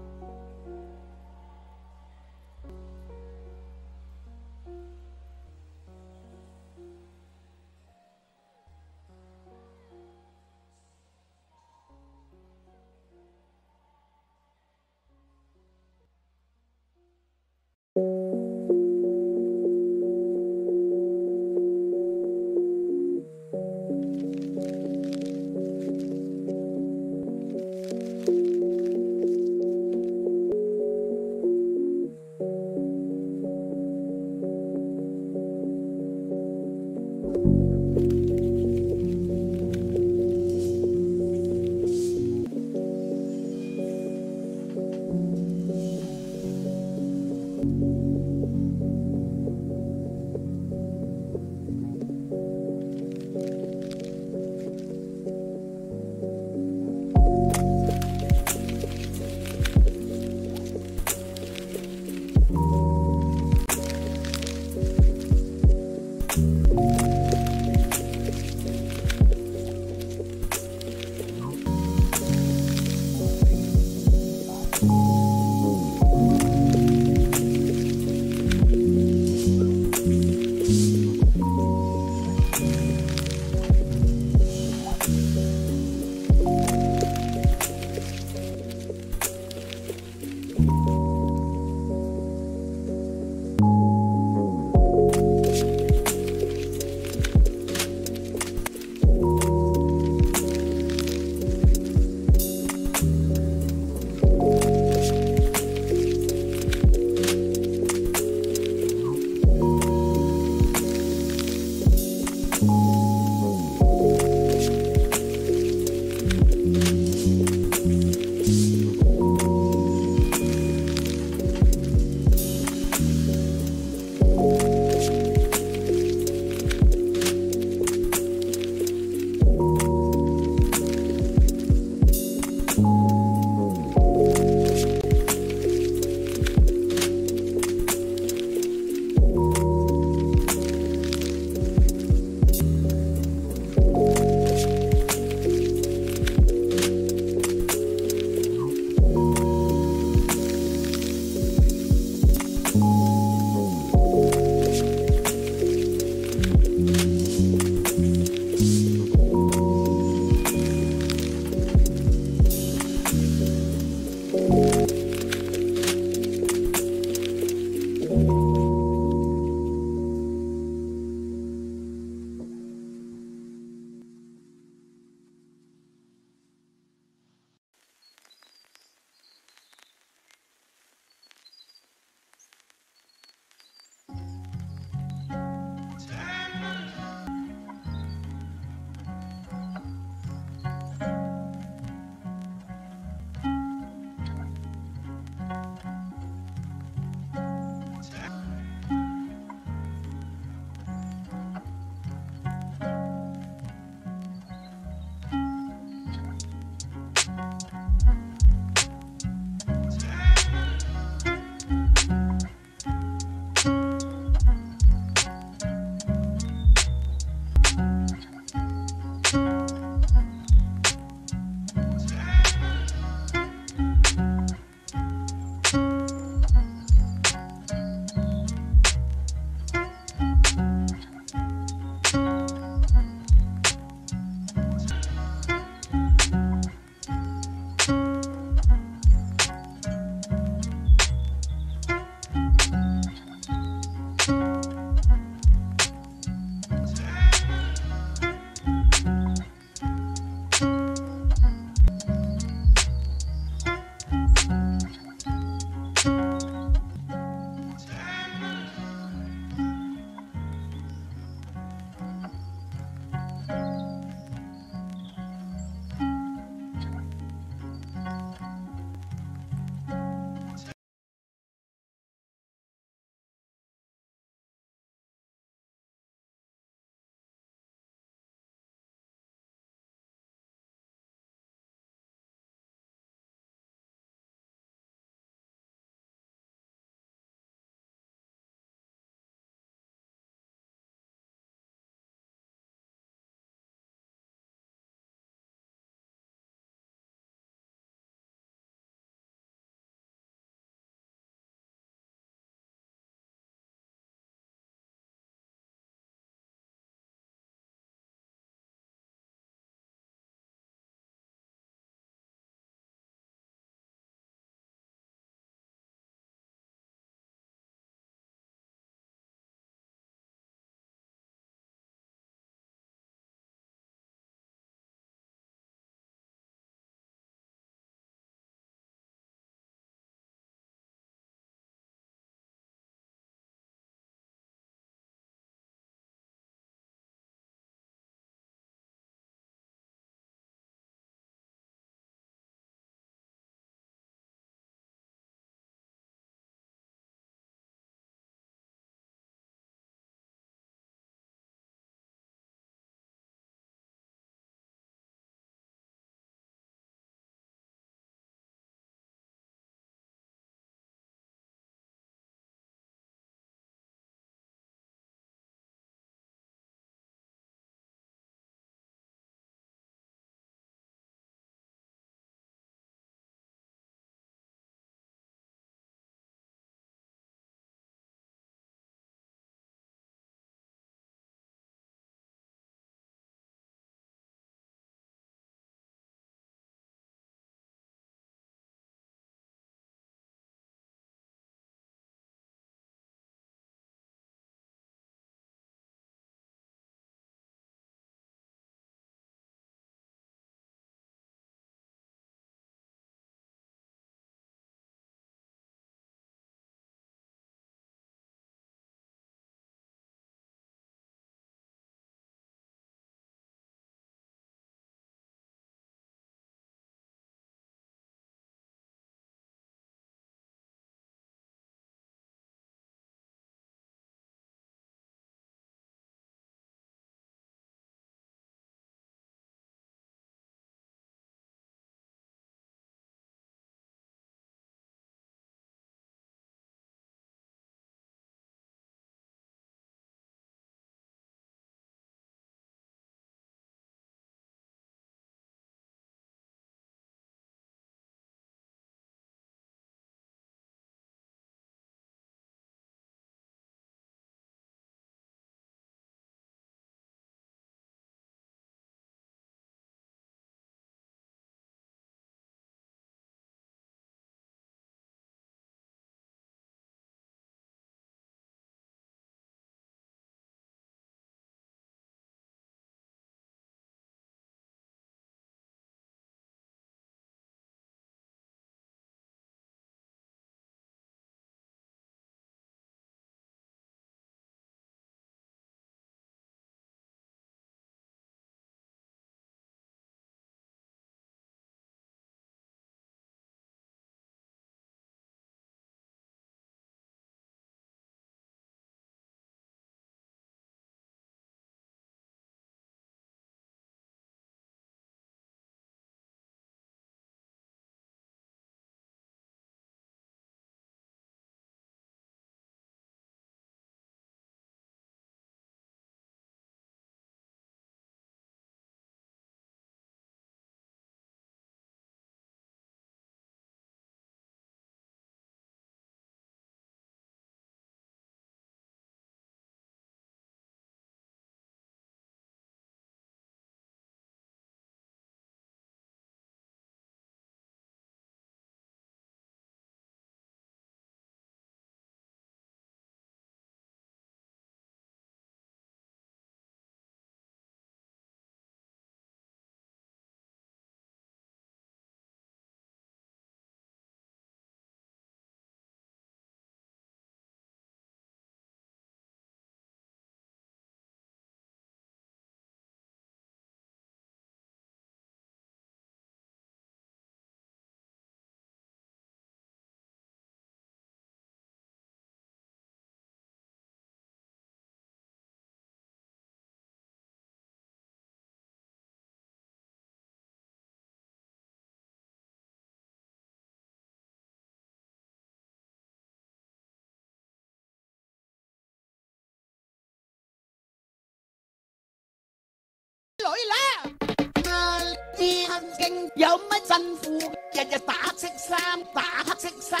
Speaker 6: 啲行徑有乜辛苦？日日打黑色衫，打黑色衫，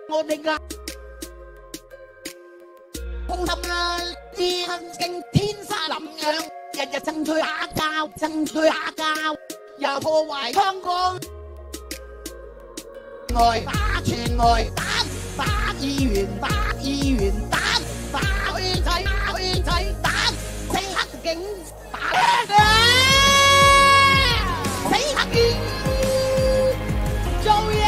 Speaker 6: 我哋嘅好心啦！啲行徑天沙咁樣，日日爭取下交，爭取下交，又破壞香港。外打全外打議員，打議員，打區仔，打區仔，打死黑警，打死黑警，做嘢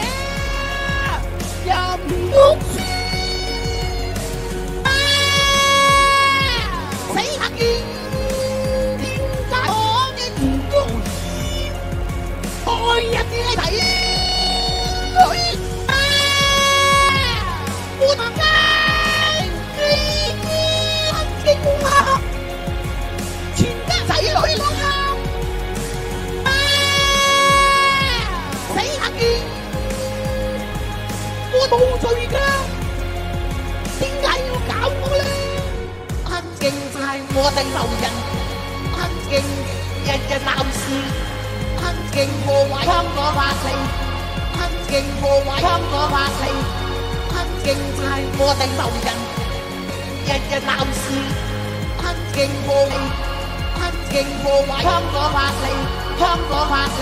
Speaker 6: 又唔讀書，死黑警，點解我哋唔讀書？開一啲睇。我哋全家仔女都啱，死黑警，我冇罪㗎，點解要搞我咧？黑警就係我哋仇人，黑警日日鬧事，黑警破壞香港法例，黑警破壞香港法例，黑警就係我哋仇人，日日鬧事，黑警破壞香港法例，香港法例，